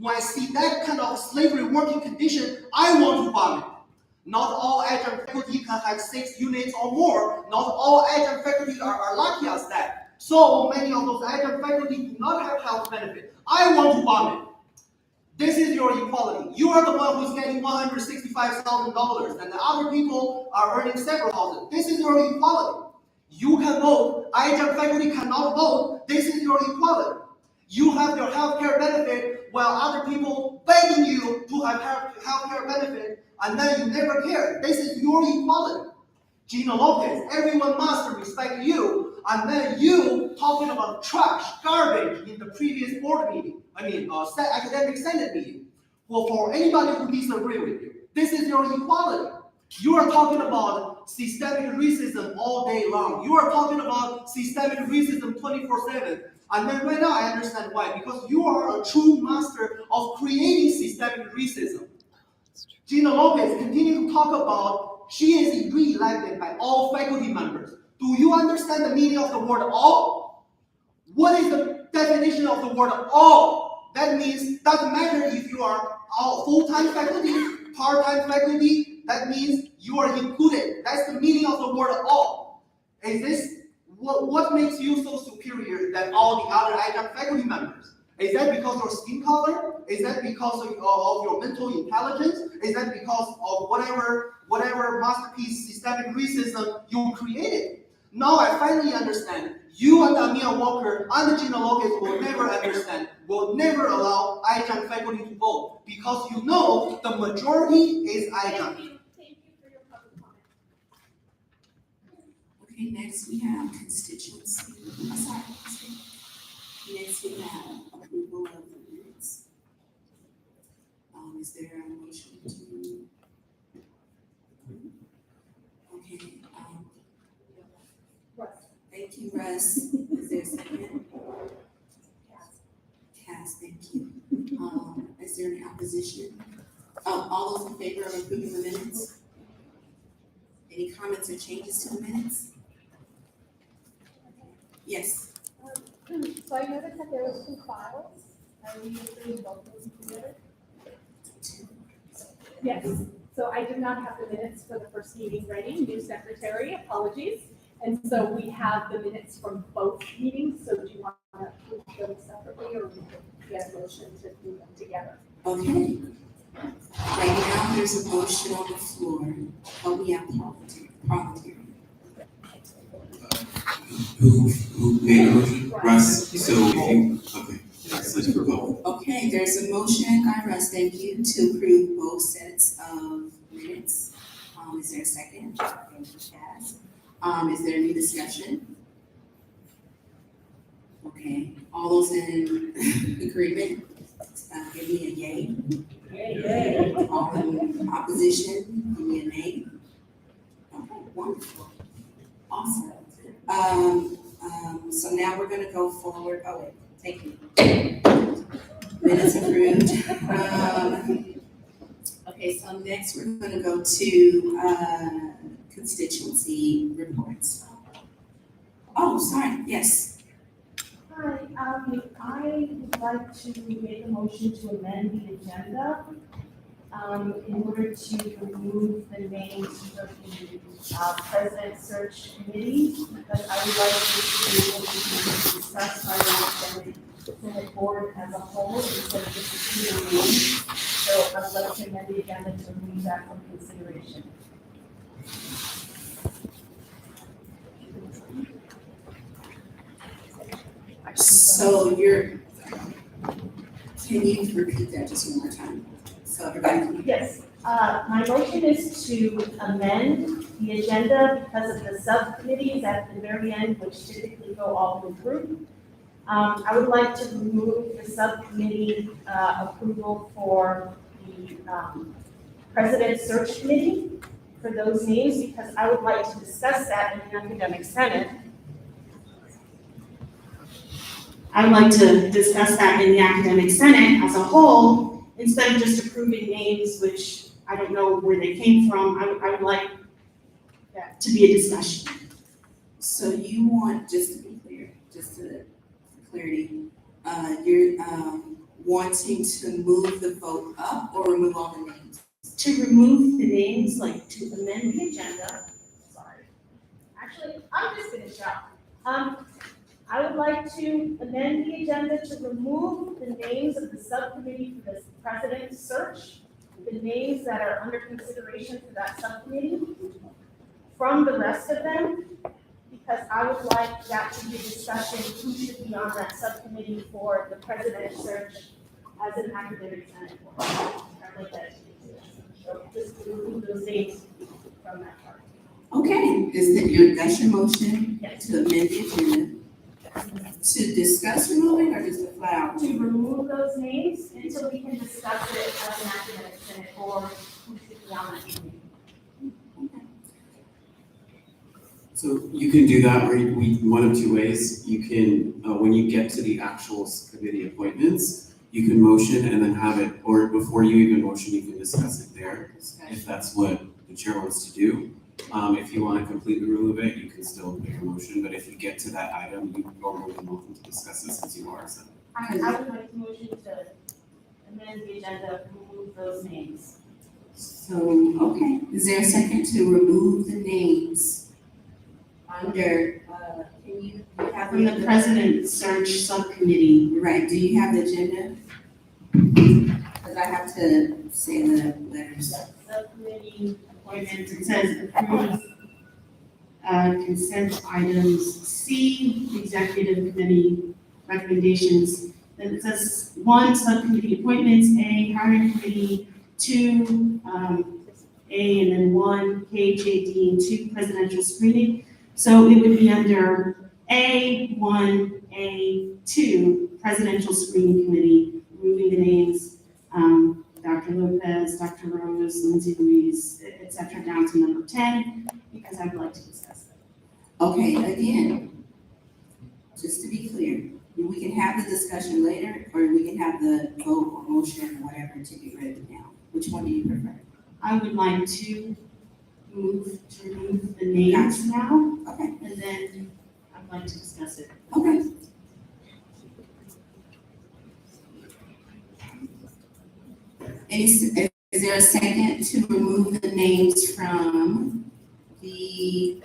When I see that kind of slavery working condition, I want to bomb it. Not all adjunct faculty can have 6 units or more. Not all adjunct faculty are lucky as that. So many of those adjunct faculty do not have health benefit. I want to bomb it. This is your equality. You are the one who's getting $165,000, and the other people are earning several thousand. This is your equality. You can vote. Adjunct faculty cannot vote. This is your equality. You have your health care benefit while other people begging you to have health care benefit, and then you never care. This is your equality. Gena Lopez, everyone must respect you, and then you talking about trash, garbage in the previous board meeting, academic senate meeting. Well, for anybody who disagree with you, this is your equality. You are talking about systemic racism all day long. You are talking about systemic racism 24/7. And then right now I understand why, because you are a true master of creating systemic racism. Gena Lopez continued to talk about she is re-elected by all faculty members. Do you understand the meaning of the word all? What is the definition of the word all? That means doesn't matter if you are full-time faculty, part-time faculty, that means you are included. That's the meaning of the word all. Is this what makes you so superior than all the other adjunct faculty members? Is that because of your skin color? Is that because of your mental intelligence? Is that because of whatever masterpiece systemic racism you created? Now I finally understand. You and Armia Walker and Gena Lopez will never understand, will never allow adjunct faculty to vote, because you know the majority is adjunct. Thank you for your public comment. Okay, next we have constituency. Next we have approval of the minutes. Is there a motion to? Okay. Russ. Thank you, Russ. Is there a second? Cass, thank you. Is there any opposition? All those in favor of approving the minutes? Any comments or changes to the minutes? Yes. So I noticed that there was 2 files. Are we agreeing both of them together? Yes. So I did not have the minutes for the first meeting ready. New secretary, apologies. And so we have the minutes from both meetings. So do you want to approve them separately, or we could get a motion to do them together? Okay. Right now, there's a motion on the floor, but we have parliamentarian. Who made a motion? Russ. So if you, okay, let's vote. Okay, there's a motion by Russ, thank you, to approve both sets of minutes. Is there a second? Thank you, Cass. Is there any discussion? Okay, all those in agreement, give me a yay. Yay. All in opposition, give me a nay. Okay, wonderful. Awesome. So now we're gonna go forward. Oh wait, thank you. Minutes approved. Okay, so next we're gonna go to constituency reports. Oh, sorry, yes. Hi, I would like to make a motion to amend the agenda in order to remove the names of the President Search Committee, because I would like to be able to discuss by the Senate Board as a whole instead of just a few names. So I would like to amend the agenda to remove that from consideration. So can you repeat that just one more time? So everybody can. Yes, my motion is to amend the agenda because of the subcommittees at the very end, which typically go all the way through. I would like to remove the subcommittee approval for the President Search Committee for those names, because I would like to discuss that in the Academic Senate. I would like to discuss that in the Academic Senate as a whole, instead of just approving names, which I don't know where they came from. I would like that to be a discussion. So you want, just to be clear, just to clarity, you're wanting to move the vote up or remove all the names? To remove the names, like to amend the agenda, sorry. Actually, I'm just gonna shout. I would like to amend the agenda to remove the names of the subcommittee for the president search, the names that are under consideration for that subcommittee from the rest of them, because I would like that to be a discussion, who should be on that subcommittee for the president search as an academic senate board. I'd like that to be discussed. So just remove those names from that part. Okay, that's your motion Yes. to amend the agenda? To discuss removing or just to flat out? To remove those names until we can discuss it as an academic senate or who should be on that committee. So you can do that one of two ways. You can, when you get to the actual committee appointments, you can motion and then have it, or before you even motion, you can discuss it there, if that's what the chair wants to do. If you want to completely remove it, you can still make a motion, but if you get to that item, you are more than welcome to discuss it since you are, so. I would like to motion to amend the agenda, remove those names. So, okay, is there a second to remove the names under, can you have? From the president search subcommittee. Right, do you have the agenda? Because I have to say the letters. Subcommittee appointments, it says approve consent items C, executive committee recommendations. Then it says 1, subcommittee appointments, A, hiring committee, 2, A, and then 1, K, J, D, and 2, presidential screening. So it would be under A, 1, A, 2, presidential screening committee, removing the names, Dr. Lopez, Dr. Ruiz, Lyndsey, Ruiz, et cetera, down to number 10, because I'd like to discuss that. Okay, again, just to be clear, we can have the discussion later, or we can have the vote or motion or whatever to get rid of it now. Which one do you prefer? I would like to remove the names now, Okay, and then I'd like to discuss it. okay. Is there a second to remove the names from the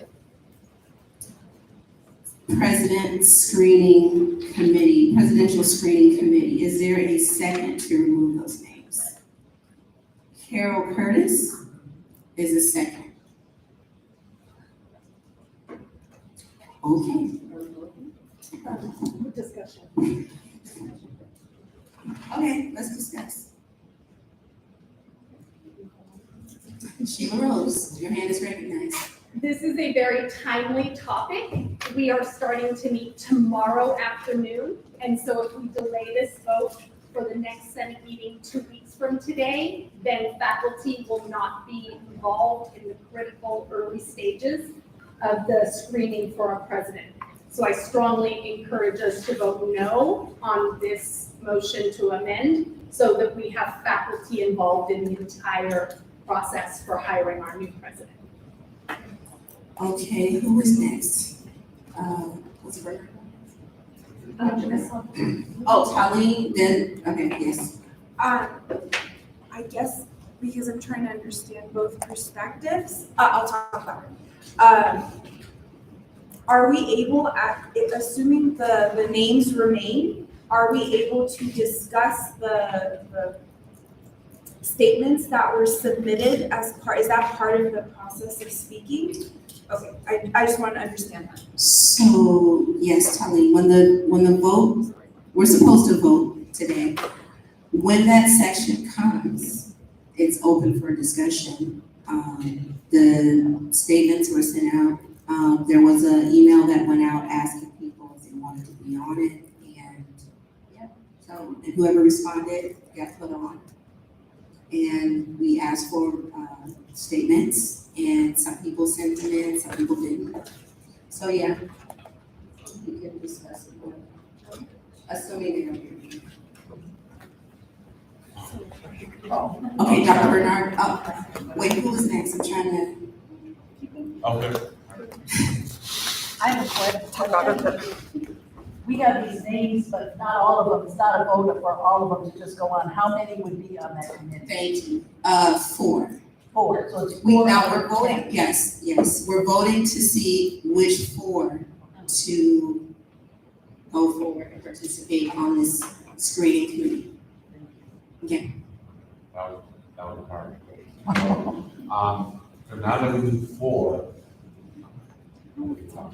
presidential screening committee? Is there a second to remove those names? Carol Curtis is a second. Okay. Discussion. Okay, let's discuss. Sheila Rose, your hand is recognized. This is a very timely topic. We are starting to meet tomorrow afternoon, and so if we delay this vote for the next Senate meeting 2 weeks from today, then faculty will not be involved in the critical early stages of the screening for our president. So I strongly encourage us to vote no on this motion to amend so that we have faculty involved in the entire process for hiring our new president. Okay, who is next? What's her? Oh, Talene, then, okay, yes. I guess because I'm trying to understand both perspectives, I'll talk about it. Are we able, assuming the names remain, are we able to discuss the statements that were submitted as part, is that part of the process of speaking? Okay, I just want to understand that. So, yes, Talene, when the vote, we're supposed to vote today. When that section comes, it's open for discussion. The statements were sent out. There was an email that went out asking people if they wanted to be on it, and yeah, so, and whoever responded got put on. And we asked for statements, and some people sent them in, some people didn't. So yeah, we can discuss it more, assuming they don't hear me. Okay, Dr. Bernard, wait, who was next? I'm trying to. Okay. I have a question. We have these names, but not all of them, it's not a vote for all of them to just go on. How many would be on that committee? Thank you. 4. 4, so it's We, 4. now we're voting, yes, we're voting to see which 4 to go forward and participate on this screening committee. Okay. That was hard. So now that we need 4.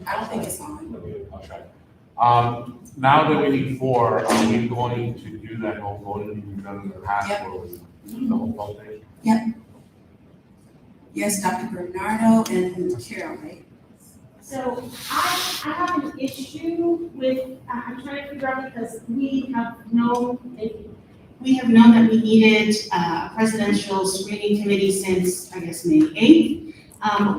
I don't think it's on. Okay. Now that we need 4, are we going to do that whole voting we've done in the past? Yep. Where we the whole vote thing? Yes, Dr. Bernardo and Carol, right? So I have an issue with, I'm trying to figure out because we have known that we needed a presidential screening committee since, I guess, May 8th.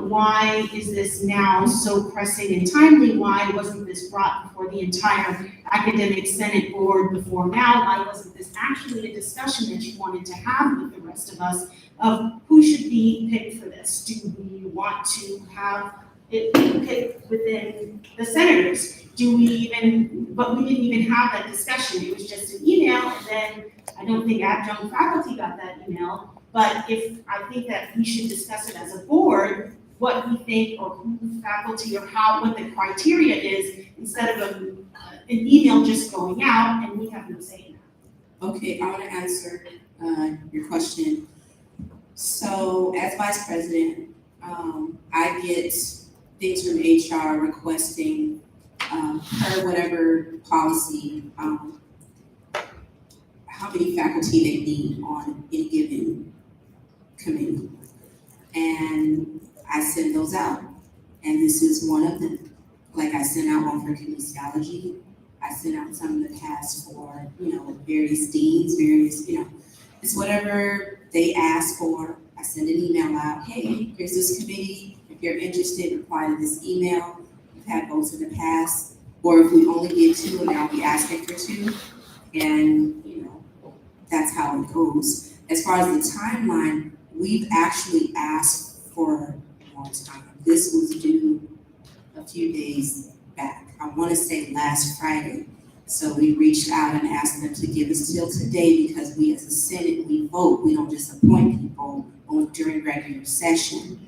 Why is this now so pressing and timely? Why wasn't this brought before the entire academic senate board before now? Why wasn't this actually a discussion that you wanted to have with the rest of us of who should be picked for this? Do we want to have it picked within the senators? Do we even, but we didn't even have that discussion. It was just an email, and then I don't think adjunct faculty got that email. But if I think that we should discuss it as a board, what we think or who faculty or what the criteria is, instead of an email just going out and we have no say in that. Okay, I want to answer your question. So as vice president, I get things from HR requesting per whatever policy, how many faculty they need on any given committee. And I send those out. And this is one of them. Like I sent out one for kinesiology. I sent out some in the past for, various deans, it's whatever they ask for. I send an email out, hey, here's this committee. If you're interested, reply to this email. We've had votes in the past. Or if we only get 2, and now we asking for 2. And, that's how it goes. As far as the timeline, we've actually asked for more time. This was due a few days back. I want to say last Friday. So we reached out and asked them to give us till today because we as a Senate, we vote. We don't just appoint people during regular session.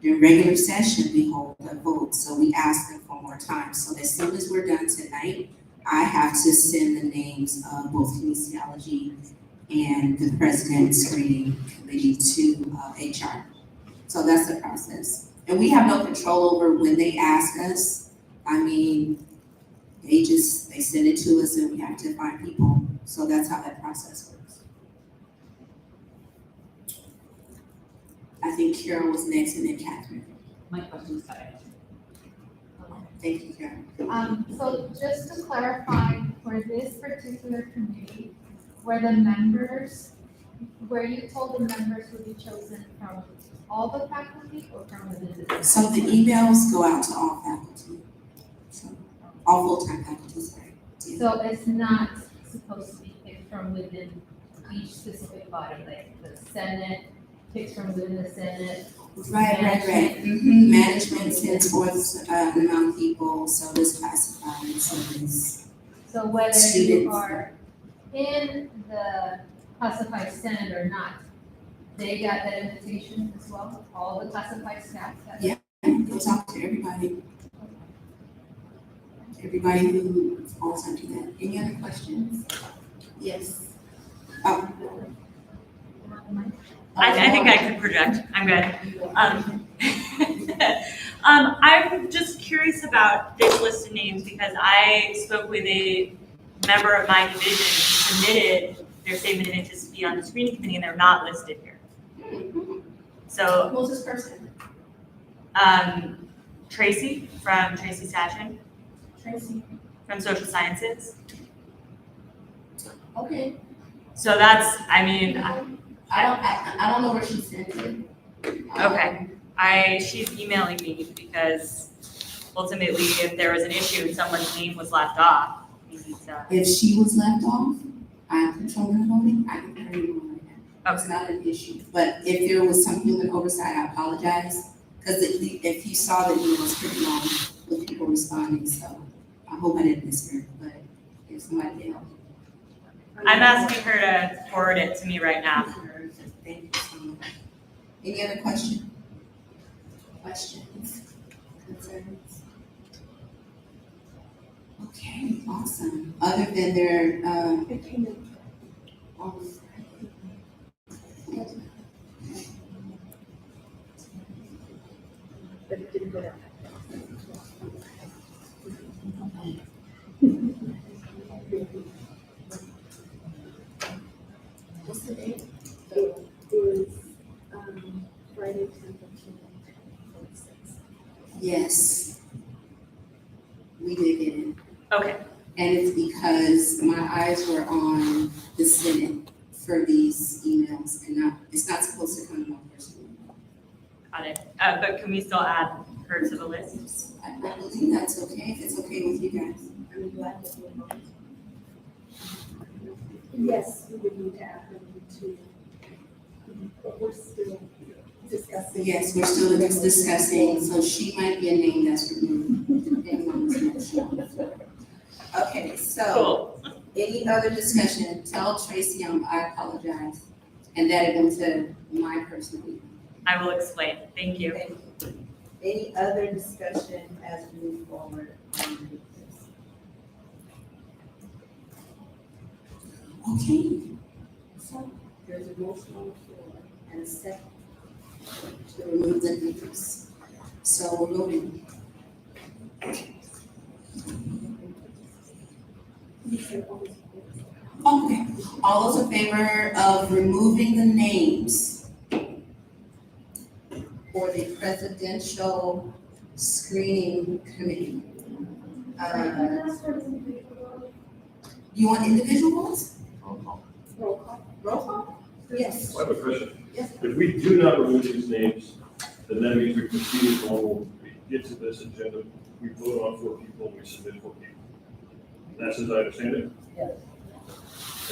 During regular session, we hold a vote. So we asked them for more time. So as soon as we're done tonight, I have to send the names of both kinesiology and the president's screening committee to HR. So that's the process. And we have no control over when they ask us. I mean, they send it to us and we have to find people. So that's how that process works. I think Carol was next and then Catherine. My question's got it. Thank you, Carol. So just to clarify, for this particular committee, were you told the members would be chosen from all the faculty or from within the? So the emails go out to all faculty. So all full-time faculty, sorry. Yeah. So it's not supposed to be picked from within each specific body, like the Senate picks from within the Senate. Right. Mm-hmm. Management sends forth an amount of people, so it's classified, so it's. So whether Students. you are in the classified Senate or not, they got that invitation as well, all the classified staff? Yeah. Go talk to everybody. Everybody who falls under that. Any other questions? Yes. Oh. I think I can project. I'm good. I'm just curious about this list of names because I spoke with a member of my division who submitted their statement of interest to be on the screening committee and they're not listed here. So Who's this person? Tracy from Tracy Sachin Tracy. from Social Sciences. Okay. So that's, I mean, I don't know where she sent it. okay. She's emailing me because ultimately if there was an issue and someone's name was left off, we need to. If she was left off, I'm controlling the voting, I can carry you on right now. It's not an issue. But if there was some human oversight, I apologize. Because if you saw the email was pretty long with people responding, so I hope I didn't miss her. But if somebody else. I'm asking her to forward it to me right now. Thank you so much. Any other questions? Concerns? Okay, awesome. Other than their, what's the date? It is, Friday, 10th of June. Yes. We did get it. Okay, And it's because my eyes were on the Senate for these emails and not, it's not supposed to come to my personal. got it. But can we still add her to the list? I believe that's okay, if it's okay with you guys. I'm glad to do it. Yes, we would need to add them to, but we're still discussing. Yes, we're still discussing, so she might be a name that's removed, depending on this motion. Okay, so, Cool. any other discussion? Tell Tracy I apologize, and that it went to my personal email. I will explain. Thank you. Thank you. Any other discussion as we move forward on this? Okay. So, there's a motion on the floor and a second to remove the names. So we're voting. Okay, all those in favor of removing the names for the presidential screening committee? You want individual votes? Roll call. Roll call? Yes. I have a question. Yes. If we do not remove these names, then that means we proceed as normal. We get to this agenda, we vote on 4 people, we submit 4 people. That's as I understand it? Yes.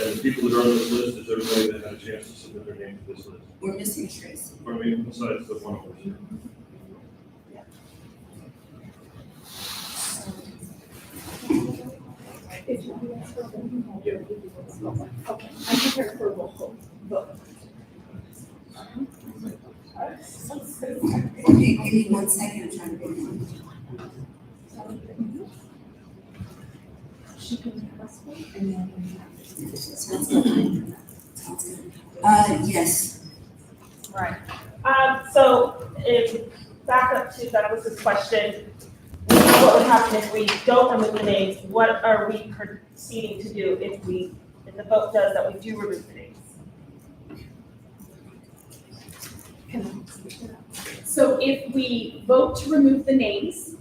And the people that are on this list, is everybody that had a chance to submit their name to this list? We're missing Tracy. I mean, besides the one over here. If you ask for them, okay, I'm prepared for a roll call vote. Okay, give me 1 second, I'm trying to bring it. She can request one and then. Sounds good. Sounds good. Yes. Right. So if, back up to that was the question, what would happen if we don't remove the names? What are we proceeding to do if the vote does that we do remove the names? So if we vote to remove the names,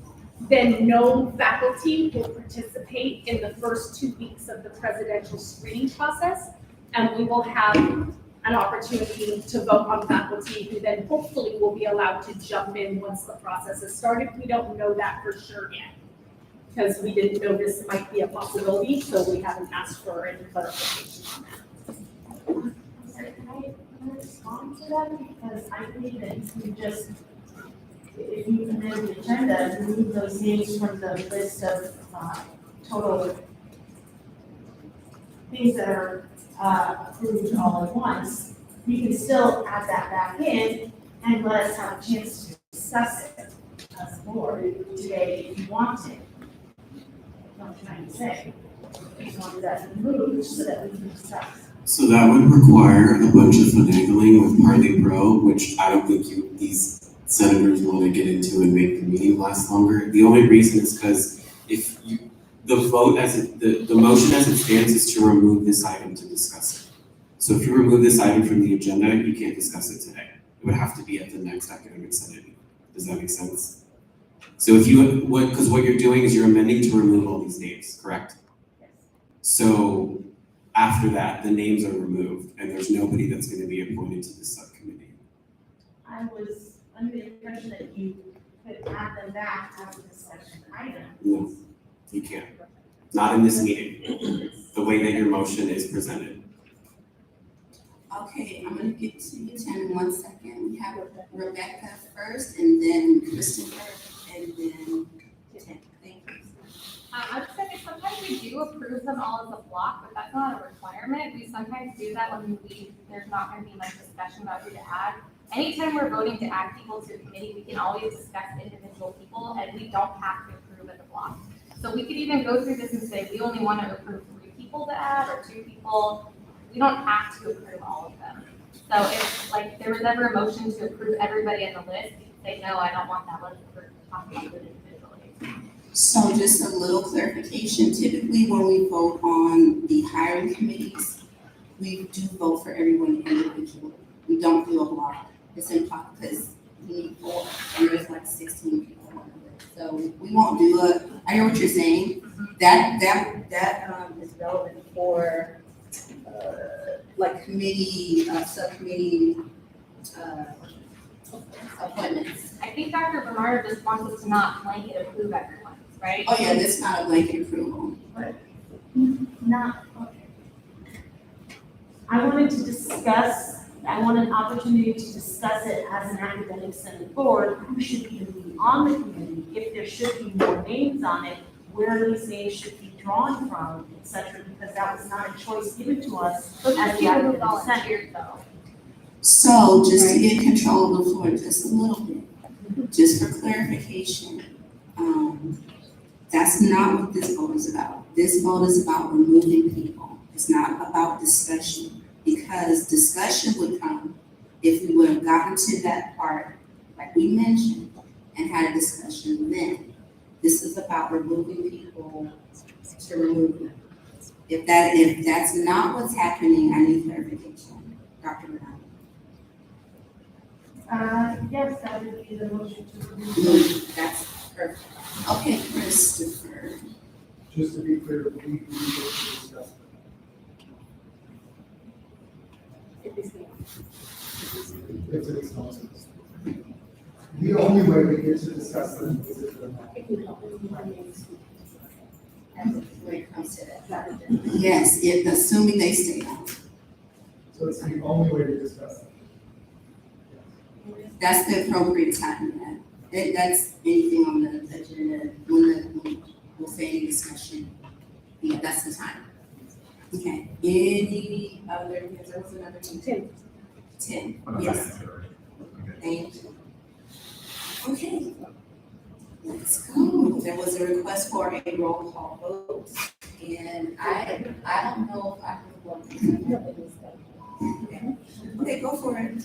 then no faculty will participate in the first 2 weeks of the presidential screening process. And we will have an opportunity to vote on faculty who then hopefully will be allowed to jump in once the process has started. We don't know that for sure yet, because we didn't know this might be a possibility, so we haven't asked for any clarification on that. Can I respond to that? Because I believe that if you amend the agenda, remove those names from the list of total things that are approved all at once, you can still add that back in and let us have a chance to discuss it as a board today if you want to. What I'm trying to say. I just wanted that removed so that we can discuss. So that would require a bunch of finagling with Parley Pro, which I don't think these senators want to get into and make the meeting last longer. The only reason is because the motion as it stands is to remove this item to discuss it. So if you remove this item from the agenda, you can't discuss it today. It would have to be at the next academic senate meeting. Does that make sense? So because what you're doing is you're amending to remove all these names, correct? Yes. So after that, the names are removed and there's nobody that's going to be appointed to this subcommittee. I was under the impression that you could add them back as a discussion item. No, you can't. Not in this meeting, the way that your motion is presented. Okay, I'm gonna get to you, Tim, in 1 second. We have Rebecca first, and then Christopher, and then Tim. Thank you. I'm second, sometimes we do approve them all as a block, but that's not a requirement. We sometimes do that when there's not gonna be much discussion about who to add. Anytime we're voting to add people to a committee, we can always discuss individual people, and we don't have to approve as a block. So we could even go through this and say, we only want to approve 3 people to add, or 2 people. We don't have to approve all of them. So if, like, there was ever a motion to approve everybody on the list, you could say, no, I don't want that list, we're talking about it individually. So just a little clarification, typically when we vote on the hiring committees, we do vote for everyone individually. We don't do a block. It's impossible because we need 4, and there's like 16 people on the list. So we won't do I hear what you're saying. That is relevant for, like committee, subcommittee, appointments. I think Dr. Bernard just wants us to not blanket approve everyone, right? Oh yeah, that's not a blanket approval. Not, okay. I wanted to discuss, I want an opportunity to discuss it as an academic senate board, who should even be on the committee, if there should be more names on it, where these names should be drawn from, et cetera, because that was not a choice given to us Those are as the people who academic senate. volunteered though. So just to get control of the floor just a little bit, just for clarification, that's not what this vote is about. This vote is about removing people. It's not about discussion, because discussion would come if we would have gotten to that part, like we mentioned, and had a discussion then. This is about removing people to remove them. If that's not what's happening, I need clarification. Dr. Bernard. Yes, that would be the motion to remove. That's perfect. Okay, Christopher. Just to be clear, we get to discuss If it's me. it. If it's possible. The only way we get to discuss them is if they're not. If you help me with my names. When it comes to that. Yes, assuming they stay on. So it's the only way to discuss them. That's the appropriate time, yeah. That's anything on the agenda, when we'll say any discussion, yeah, that's the time. Okay, any other, because there was another one. 10, yes. Thank you. Okay. Let's go. There was a request for a roll call vote, and I don't know if I can vote. Okay, go for it.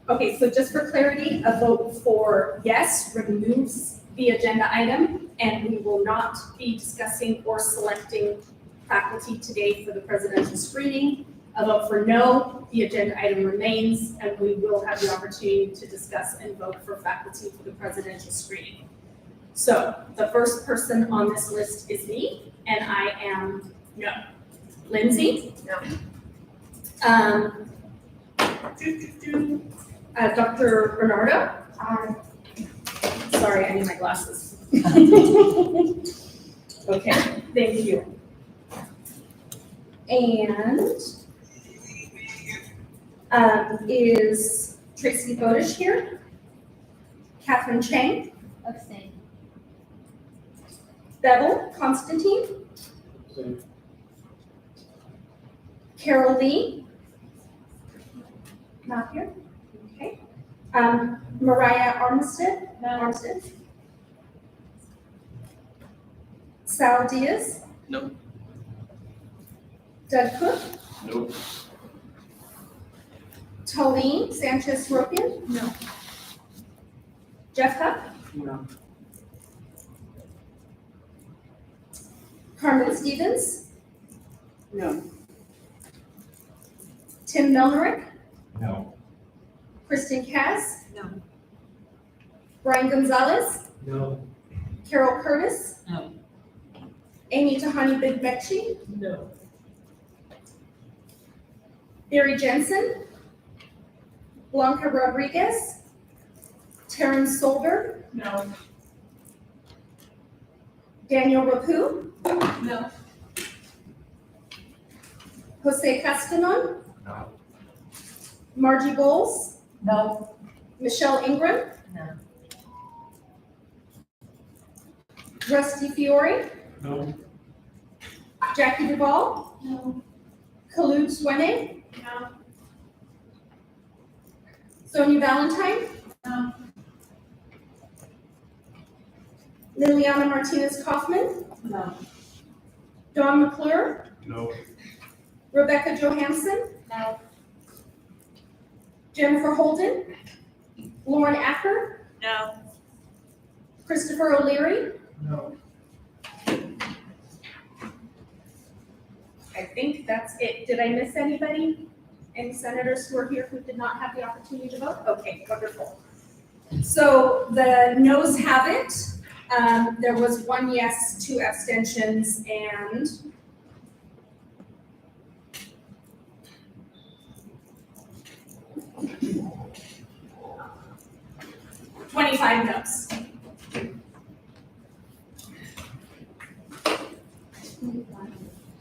Okay, so just for clarity, a vote for yes removes the agenda item, and we will not be discussing or selecting faculty today for the presidential screening. A vote for no, the agenda item remains, and we will have the opportunity to discuss and vote for faculty for the presidential screening. So the first person on this list is me, and I am no. Lyndsey? No. Dr. Bernardo? Sorry, I need my glasses. Okay, thank you. And is Tracy Bodish here? Catherine Chang? Abstain. Bevel Constantine? Same. Carol Lee? Not here? Okay. Mariah Armstead? Armstead? Sal Diaz? No. Doug Cook? Nope. Tolene Sanchez Ropian? No. Jeff Huck? No. Carmen Stevens? No. Tim Melnerick? No. Kristen Cass? No. Brian Gonzalez? No. Carol Curtis? No. Amy Tahani Big Becci? No. Barry Jensen? Blanca Rodriguez? Terrence Solberg? No. Daniel Rapu? No. Jose Castanon? No. Margie Bowles? No. Michelle Ingram? No. Rusty Fiore? No. Jackie Duvall? No. Kalud Swene? No. Sonia Valentine? No. Liliana Martinez Kaufman? No. Dawn McClure? No. Rebecca Johansson? No. Jennifer Holden? Lauren Acker? No. Christopher O'Leary? No. I think that's it. Did I miss anybody? Any senators who are here who did not have the opportunity to vote? Okay, wonderful. So the noes have it. There was 1 yes, 2 abstentions, and $25 noes.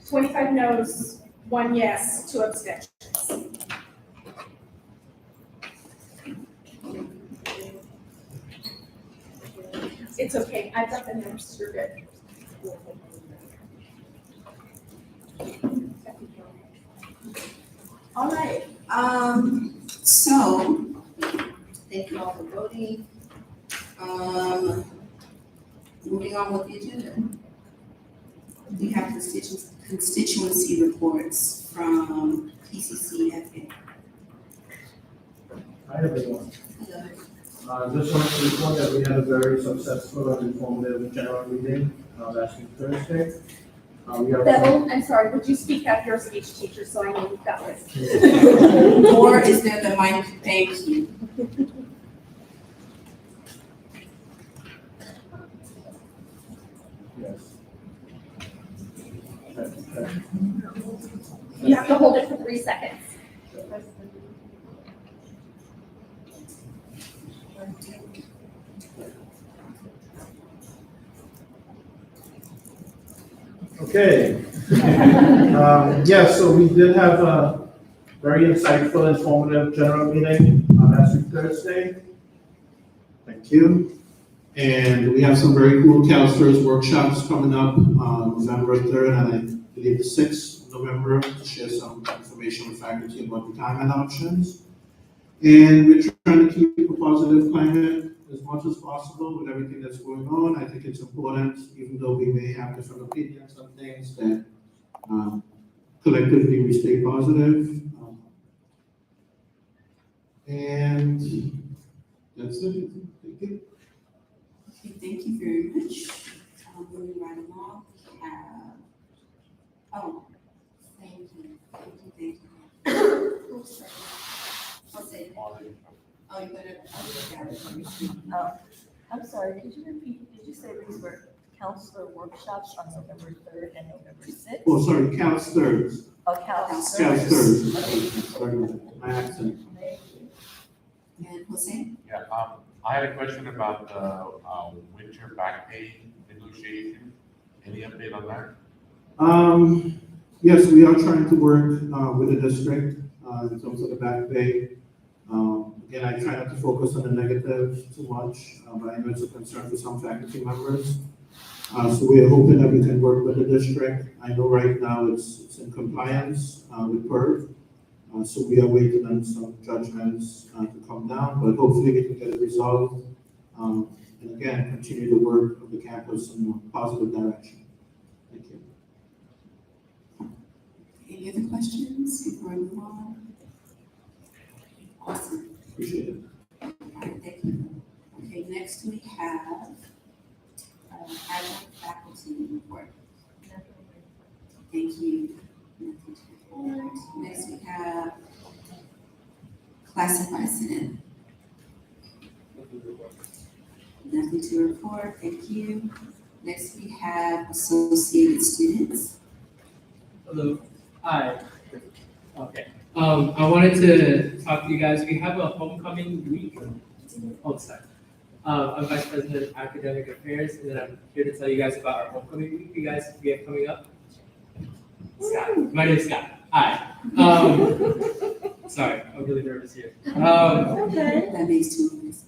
25 noes, 1 yes, 2 abstentions. It's okay, I've got the numbers, you're good. All right, So, thank you all for voting. Moving on with the agenda. We have constituency reports from PCC-FA. Hi, everyone. Hello. Just wanted to report that we had a very successful and informative general meeting last week Thursday. We have Bevel, I'm sorry, would you speak up? You're a speech teacher, so I know that was. Or is there the mic? Thank you. Yes. You have to hold it for 3 seconds. Okay. So we did have a very insightful, informative general meeting last week Thursday. Thank you. And we have some very cool counselors workshops coming up on November 3rd and I believe the 6th of November to share some information with faculty about retirement options. And we're trying to keep a positive climate as much as possible with everything that's going on. I think it's important, even though we may have different opinions on things, that collectively we stay positive. And that's it. Thank you. Okay, thank you very much. Moving right along, we have, thank you. Jose. Oh, you better, I'm sorry, could you repeat, did you say these were counselor workshops on November 3rd and November 6th? Oh, sorry, counselors. Oh, counselors. Counselors. Sorry, my accent. And Jose? Yeah, I had a question about the winter back pay negotiation. Any update on that? Yes, we are trying to work with the district in terms of the back pay. Again, I try not to focus on the negative too much, but I know it's a concern for some faculty members. So we are hoping that we can work with the district. I know right now it's in compliance with PERV. So we are waiting on some judgments to come down, but hopefully we can get it resolved. And again, continue the work of the campus in a positive direction. Thank you. Any other questions before I move on? Awesome. Appreciate it. All right, thank you. Okay, next we have adjunct faculty report. Thank you. Nothing to report. Next we have classified Senate. Nothing to report. Thank you. Next we have associated students. Hello. Hi. Okay. I wanted to talk to you guys. We have a homecoming week. Oh, sorry. I'm Vice President of Academic Affairs, and then I'm here to tell you guys about our homecoming week we have coming up. Scott. My name is Scott. Hi. Sorry, I'm really nervous here. Okay. That makes 2 minutes.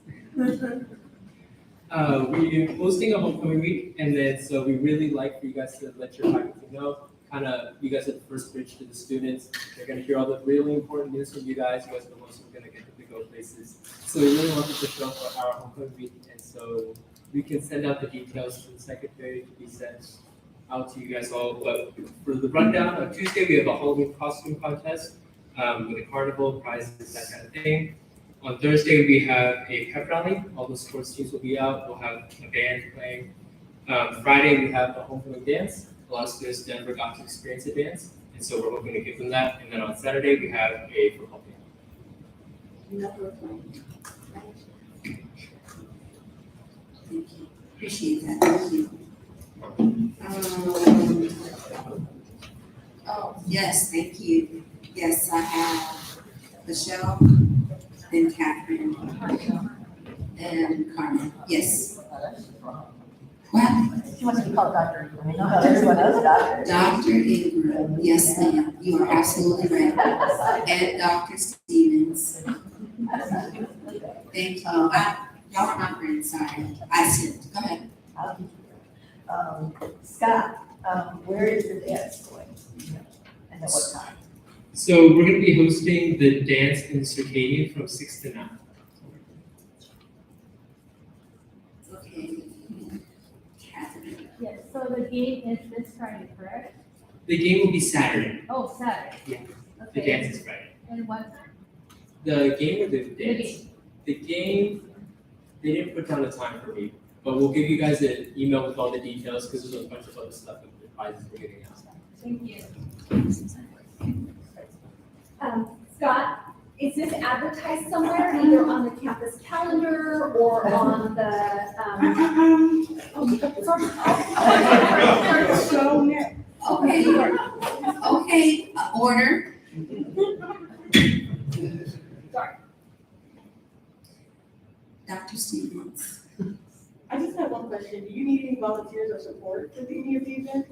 We're hosting a homecoming week, and then so we really like for you guys to let your faculty know kind of, you guys are the first bridge to the students. They're gonna hear all the really important news from you guys. You guys are the ones who are gonna get to go places. So we really want them to show up for our homecoming week, and so we can send out the details to the secretary to be sent out to you guys all. But for the rundown, on Tuesday, we have a Halloween costume contest with a carnival, prizes, that kind of thing. On Thursday, we have a pep rally. All the sports teams will be out. We'll have a band playing. Friday, we have a homecoming dance. A lot of students never got to experience a dance, and so we're hoping to give them that. And then on Saturday, we have a football game. Thank you. Appreciate that. Thank you. Yes, thank you. Yes, I have Michelle and Catherine and Carmen. Yes. What? She wants to be called Dr. Ingram. You know how everyone knows Dr. Dr. Ingram. Yes, ma'am. You are absolutely right. And Dr. Stevens. Thank you. Y'all are my friends, sorry. I said, go ahead. Scott, where is the dance going? And at what time? So we're gonna be hosting the dance in Circadian from 6 to 9. Okay. Catherine. Yes, so the game is this Friday, correct? The game will be Saturday. Oh, Saturday. Yeah. The Okay. dance is Friday. And what time? The game or the The dance? game. The game, they didn't put down a time for me, but we'll give you guys an email with all the details because there's a bunch of other stuff with the prizes we're giving out. Thank you. Scott, is this advertised somewhere, either on the campus calendar or on the, Okay, order. Sorry. Dr. Stevens. I just have one question. Do you need any volunteers or support for any of the events?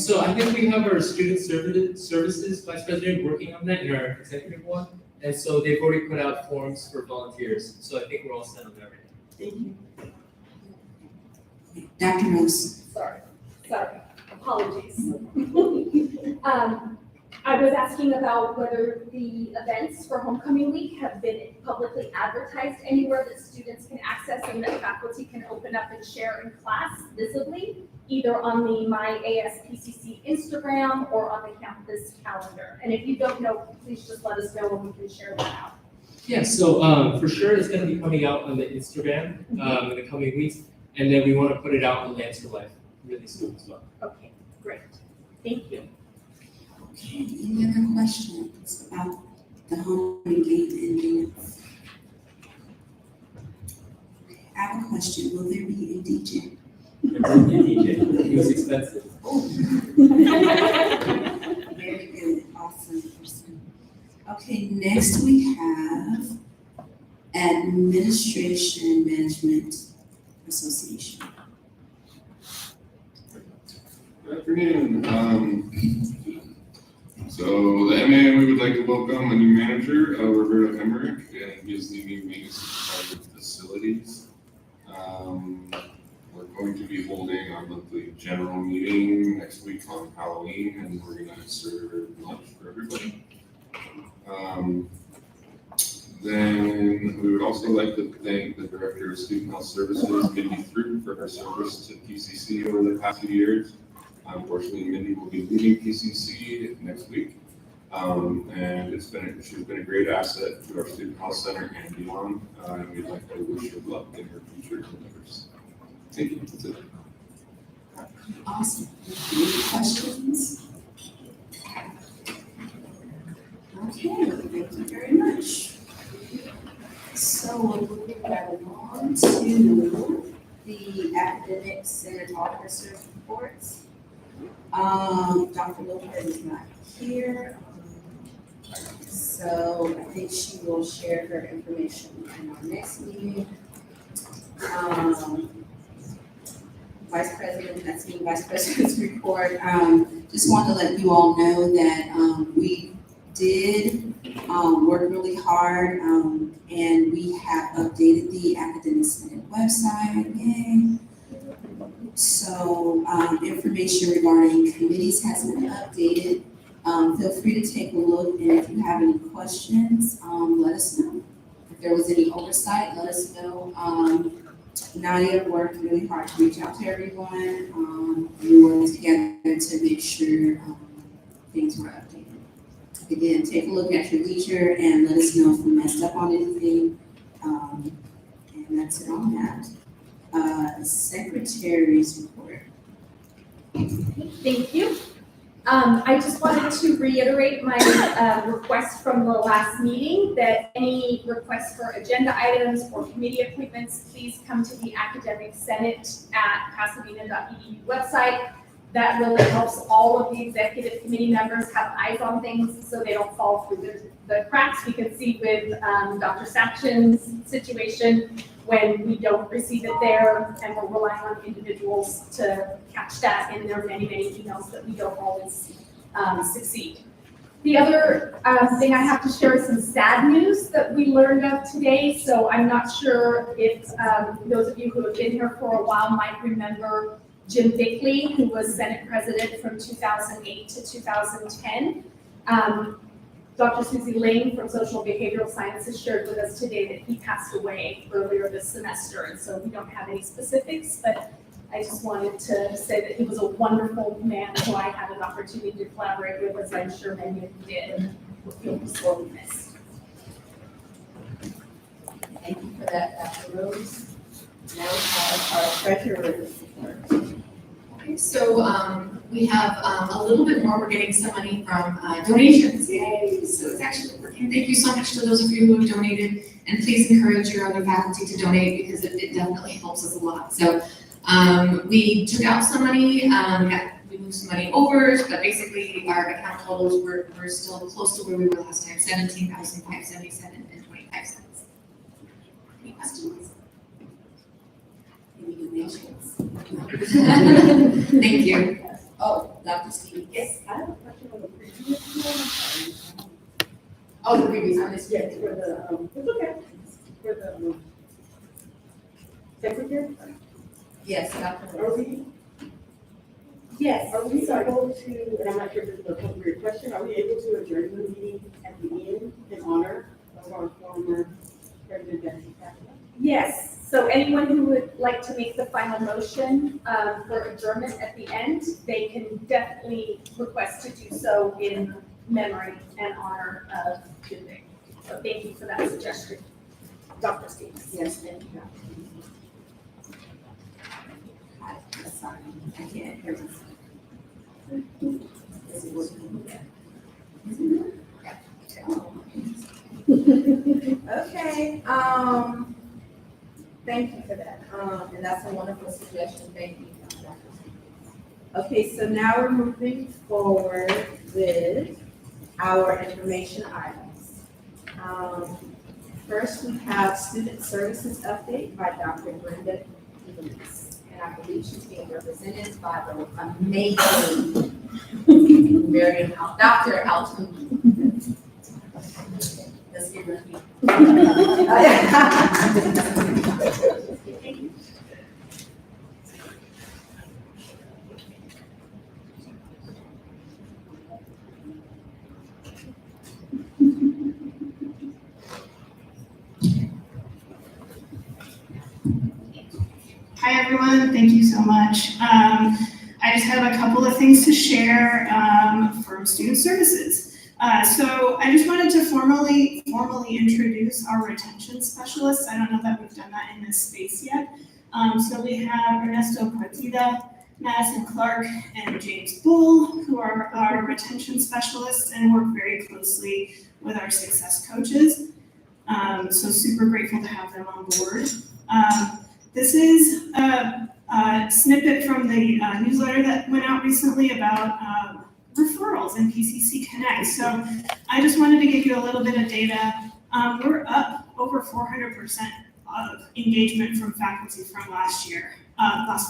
So I think we have our student services vice president working on that in our executive one. And so they've already put out forms for volunteers. So I think we're all set on everything. Thank you. Dr. Rose. Sorry, apologies. I was asking about whether the events for homecoming week have been publicly advertised anywhere that students can access and that faculty can open up and share in class visibly, either on the My ASPCC Instagram or on the campus calendar. And if you don't know, please just let us know and we can share that out. Yeah, so for sure it's going to be coming out on the Instagram in the coming weeks. And then we want to put it out on Lands for Life really soon as well. Okay, great. Thank you. Okay, any other questions about the homecoming game and dance? I have a question. Will there be a DJ? It was expensive. Very good, awesome. Okay, next we have Administration Management Association. Good afternoon. So the MA, we would like to welcome a new manager, Roberta Emmerich, and he is the new maintenance supervisor of facilities. We're going to be holding our monthly general meeting next week on Halloween, and we're gonna serve lunch for everybody. Then we would also like to thank the Director of Student Health Services, Mindy Fruit, for her service to PCC over the past few years. Unfortunately, Mindy will be leaving PCC next week. And she's been a great asset to our Student Health Center and beyond. And we'd like to wish her luck in her future endeavors. Thank you. That's it. Awesome. Any questions? Okay, thank you very much. So we'll move right along to the academic Senate officers reports. Dr. Lopez is not here, so I think she will share her information in our next meeting. Vice President, that's me, Vice President's report. Just wanted to let you all know that we did work really hard, and we have updated the Academic Senate website. Yay. So, information regarding committees has been updated. Feel free to take a look, and if you have any questions, let us know. If there was any oversight, let us know. Nadia worked really hard to reach out to everyone. We worked together to make sure things were updated. Again, take a look at your leisure and let us know if we messed up on anything. And that's it on that. Secretary's report. Thank you. I just wanted to reiterate my request from the last meeting that any requests for agenda items or committee appointments, please come to the Academic Senate at pasadena.edu website. That really helps all of the executive committee members have eyes on things so they don't fall through the cracks. We can see with Dr. Saction's situation when we don't receive it there and we're relying on individuals to catch that, and there are many, many emails that we don't always succeed. The other thing I have to share is some sad news that we learned of today. So I'm not sure if those of you who have been here for a while might remember Jim Bickley, who was Senate President from 2008 to 2010. Dr. Susie Lane from Social Behavioral Sciences shared with us today that he passed away earlier this semester, and so we don't have any specifics, but I just wanted to say that he was a wonderful man who I had an opportunity to collaborate with, as I'm sure many of you did, and will be sorely missed. Thank you for that, Dr. Rose. Now we have our treasurer report. Okay, so we have a little bit more. We're getting some money from donations. Yay! So it's actually working. Thank you so much to those of you who have donated, and please encourage your other faculty to donate because it definitely helps us a lot. So we took out some money, we moved some money over, but basically our account totals were still close to where we were last time, $17,577.25. Any questions? Any donations? Thank you. Oh, Dr. Stevens. Yes, I have a question on the previous one. Oh, the previous one. Yes, for the, it's okay, for the secretary. Yes, Dr. Are we? Yes, are we able to, and I'm not sure if this is an appropriate question, are we able to adjourn the meeting at the end in honor of our former President Betsy Cassidy? Yes, so anyone who would like to make the final motion for adjournment at the end, they can definitely request to do so in memory and honor of Jim Vick. So thank you for that suggestion, Dr. Stevens. Yes, thank you. Sorry, I can't hear myself. Is it working? Okay, thank you for that, and that's a wonderful suggestion, thank you. Okay, so now we're moving forward with our information items. First, we have student services update by Dr. Brenda Ruiz, and I believe she's being represented by the amazing Dr. Alton. Let's give her a Hi, everyone. Thank you so much. I just have a couple of things to share from Student Services. So I just wanted to formally introduce our retention specialists. I don't know that we've done that in this space yet. So we have Ernesto Partida, Madison Clark, and James Bull, who are our retention specialists and work very closely with our success coaches. So super grateful to have them on board. This is a snippet from the newsletter that went out recently about referrals in PCC Connect. So I just wanted to give you a little bit of data. We're up over 400% of engagement from faculty from last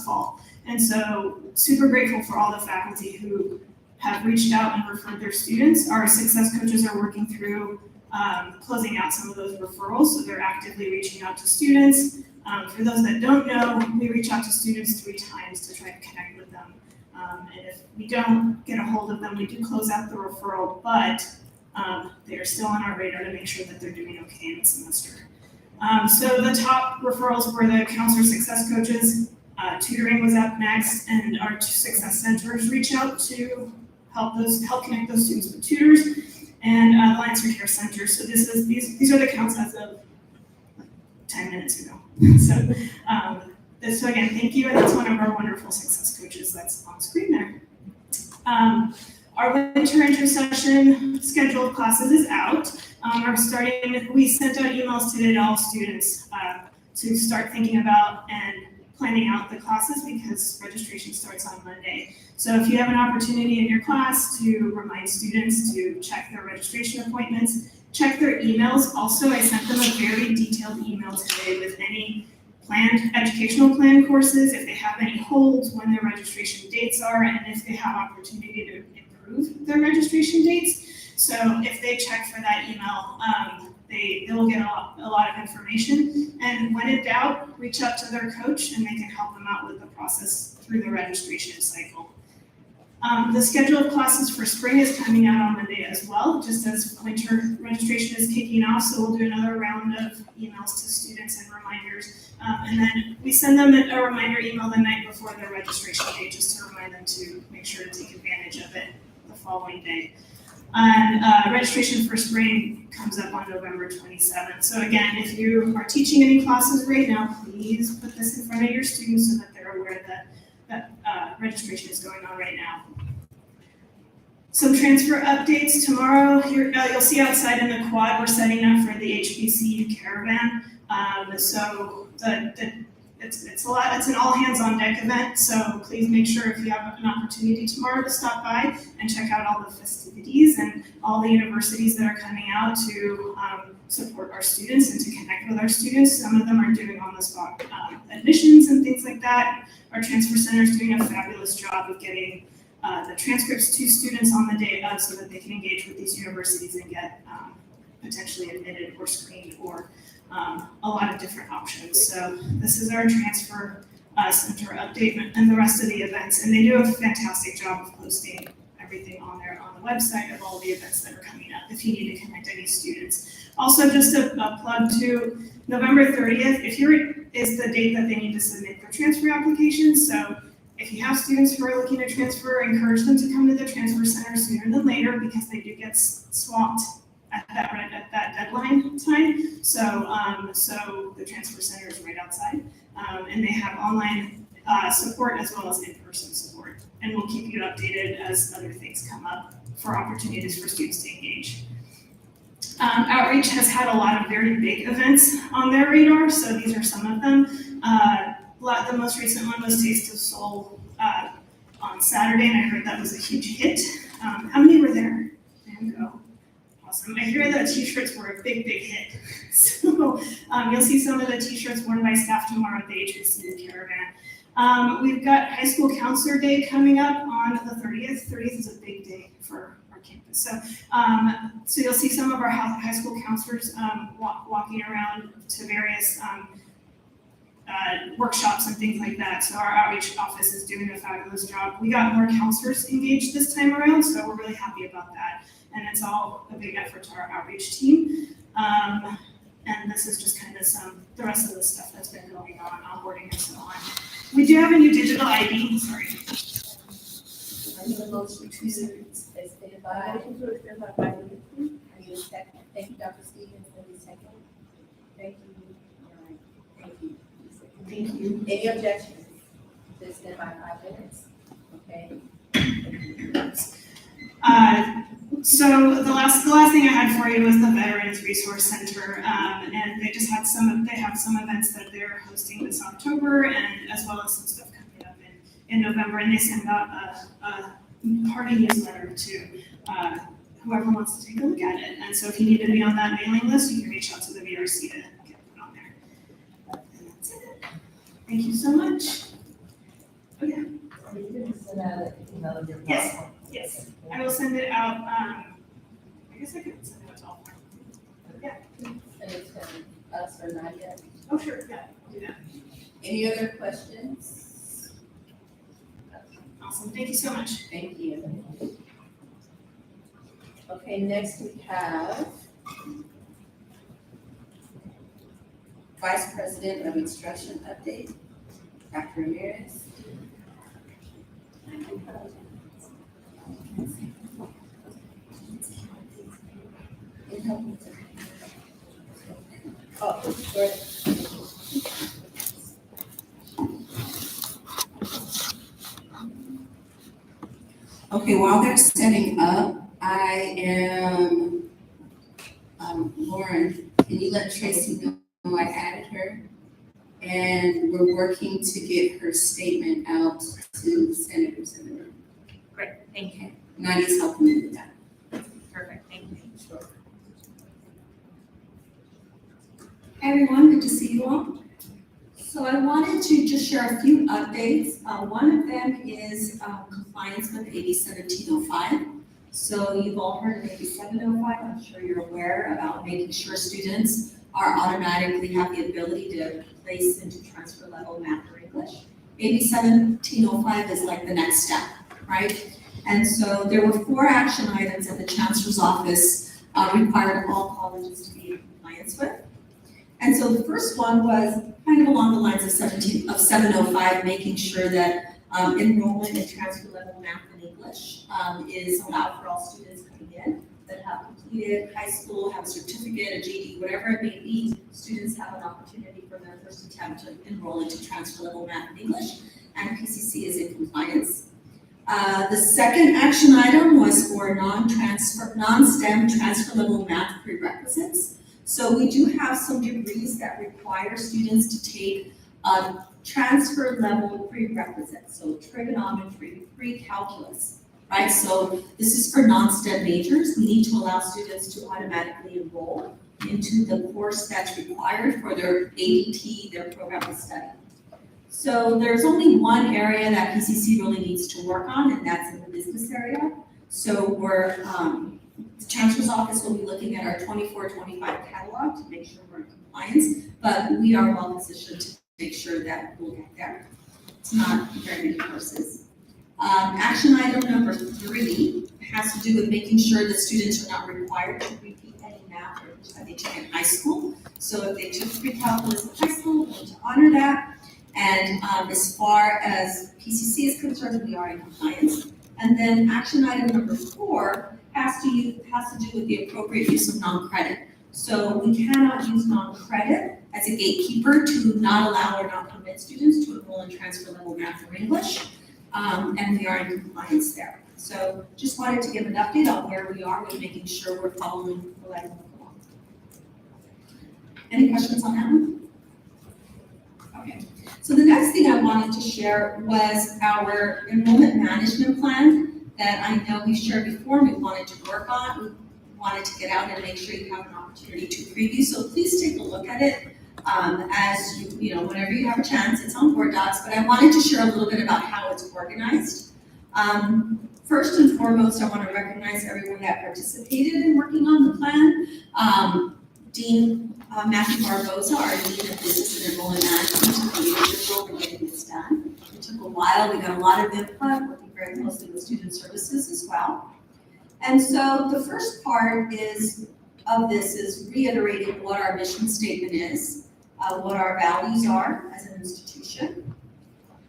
fall. And so super grateful for all the faculty who have reached out and referred their students. Our success coaches are working through closing out some of those referrals. So they're actively reaching out to students For those that don't know, we reach out to students 3 times to try to connect with them. And if we don't get a hold of them, we do close out the referral, but they are still on our radar to make sure that they're doing okay in the semester. So the top referrals were the counselor success coaches, tutoring was up next, and our success centers reach out to help connect those students with tutors, and the Lancer Care Center. So these are the counts as of 10 minutes ago. So again, thank you, and that's one of our wonderful success coaches that's on screen there. Our winter intercession schedule of classes is out. We sent out emails today to all students to start thinking about and planning out the classes because registration starts on Monday. So if you have an opportunity in your class to remind students to check their registration appointments, check their emails. Also, I sent them a very detailed email today with any planned educational plan courses, if they have any holds, when their registration dates are, and if they have opportunity to improve their registration dates. So if they check for that email, they will get a lot of information. And when in doubt, reach out to their coach and they can help them out with the process through the registration cycle. The schedule of classes for spring is coming out on Monday as well, just as winter registration is kicking off. So we'll do another round of emails to students and reminders. And then we send them a reminder email the night before their registration date, just to remind them to make sure to take advantage of it the following day. And registration for spring comes up on November 27th. So again, if you are teaching any classes right now, please put this in front of your students so that they're aware that registration is going on right now. Some transfer updates tomorrow. Here, you'll see outside in the quad, we're setting up for the HBCU caravan. So it's a lot. It's an all hands on deck event. So please make sure if you have an opportunity tomorrow to stop by and check out all the festivities and all the universities that are coming out to support our students and to connect with our students. Some of them are doing on the spot admissions and things like that. Our transfer center is doing a fabulous job of getting the transcripts to students on the day of so that they can engage with these universities and get potentially admitted or screened or a lot of different options. So this is our transfer center update and the rest of the events. And they do a fantastic job of posting everything on there on the website of all the events that are coming up if you need to connect any students. Also, just a plug to November 30th, is the date that they need to submit their transfer applications. So if you have students who are looking to transfer, encourage them to come to the transfer center sooner than later because they do get swamped at that deadline time. So the transfer center is right outside, and they have online support as well as in-person support. And we'll keep you updated as other things come up for opportunities for students to engage. Outreach has had a lot of very big events on their radar, so these are some of them. The most recent one was Taste of Soul on Saturday, and I heard that was a huge hit. How many were there? Go. Awesome. I hear that t-shirts were a big hit. So you'll see some of the t-shirts worn by staff tomorrow at the HBCU Caravan. We've got High School Counselor Day coming up on the 30th. 30th is a big day for our campus. So you'll see some of our high school counselors walking around to various workshops and things like that. So our outreach office is doing a fabulous job. We got more counselors engaged this time around, so we're really happy about that. And it's all a big effort to our outreach team. And this is just kind of the rest of the stuff that's been going on, onboarding and so on. We do have a new digital ID, sorry. I need a motion to stand by. I need a second. Thank you, Dr. Stevens, for the second. Thank you. All right. Thank you. Thank you. Any objections? Please stand by 5 minutes. Okay. So the last thing I had for you was the Veterans Resource Center, and they have some events that they're hosting this October, and as well as some stuff coming up in November, and they send out a party newsletter to whoever wants to take a look at it. And so if you need to be on that mailing list, you can reach out to the VRC to get put on there. And that's it. Thank you so much. Oh yeah. Are you going to send out an email of your Yes. Yes, I will send it out. I guess I could send it out to all. Yeah. And it's us or not yet? Oh, sure, yeah, do that. Any other questions? Awesome, thank you so much. Thank you. Okay, next we have Vice President of Instruction update, Dr. Ramirez. Oh, Jordon. Okay, while they're setting up, I am, Lauren, can you let Tracy know I added her? And we're working to get her statement out to the senators in the room. Great, thank you. Nadia's helping me with that. Perfect, thank you. Hi everyone, good to see you all. So I wanted to just share a few updates. One of them is compliance with AB 1705. So you've all heard of AB 705. I'm sure you're aware about making sure students are automatically have the ability to place into transfer level math or English. AB 1705 is like the next step, right? And so there were 4 action items that the Chancellor's Office required all colleges to be in compliance with. And so the first one was kind of along the lines of 705, making sure that enrollment in transfer level math and English is allowed for all students coming in that have completed high school, have a certificate, a GED, whatever it may be. Students have an opportunity for their first attempt to enroll into transfer level math and English, and PCC is in compliance. The second action item was for non-STEM transfer level math prerequisites. So we do have some degrees that require students to take transfer level prerequisites, so trigonometry, pre-calculus, right? So this is for non-STEM majors. We need to allow students to automatically enroll into the course that's required for their ADT, their program of study. So there's only one area that PCC really needs to work on, and that's in the business area. So we're, the Chancellor's Office will be looking at our 24-25 catalog to make sure we're in compliance, but we are well positioned to make sure that we'll get there. It's not very many courses. Action item number 3 has to do with making sure that students are not required to repeat any math or English that they took in high school. So if they took pre-calculus in high school, we need to honor that. And as far as PCC is concerned, we are in compliance. And then action item number 4 has to do with the appropriate use of non-credit. So we cannot use non-credit as a gatekeeper to not allow or not permit students to enroll in transfer level math or English. And we are in compliance there. So just wanted to give an update on where we are with making sure we're following the line along. Any questions on that one? Okay. So the next thing I wanted to share was our enrollment management plan that I know we shared before and we wanted to work on. We wanted to get out and make sure you have an opportunity to preview. So please take a look at it as you know, whenever you have a chance. It's on Board Docs, but I wanted to share a little bit about how it's organized. First and foremost, I want to recognize everyone that participated in working on the plan. Dean Matthew Barboza, our Dean of Business and Enrollment Management, took a leadership role in getting this done. It took a while. We got a lot of input, working very closely with student services as well. And so the first part of this is reiterating what our mission statement is, what our values are as an institution.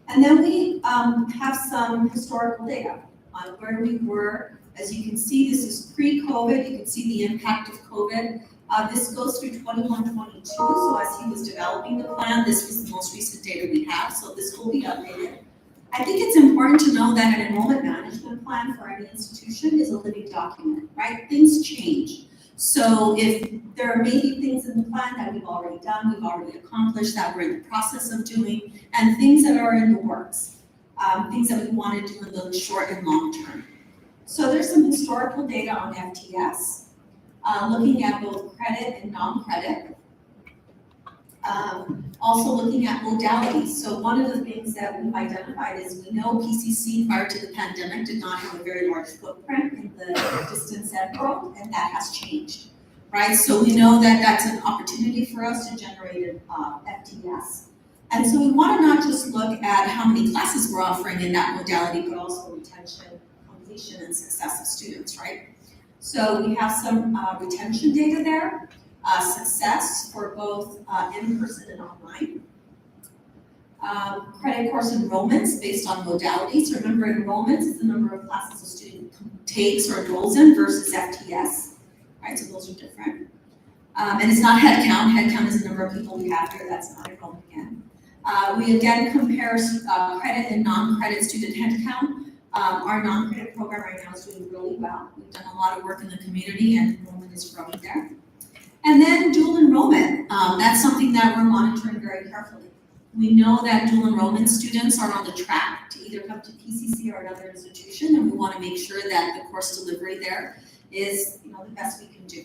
And then we have some historical data on where we were. As you can see, this is pre-COVID. You can see the impact of COVID. This goes through 21-22, so as he was developing the plan, this was the most recent data we have, so this will be updated. I think it's important to know that an enrollment management plan for any institution is a living document, right? Things change. So if there may be things in the plan that we've already done, we've already accomplished, that we're in the process of doing, and things that are in the works, things that we want to do in the short and long term. So there's some historical data on FTS. Looking at both credit and non-credit. Also looking at modalities. So one of the things that we've identified is we know PCC prior to the pandemic did not have a very large footprint in the distance ed world, and that has changed, right? So we know that that's an opportunity for us to generate an FTS. And so we want to not just look at how many classes we're offering in that modality, but also retention, completion, and success of students, right? So we have some retention data there, success for both in-person and online. Credit course enrollments based on modalities. Remember, enrollments is the number of classes a student takes or enrolls in versus FTS, right? So those are different. And it's not head count. Head count is the number of people we have here. That's not enrollment again. We again compare credit and non-credit student head count. Our non-credit program right now is doing really well. We've done a lot of work in the community and enrollment is growing there. And then dual enrollment. That's something that we're monitoring very carefully. We know that dual enrollment students are on the track to either come to PCC or another institution, and we want to make sure that the course delivery there is, the best we can do.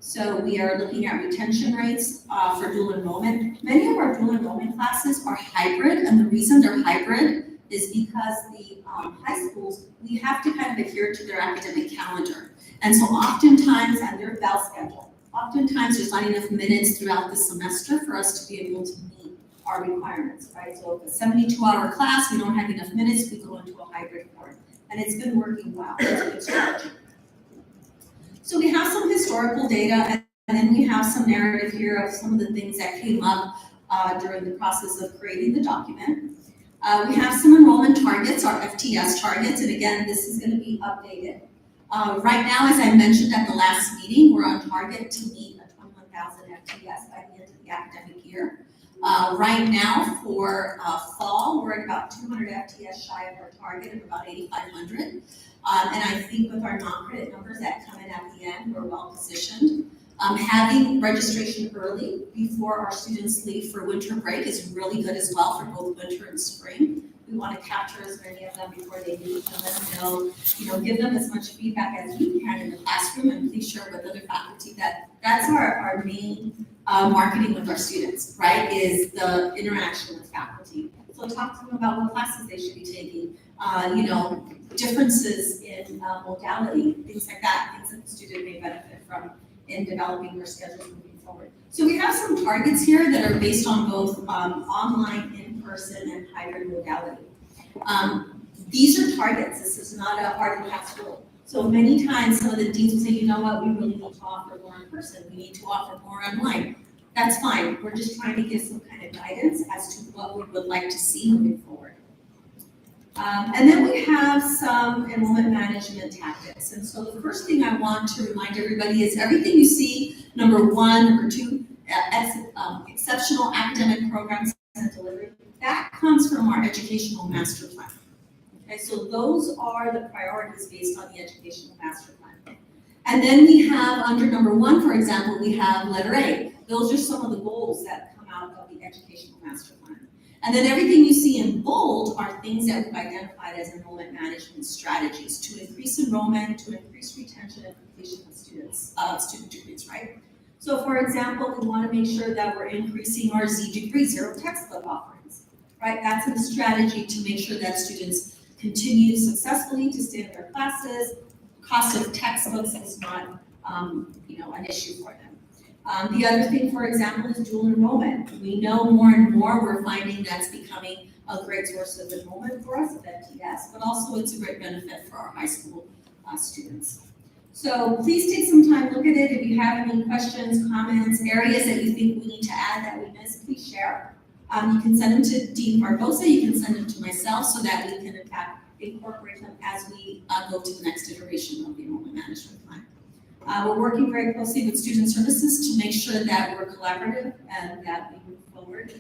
So we are looking at retention rates for dual enrollment. Many of our dual enrollment classes are hybrid, and the reason they're hybrid is because the high schools, we have to kind of adhere to their academic calendar. And so oftentimes, and their bell schedule, oftentimes there's not enough minutes throughout the semester for us to be able to meet our requirements, right? So if a 72-hour class, we don't have enough minutes, we go into a hybrid form. And it's been working well. It's a good strategy. So we have some historical data, and then we have some narrative here of some of the things that came up during the process of creating the document. We have some enrollment targets, our FTS targets, and again, this is going to be updated. Right now, as I mentioned at the last meeting, we're on target to meet a 21,000 FTS by the end of the academic year. Right now, for fall, we're at about 200 FTS shy of our target of about 8,500. And I think with our non-credit numbers that come in at the end, we're well positioned. Having registration early before our students leave for winter break is really good as well for both winter and spring. We want to capture as many of them before they leave and let them know, give them as much feedback as we can in the classroom, and please share with other faculty that that's our main marketing with our students, right, is the interaction with faculty. So talk to them about what classes they should be taking, differences in modality, things like that, things that the student may benefit from in developing their schedules moving forward. So we have some targets here that are based on both online, in-person, and hybrid modality. These are targets. This is not a hard and fast rule. So many times some of the deans will say, you know what, we really need to offer more in person. We need to offer more online. That's fine. We're just trying to give some kind of guidance as to what we would like to see moving forward. And then we have some enrollment management tactics. And so the first thing I want to remind everybody is everything you see, number one, number two, exceptional academic programs and delivery, that comes from our educational master plan. Okay, so those are the priorities based on the educational master plan. And then we have under number one, for example, we have letter A. Those are some of the goals that come out of the educational master plan. And then everything you see in bold are things that we've identified as enrollment management strategies to increase enrollment, to increase retention and completion of student degrees, right? So for example, we want to make sure that we're increasing our Z degree, zero textbook offerings, right? That's a strategy to make sure that students continue successfully to stay in their classes. Cost of textbooks is not, an issue for them. The other thing, for example, is dual enrollment. We know more and more we're finding that's becoming a great source of enrollment for us at FTS, but also it's a great benefit for our high school students. So please take some time, look at it. If you have any questions, comments, areas that you think we need to add that we missed, please share. You can send them to Dean Barbosa, you can send them to myself so that we can incorporate them as we go to the next iteration of the enrollment management plan. We're working very closely with student services to make sure that we're collaborative and that we move forward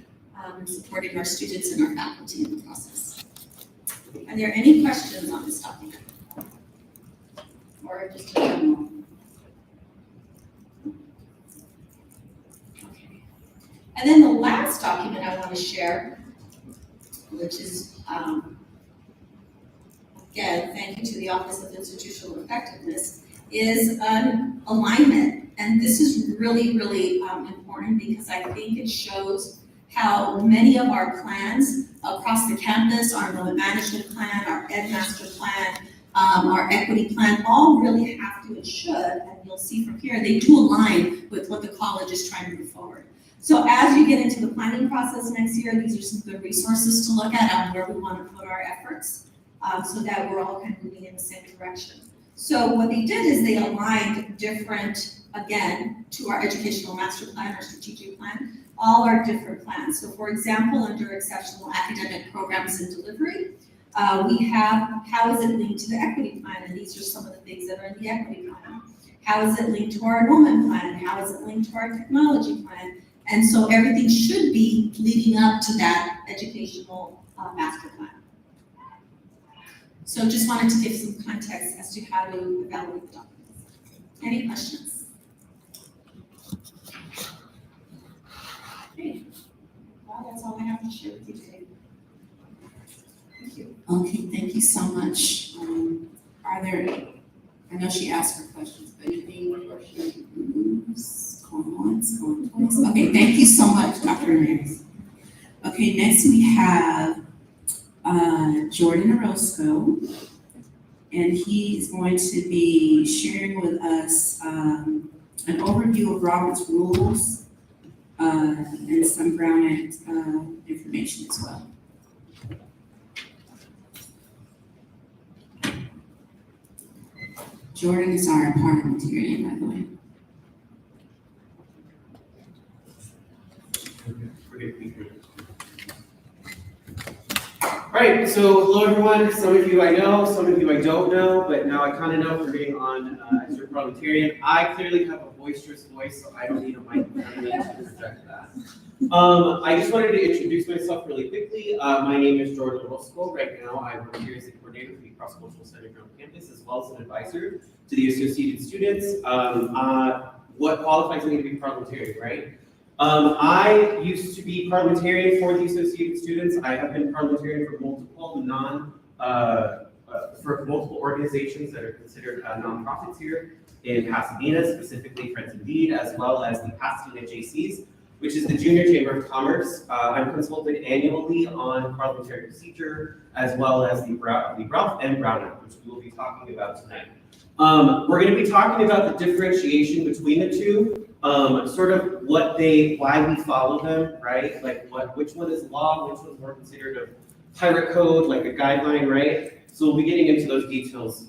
in supporting our students and our faculty in the process. Are there any questions on this document? Or just a general? Okay. And then the last document I want to share, which is, again, thank you to the Office of Institutional Effectiveness, is an alignment. And this is really, really important because I think it shows how many of our plans across the campus, our enrollment management plan, our Ed Master plan, our equity plan, all really have to and should, and you'll see from here, they do align with what the college is trying to move forward. So as you get into the planning process next year, these are some good resources to look at on where we want to put our efforts, so that we're all kind of moving in the same direction. So what they did is they aligned different, again, to our educational master plan, our strategic plan, all our different plans. So for example, under exceptional academic programs and delivery, we have how is it linked to the equity plan, and these are some of the things that are in the equity plan. How is it linked to our enrollment plan? How is it linked to our technology plan? And so everything should be leading up to that educational master plan. So just wanted to give some context as to how to evaluate the documents. Any questions? Okay. Well, that's all I have to share with you today. Thank you. Okay, thank you so much. Are there, I know she asked for questions, but anything more questions? Going once, going twice. Okay, thank you so much, Dr. Ramirez. Okay, next we have Jordon Orozco, and he's going to be sharing with us an overview of Robert's rules and some Brown Act information as well. Jordon is our parliamentarian, by the way. All right, so hello everyone. Some of you I know, some of you I don't know, but now I kind of know for being on as your parliamentarian. I clearly have a boisterous voice, so I don't need a microphone to project that. I just wanted to introduce myself really quickly. My name is Jordon Orozco. Right now, I work here as a coordinator for the Cross-Cultural Center on campus, as well as an advisor to the associated students. What qualifies me to be parliamentarian, right? I used to be parliamentarian for the associated students. I have been parliamentarian for multiple organizations that are considered nonprofits here in Pasadena, specifically Friends Indeed, as well as the Pasadena JCs, which is the Junior Chamber of Commerce. I'm consulted annually on parliamentary procedure, as well as the Ralph M. Brown Act, which we will be talking about tonight. We're going to be talking about the differentiation between the two, sort of why we follow them, right? Like which one is law, which one's more considered a pirate code, like a guideline, right? So we'll be getting into those details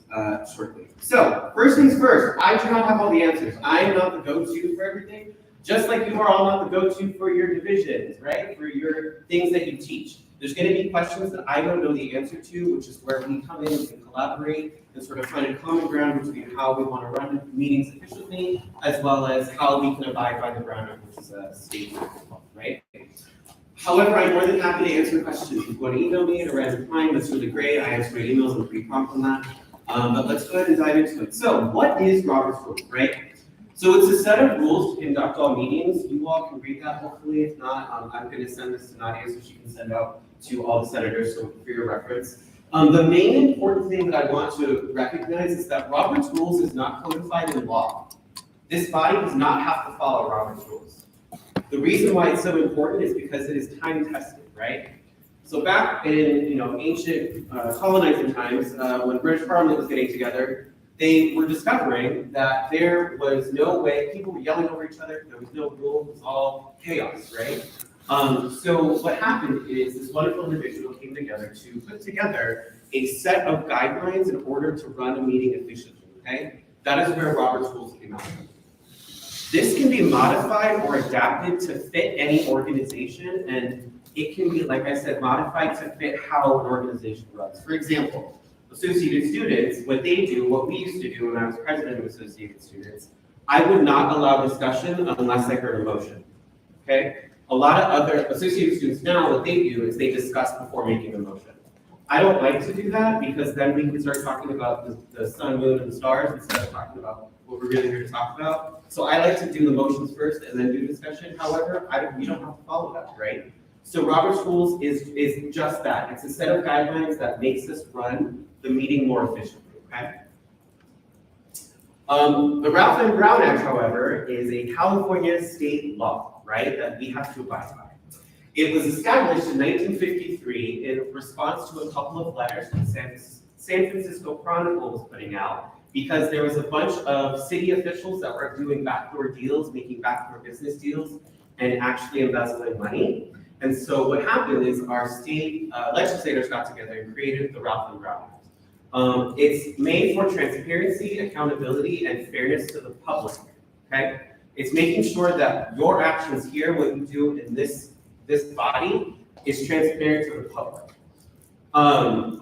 shortly. So first things first, I do not have all the answers. I am not the go-to for everything, just like you are all not the go-to for your divisions, right? For your things that you teach. There's going to be questions that I don't know the answer to, which is where we come in and collaborate and sort of find a common ground between how we want to run meetings efficiently, as well as how we can abide by the Brown Act, which is a state law, right? However, I'm more than happy to answer questions. If you want to email me at a random time, that's really great. I answer my emails, I'm pretty prompt on that. But let's go ahead and dive into it. So what is Robert's Rules, right? So it's a set of rules to conduct all meetings. You all can read that hopefully. If not, I'm going to send this to Nadia so she can send out to all the senators so for your reference. The main important thing that I want to recognize is that Robert's Rules is not codified in law. This body does not have to follow Robert's Rules. The reason why it's so important is because it is time tested, right? So back in ancient colonizing times, when British Parliament was getting together, they were discovering that there was no way, people were yelling over each other, there was no rule, it was all chaos, right? So what happened is this wonderful individual came together to put together a set of guidelines in order to run a meeting efficiently, okay? That is where Robert's Rules came out. This can be modified or adapted to fit any organization, and it can be, like I said, modified to fit how an organization runs. For example, Associated Students, what they do, what we used to do when I was president of Associated Students, I would not allow discussion unless I heard a motion, okay? A lot of other Associated Students now, what they do is they discuss before making a motion. I don't like to do that because then we can start talking about the sun, moon, and the stars instead of talking about what we're really here to talk about. So I like to do the motions first and then do discussion. However, we don't have to follow that, right? So Robert's Rules is just that. It's a set of guidelines that makes us run the meeting more efficiently, okay? The Ralph M. Brown Act, however, is a California state law, right, that we have to abide by. It was established in 1953 in response to a couple of letters from San Francisco Chronicle was putting out, because there was a bunch of city officials that were doing backdoor deals, making backdoor business deals, and actually embezzling money. And so what happened is our state legislators got together and created the Ralph and Brown Act. It's made for transparency, accountability, and fairness to the public, okay? It's making sure that your actions here, what you do in this body, is transparent to the public.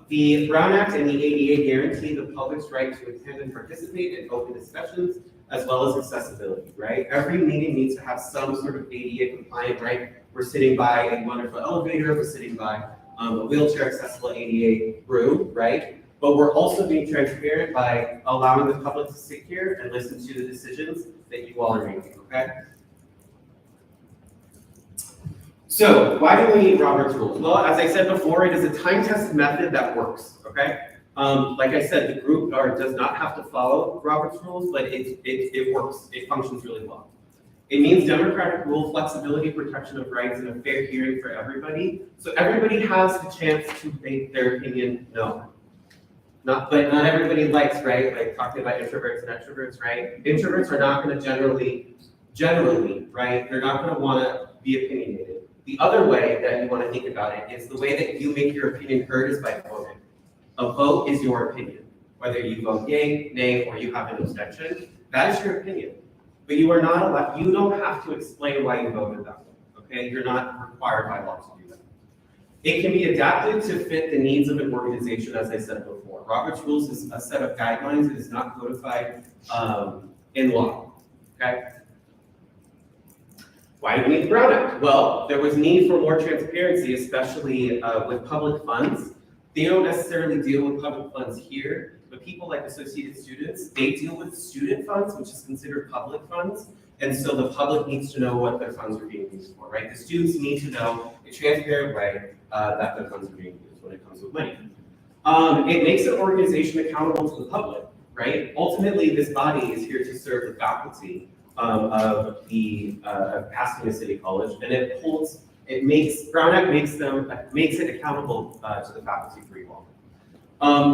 The Brown Act and the ADA guarantee the public's right to attend and participate in open discussions, as well as accessibility, right? Every meeting needs to have some sort of ADA compliant, right? We're sitting by a wonderful elevator, we're sitting by a wheelchair accessible ADA room, right? But we're also being transparent by allowing the public to sit here and listen to the decisions that you all are making, okay? So why do we need Robert's rules? Well, as I said before, it is a time-tested method that works, okay? Like I said, the group does not have to follow Robert's rules, but it works, it functions really well. It means democratic rule, flexibility, protection of rights, and a fair hearing for everybody. So everybody has the chance to make their opinion known. But not everybody likes, right? Like talking about introverts and extroverts, right? Introverts are not going to generally, right? They're not going to want to be opinionated. The other way that you want to think about it is the way that you make your opinion heard is by voting. A vote is your opinion. Whether you vote yay, nay, or you have an abstention, that is your opinion. But you are not allowed, you don't have to explain why you voted that way, okay? You're not required by law to do that. It can be adapted to fit the needs of an organization, as I said before. Robert's Rules is a set of guidelines. It is not codified in law, okay? Why do we need the Brown Act? Well, there was need for more transparency, especially with public funds. They don't necessarily deal with public funds here, but people like Associated Students, they deal with student funds, which is considered public funds. And so the public needs to know what their funds are being used for, right? The students need to know in a transparent way that their funds are being used when it comes with money. It makes an organization accountable to the public, right? Ultimately, this body is here to serve the faculty of the Pasadena City College, and Brown Act makes it accountable to the faculty for you all.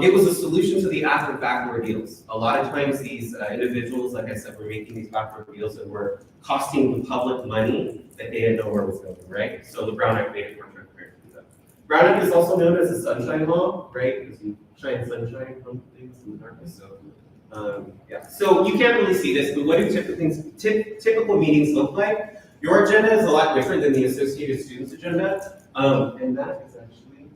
It was a solution to the act of backdoor deals. A lot of times these individuals, like I said, were making these backdoor deals and were costing the public money that they didn't know where it was going, right? So the Brown Act made it more transparent. Brown Act is also known as the sunshine law, right? Because you shine sunshine from things in the darkness. So yeah, so you can't really see this, but what do typical meetings look like? Your agenda is a lot different than the Associated Students agenda, and that is actually,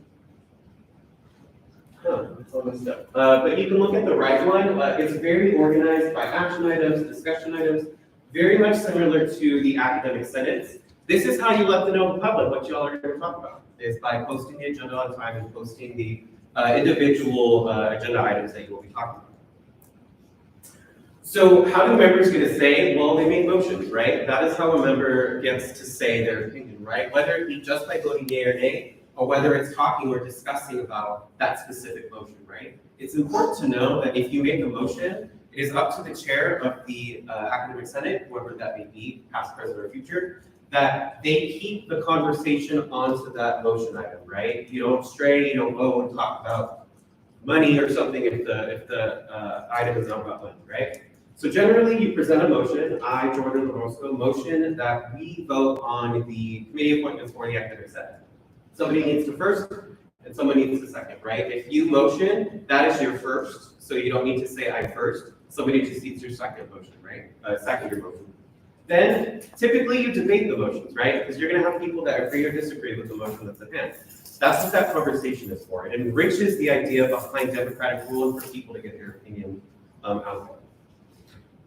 it's all messed up. But you can look at the right one. It's very organized by action items, discussion items, very much similar to the academic senates. This is how you let the public what y'all are going to talk about, is by posting the agenda on time and posting the individual agenda items that you will be talking about. So how do members get a say? Well, they make motions, right? That is how a member gets to say their opinion, right? Whether it be just by voting yea or nay, or whether it's talking or discussing about that specific motion, right? It's important to know that if you make a motion, it is up to the chair of the academic senate, whoever that may be, past, present, or future, that they keep the conversation onto that motion item, right? You don't stray, you don't go and talk about money or something if the item is not about money, right? So generally, you present a motion, I, Jordon Orozco, motion that we vote on the committee appointments for the academic senate. Somebody needs to first, and someone needs to second, right? If you motion, that is your first, so you don't need to say I first. Somebody just needs your second motion, right? Second your motion. Then, typically you debate the motions, right? Because you're gonna have people that agree or disagree with the motion that's at hand. That's what that conversation is for. It enriches the idea behind democratic rule and for people to get their opinion out there.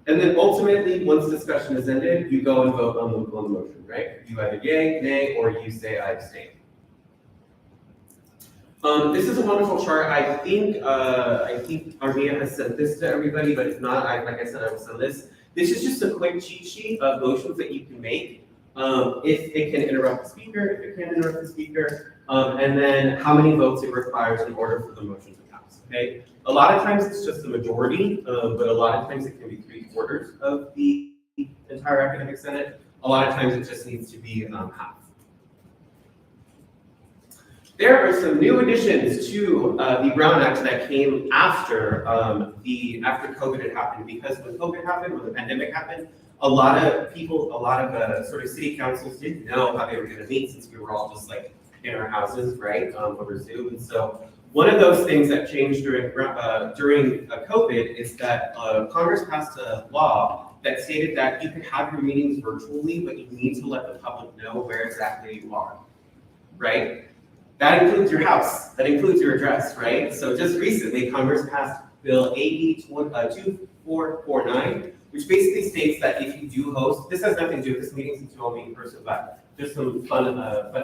And then ultimately, once discussion is ended, you go and vote on the motion, right? You either yay, nay, or you say I abstain. This is a wonderful chart. I think Armia has sent this to everybody, but if not, like I said, I will send this. This is just a quick cheat sheet of motions that you can make. If it can interrupt the speaker, if it can't interrupt the speaker, and then how many votes it requires in order for the motion to pass, okay? A lot of times it's just a majority, but a lot of times it can be 3/4 of the entire academic senate. A lot of times it just needs to be half. There are some new additions to the Brown Act that came after after COVID had happened, because when COVID happened, when the pandemic happened, a lot of people, a lot of sort of city councils didn't know how they were gonna meet, since we were all just like in our houses, right, over Zoom. And so one of those things that changed during COVID is that Congress passed a law that stated that you can have your meetings virtually, but you need to let the public know where exactly you are, right? That includes your house, that includes your address, right? So just recently, Congress passed Bill AB 2449, which basically states that if you do host, this has nothing to do with this meeting since you all meet in person, but just some fun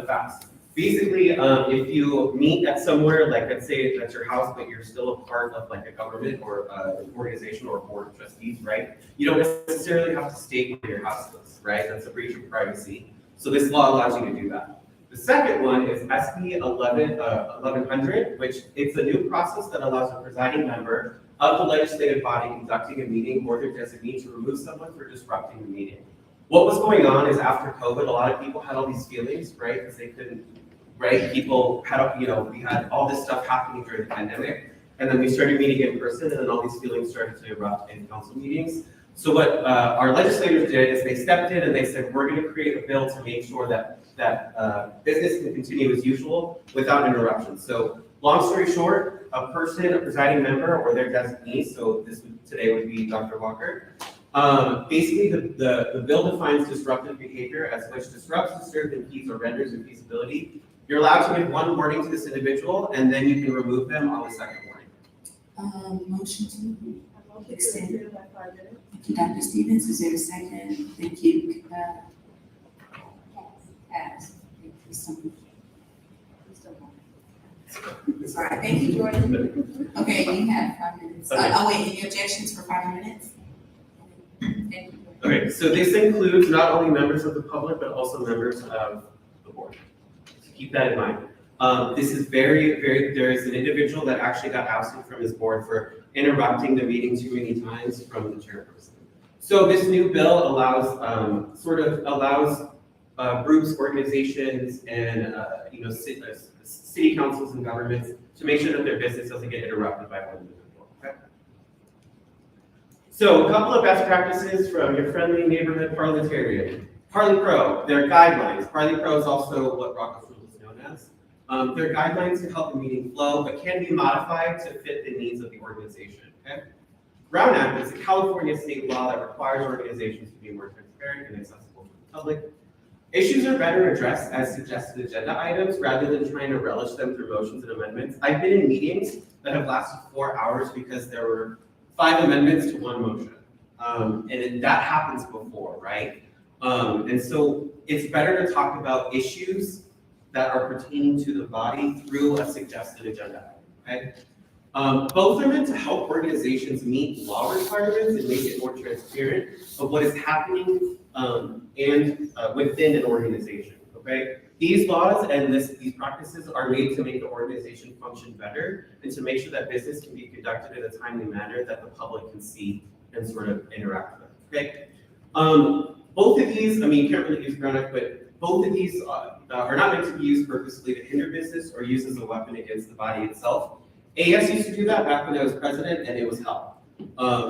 facts. Basically, if you meet at somewhere, like let's say that's your house, but you're still a part of like a government or an organization or a board of trustees, right? You don't necessarily have to state where your house is, right? That's a breach of privacy. So this law allows you to do that. The second one is SB 1100, which it's a new process that allows a presiding member of the legislative body conducting a meeting or their designee to remove someone for disrupting the meeting. What was going on is after COVID, a lot of people had all these feelings, right? Because they couldn't, right? People had, we had all this stuff happening during the pandemic, and then we started meeting in person, and then all these feelings started to erupt in council meetings. So what our legislators did is they stepped in and they said, we're going to create a bill to make sure that business can continue as usual without interruption. So long story short, a person, a presiding member, or their designee, so today would be Dr. Walker, basically the bill defines disruptive behavior as which disrupts, disturbs, impedes, or renders infeasibility. You're allowed to give one warning to this individual, and then you can remove them on the second warning. Motion to extend. Thank you, Dr. Stevens. Is there a second? Thank you. Pass. Thank you so much. All right, thank you, Jordan. Okay, you have 5 minutes. Okay. Wait, any objections for 5 minutes? Thank you. Okay, so this includes not only members of the public, but also members of the board. So keep that in mind. This is there is an individual that actually got ousted from his board for interrupting the meeting too many times from the chairperson. So this new bill allows, groups, organizations, and city councils and governments to make sure that their business doesn't get interrupted by one individual. Okay? So a couple of best practices from your friendly neighborhood parliamentarian. ParliPro, their guidelines. ParliPro is also what Rocco's Rule is known as. They're guidelines to help the meeting flow, but can be modified to fit the needs of the organization. Okay? Brown Act is a California state law that requires organizations to be more transparent and accessible to the public. Issues are better addressed as suggested agenda items rather than trying to relish them through motions and amendments. I've been in meetings that have lasted 4 hours because there were 5 amendments to 1 motion. And that happens before, right? And so it's better to talk about issues that are pertaining to the body through a suggested agenda item, okay? Both are meant to help organizations meet law requirements and make it more transparent of what is happening within an organization, okay? These laws and these practices are made to make the organization function better and to make sure that business can be conducted in a timely manner that the public can see and sort of interact with, okay? Both of these, you can't really use Brown Act, but both of these are not meant to be used purposely to hinder business or used as a weapon against the body itself. AS used to do that back when I was president, and it was hell.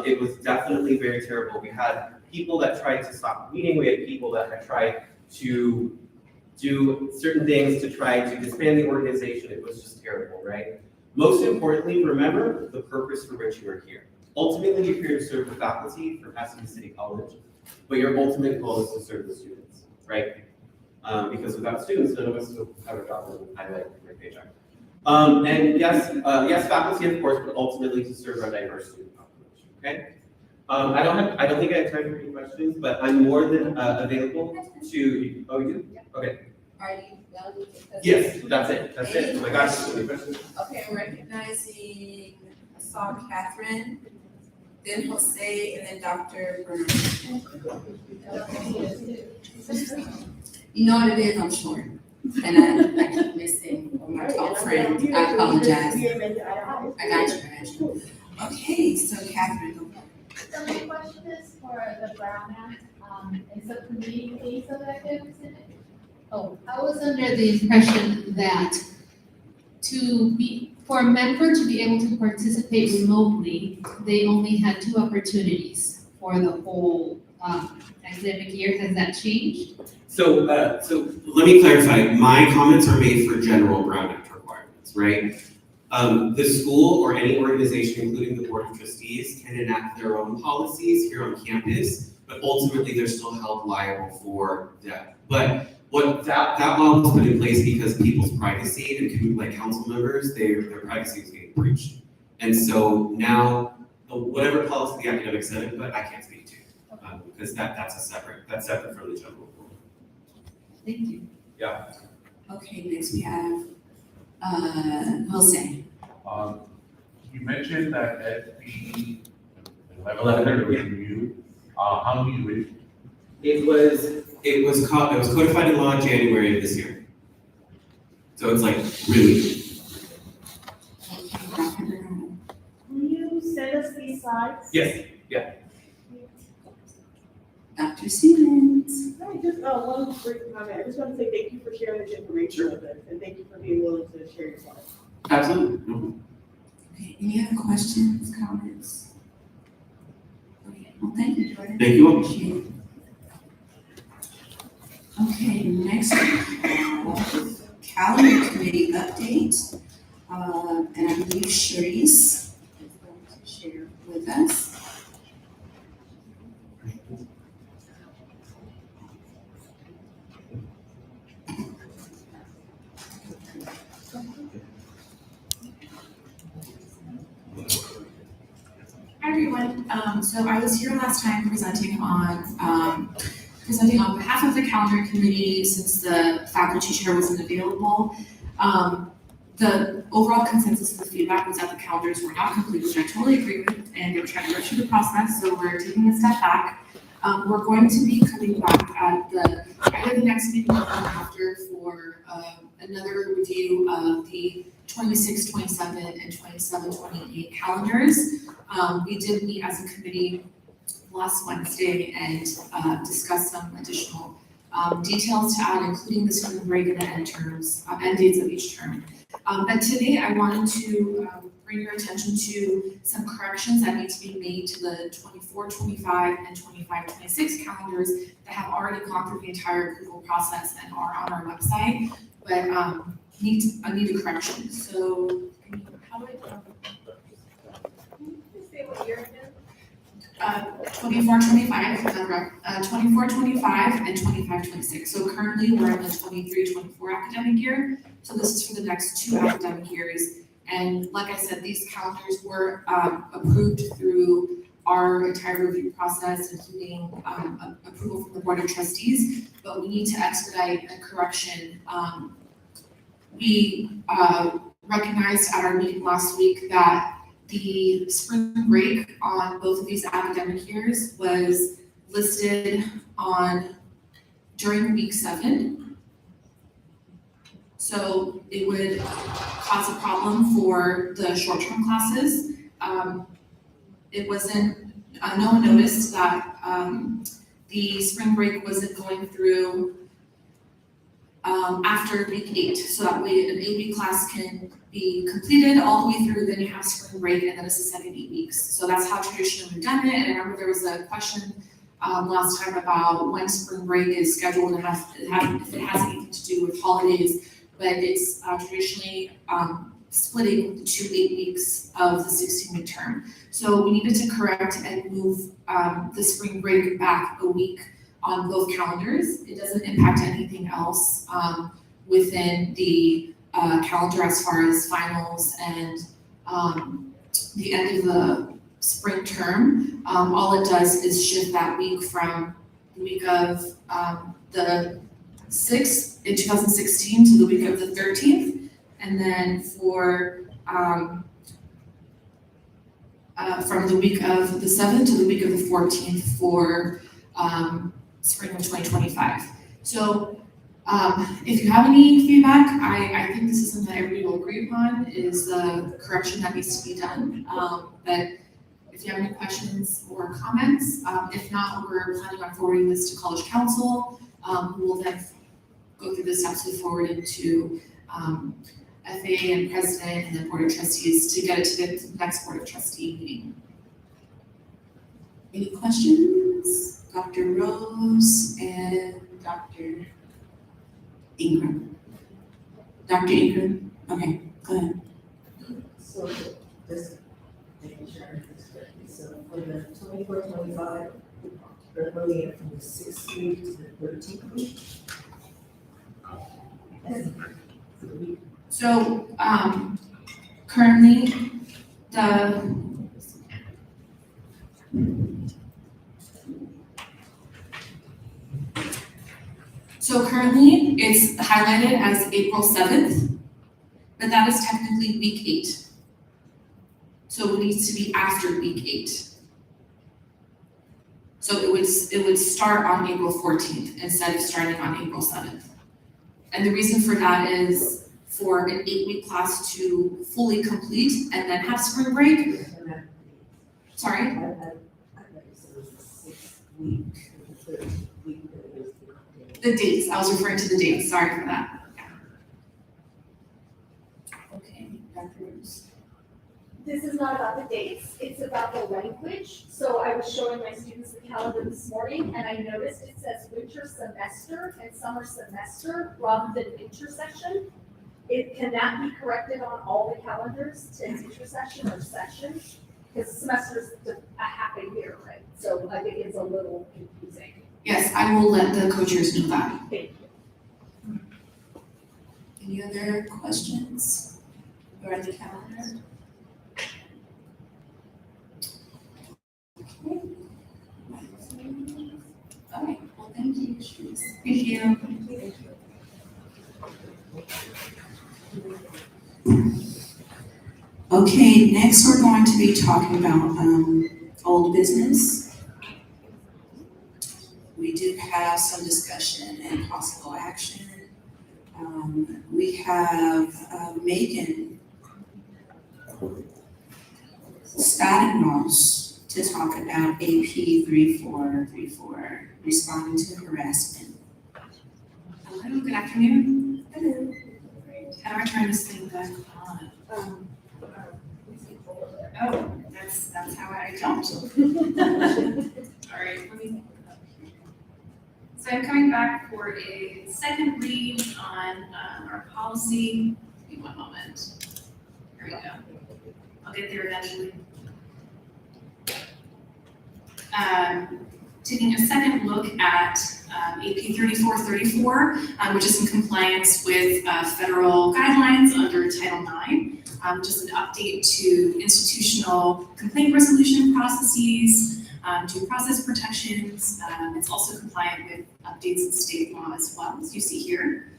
It was definitely very terrible. We had people that tried to stop the meeting. We had people that had tried to do certain things to try to disband the organization. It was just terrible, right? Most importantly, remember the purpose for which you are here. Ultimately, you're here to serve the faculty for Pasadena City College, but your ultimate goal is to serve the students, right? Because without students, none of us will have a job and highlight your paycheck. And yes, faculty, of course, but ultimately to serve our diverse student population, okay? I don't think I have time for any questions, but I'm more than available to, oh, you do? Okay. Are you valued? Yes, that's it. Oh my gosh, so many questions. Okay, recognizing, I saw Catherine, then Jose, and then Dr. Bernard. You know what it is, I'm short. And I keep missing my tall friend. I apologize. I got you. Okay, so Catherine, go ahead. So my question is for the Brown Act, is the community piece of that good? Oh, I was under the impression that for a member to be able to participate remotely, they only had 2 opportunities for the whole academic year. Has that changed? So let me clarify, my comments are made for general Brown Act requirements, right? The school or any organization, including the Board of Trustees, can enact their own policies here on campus, but ultimately they're still held liable for that. But what that law was put in place because people's privacy and like council members, their privacy is getting breached. And so now, whatever policy the academic senate, but I can't speak to, because that's separate from the general rule. Thank you. Yeah. Okay, next we have, Jose. You mentioned that SB 1100 was new. How new is it? It was codified in law in January of this year. So it's like really. Will you send us these slides? Yes, yeah. Dr. Stevens. Hi, just one brief comment. I just want to say thank you for sharing this information with us, and thank you for being willing to share your slides. Absolutely. Okay, any other questions, comments? Okay, well, thank you, Jordan. Thank you all. Appreciate it. Okay, next we have calendar committee update. And I believe Sharice is going to share with us. Hi everyone, so I was here last time presenting on behalf of the calendar committee since the faculty chair wasn't available. The overall consensus of the feedback was that the calendars were not complete, which I totally agree with, and they were trying to rush through the process, so we're taking a step back. We're going to be coming back at either the next meeting or after for another review of the 26, 27, and 27, 28 calendars. We did meet as a committee last Wednesday and discuss some additional details to add, including the spring break and the end dates of each term. But today I wanted to bring your attention to some corrections that need to be made to the 24, 25, and 25, 26 calendars that have already gone through the entire approval process and are on our website, but need a correction. So, how do I Say what year again? 24, 25, 24, 25, and 25, 26. So currently we're in the 23, 24 academic year. So this is for the next 2 academic years. And like I said, these calendars were approved through our entire review process, including approval from the Board of Trustees, but we need to expedite a correction. We recognized at our meeting last week that the spring break on both of these academic years was listed during week 7. So it would cause a problem for the short-term classes. It wasn't, no one noticed that the spring break wasn't going through after week 8, so that way an 8-week class can be completed all the way through, then you have spring break, and then it's the second 8 weeks. So that's how traditionally we've done it, and I remember there was a question last time about when spring break is scheduled and if it has anything to do with holidays, but it's traditionally splitting the 2 8 weeks of the 16-week term. So we needed to correct and move the spring break back a week on both calendars. It doesn't impact anything else within the calendar as far as finals and the end of the spring term. All it does is shift that week from the week of the 6th in 2016 to the week of the 13th, and then for from the week of the 7th to the week of the 14th for spring of 2025. So if you have any feedback, I think this is something that everybody will agree upon, is the correction that needs to be done. But if you have any questions or comments, if not, we're planning on forwarding this to College Council, who will then go through the steps to forward it to FA and president and the board of trustees to get it to the next board of trustee meeting. Any questions? Dr. Rose and Dr. Ingram. Dr. Ingram, okay, go ahead. So this, making sure I understand, so for the 24-25, we're moving it from the 6th week to the 13th week. So, currently, it's highlighted as April 7th, but that is technically week 8. So it needs to be after week 8. So it would start on April 14th instead of starting on April 7th. And the reason for that is for an 8-week class to fully complete and then have spring break. Sorry? The dates, I was referring to the dates, sorry for that. Okay, Dr. Rose. This is not about the dates, it's about the language. So I was showing my students the calendar this morning, and I noticed it says winter semester and summer semester rather than intersession. Can that be corrected on all the calendars to intersession or session? Because semester is a half a year, right? So I think it's a little confusing. Yes, I will let the co-chairs know that. Thank you. Any other questions regarding the calendar? Okay. Okay, well, thank you, Sharice. Thank you. Okay, next we're going to be talking about old business. We do have some discussion and possible action. We have Megan Stadenos to talk about AP 3434, responding to harassment. Hello, good afternoon. Hello. How do I turn this thing back on? Oh, that's how I don't. All right, let me. So I'm coming back for a second read on our policy. Give me one moment. Here we go. I'll get there eventually. Taking a second look at AP 3434, which is in compliance with federal guidelines under Title IX. Just an update to institutional complaint resolution processes, due process protections. It's also compliant with updates in state law as well, as you see here.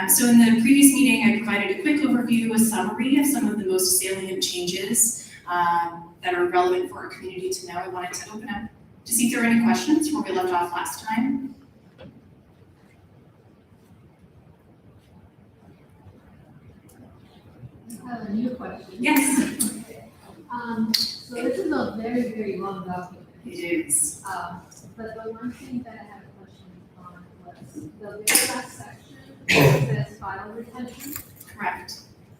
So in the previous meeting, I provided a quick overview, a summary of some of the most salient changes that are relevant for our community to know. I wanted to open up to see if there were any questions where we left off last time. I have a new question. Yes. So this is a very, very long document. It is. But the one thing that I had a question on was the very last section, it says file retention. Correct.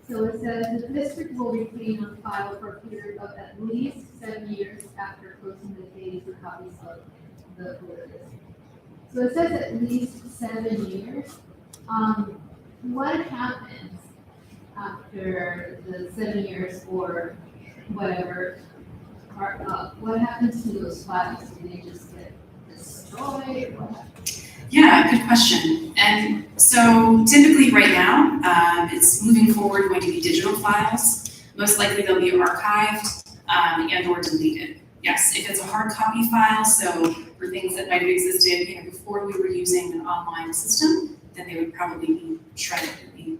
So it says the district will retain on file for a period of at least 7 years after closing the days for copies of the voter list. So it says at least 7 years. What happens after the 7 years or whatever? What happens to those files? Do they just get destroyed? Yeah, good question. And so typically right now, it's moving forward going to be digital files. Most likely they'll be archived and or deleted. Yes, if it's a hard copy file, so for things that might have existed before we were using an online system, then they would probably be shredded and be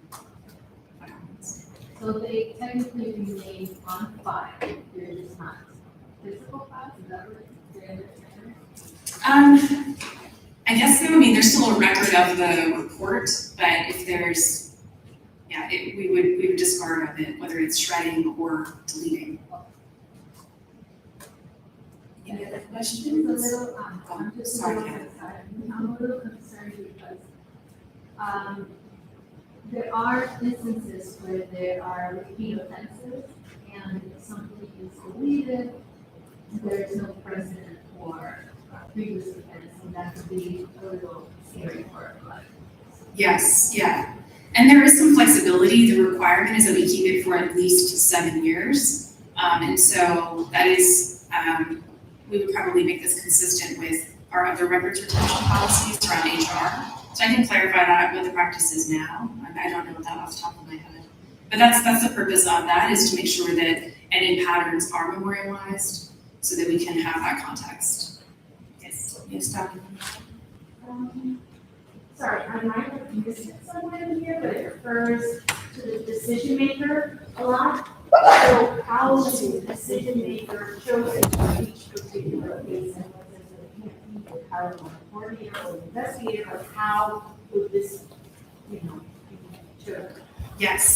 what happens. So they technically remain on file, they're just not physical files, is that what they're I guess so. I mean, there's still a record of the report, but if there's, we would discard of it, whether it's shredding or deleting. Any other questions? It's a little, I'm just a sorry, little concerned. I'm a little concerned because, there are instances where there are repeat offenses and if something is deleted, there is no precedent for previous offense, and that could be a little scary for a lot. Yes, yeah. And there is some flexibility. The requirement is that we keep it for at least 7 years. And so that is, we would probably make this consistent with our other records retention policies around HR. So I can clarify that what the practice is now. I don't know that off the top of my head. But that's the purpose of that, is to make sure that any patterns are memorialized so that we can have that context. Yes, Dr. Sorry, I might have missed it somewhere in here, but it refers to the decision maker a lot. So how is the decision maker chosen for each particular case, and whether it's a power of coordinator or investigator, or how would this, be chosen? Yes.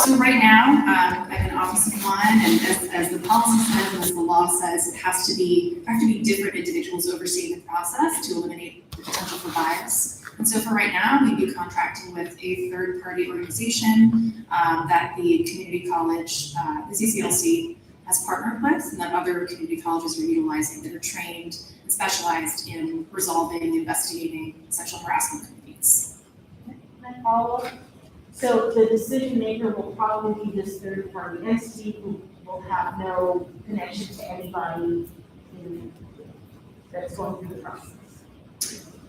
So right now, I'm in Office of One, and as the policy says and as the law says, it have to be different individuals overseeing the process to eliminate the potential for bias. And so for right now, we'd be contracting with a third-party organization that the community college, the CCLC, has partnered with, and that other community colleges are utilizing, that are trained and specialized in resolving and investigating sexual harassment complaints. Can I follow up? So the decision maker will probably be this third party entity who will have no connection to anybody that's going through the process.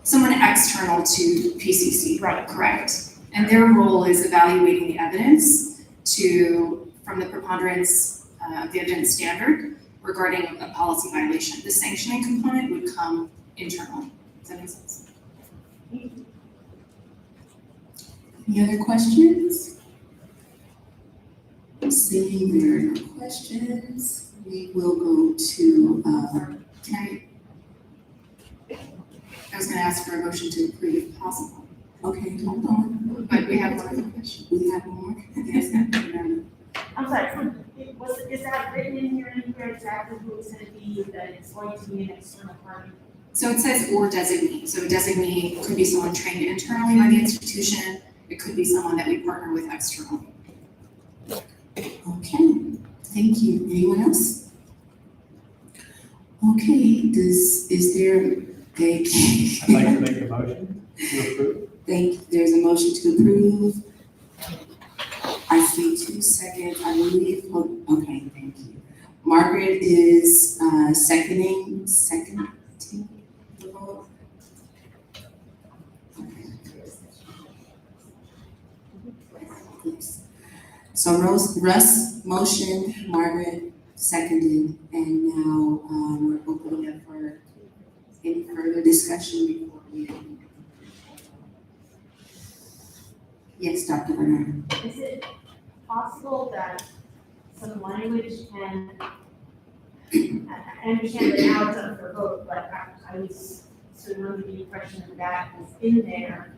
Someone external to PCC, right? Correct. And their role is evaluating the evidence from the preponderance of the evidence standard regarding a policy violation. The sanctioning component would come internally. Does that make sense? Any other questions? Seeing there are no questions, we will go to, I was going to ask for a motion to approve if possible. Okay, hold on. But we have one other question. We have one more? Yes, I'm sorry, is that written in here anywhere exactly who it's going to be, that it's going to be an external party? So it says or designee. So a designee could be someone trained internally by the institution. It could be someone that we partner with externally. Okay, thank you. Anyone else? Okay, is there I'd like to make a motion to approve. There's a motion to approve. I see 2 seconds, I believe. Okay, thank you. Margaret is seconding the vote. Yes. So Russ motioned, Margaret seconded, and now we're opening up for any further discussion before we end? Yes, Dr. Bernard. Is it possible that some language can, I understand that now it's up for vote, but I was sort of under the impression that is in there,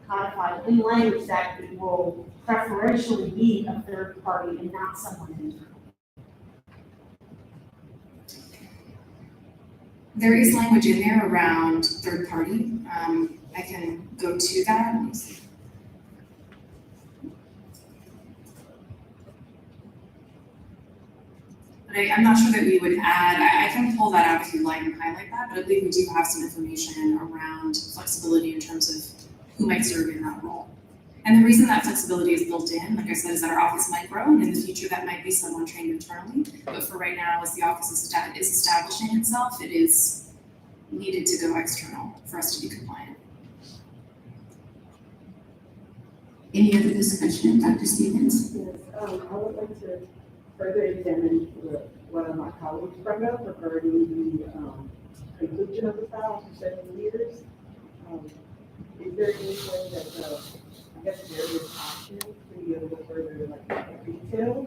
codified in language, that it will preferentially be a third party and not someone internal. There is language in there around third party. I can go to that. Let me see. But I'm not sure that we would add, I can pull that out if you'd like and highlight that, but I believe we do have some information around flexibility in terms of who might serve in that role. And the reason that flexibility is built in, like I said, is that our office might grow, and in the future that might be someone trained internally. But for right now, as the office is establishing itself, it is needed to go external for us to be compliant. Any other discussion, Dr. Stevens? Yes, I would like to further examine what one of my colleagues brought up regarding the conclusion of the file for 7 years. Is there any way that I guess there is option to be able to further like detail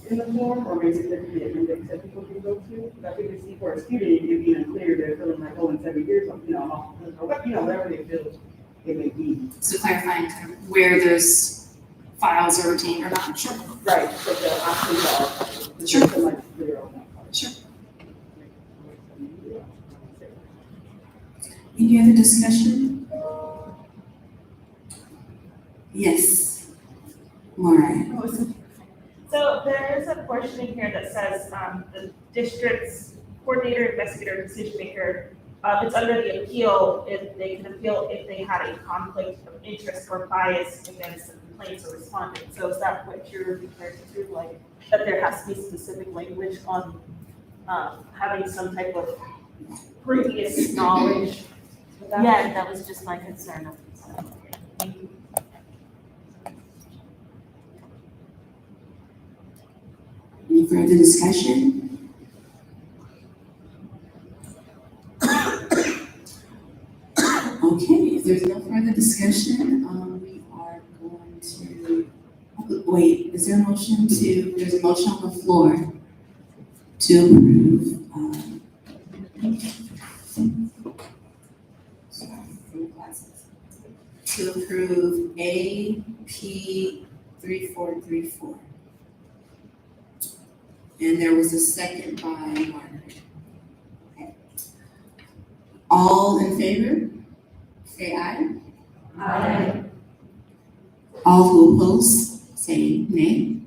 in the form, or maybe there could be an index that people can go to? I think it's for a student, it'd be unclear, they're feeling like, oh, in 7 years, I'm whatever they feel it may be. So clarifying kind of where those files are retained or not. Sure. Right, so the options are. Sure. Clear on that part. Sure. Any other discussion? Yes. Maureen. So there is a portion in here that says, the district's coordinator, investigator, decision maker, it's under the appeal, if they can appeal if they had a conflict of interest or bias against the complaints or respondent. So is that what you're referring to, like, that there has to be specific language on, having some type of previous knowledge? Yeah, that was just my concern. Thank you. Any further discussion? Okay, if there's no further discussion, we are going to, wait, is there a motion to, there's a motion on the floor to approve, to approve AP 3434. And there was a second by Margaret. Okay. All in favor? Say aye. Aye. All who oppose, say nay.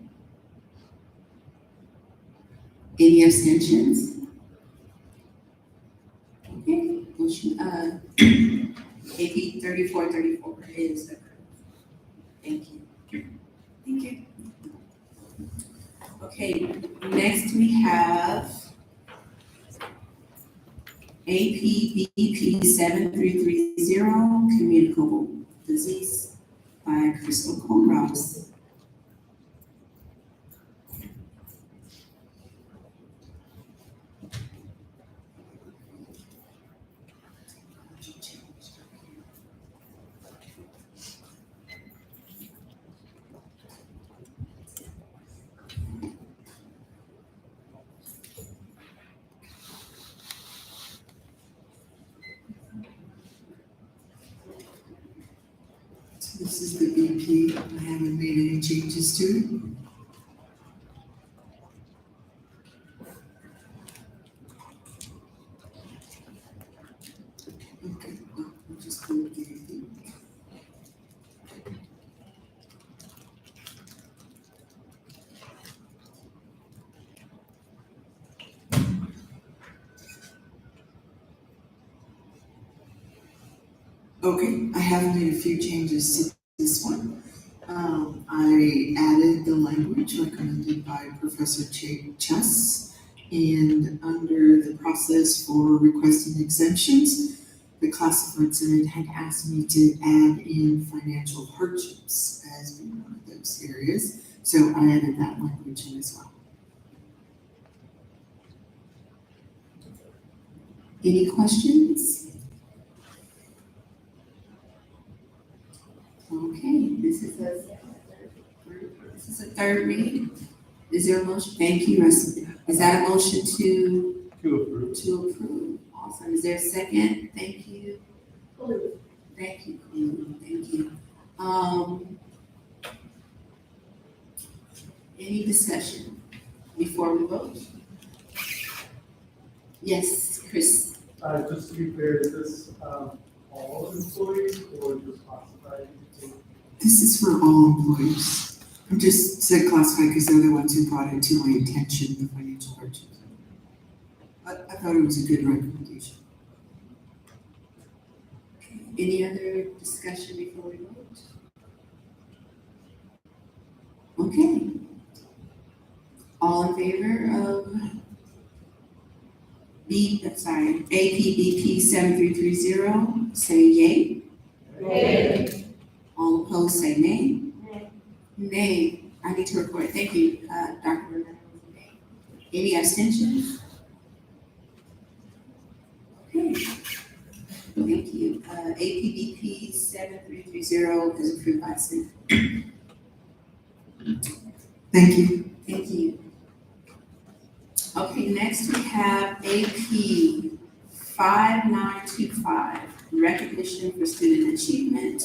Any abstentions? Okay, motion, AP 3434 is approved. Thank you. Thank you. Okay, next we have APBP 7330, communicable disease by Crystal Colross. This is the BP. I haven't made any changes to it. Okay, well, we'll just go with the BP. Okay, I have made a few changes to this one. I added the language recommended by Professor Chess, and under the process for requesting exemptions, the classified Senate had asked me to add in financial hardships as being one of those areas, so I added that language in as well. Any questions? Okay, this is a third read. Is there a motion? Thank you, Russell. Is that a motion to approve? To approve. Awesome. Is there a second? Thank you. Thank you, Queen. Thank you. Any discussion before we vote? Yes, Chris. Just to be clear, is this all employees or just classified? This is for all employees. I just said classified because they're the ones who brought it to my attention, the financial hardships. I thought it was a good recommendation. Okay. Any other discussion before we vote? Okay. All in favor of APBP 7330, say yay. Yay. All opposed, say nay. Nay. I need to record. Thank you, Dr. Romero. Nay. Any abstentions? Okay. Thank you. APBP 7330 is approved by Senate. Thank you. Thank you. Okay, next we have AP 5925, recognition for student achievement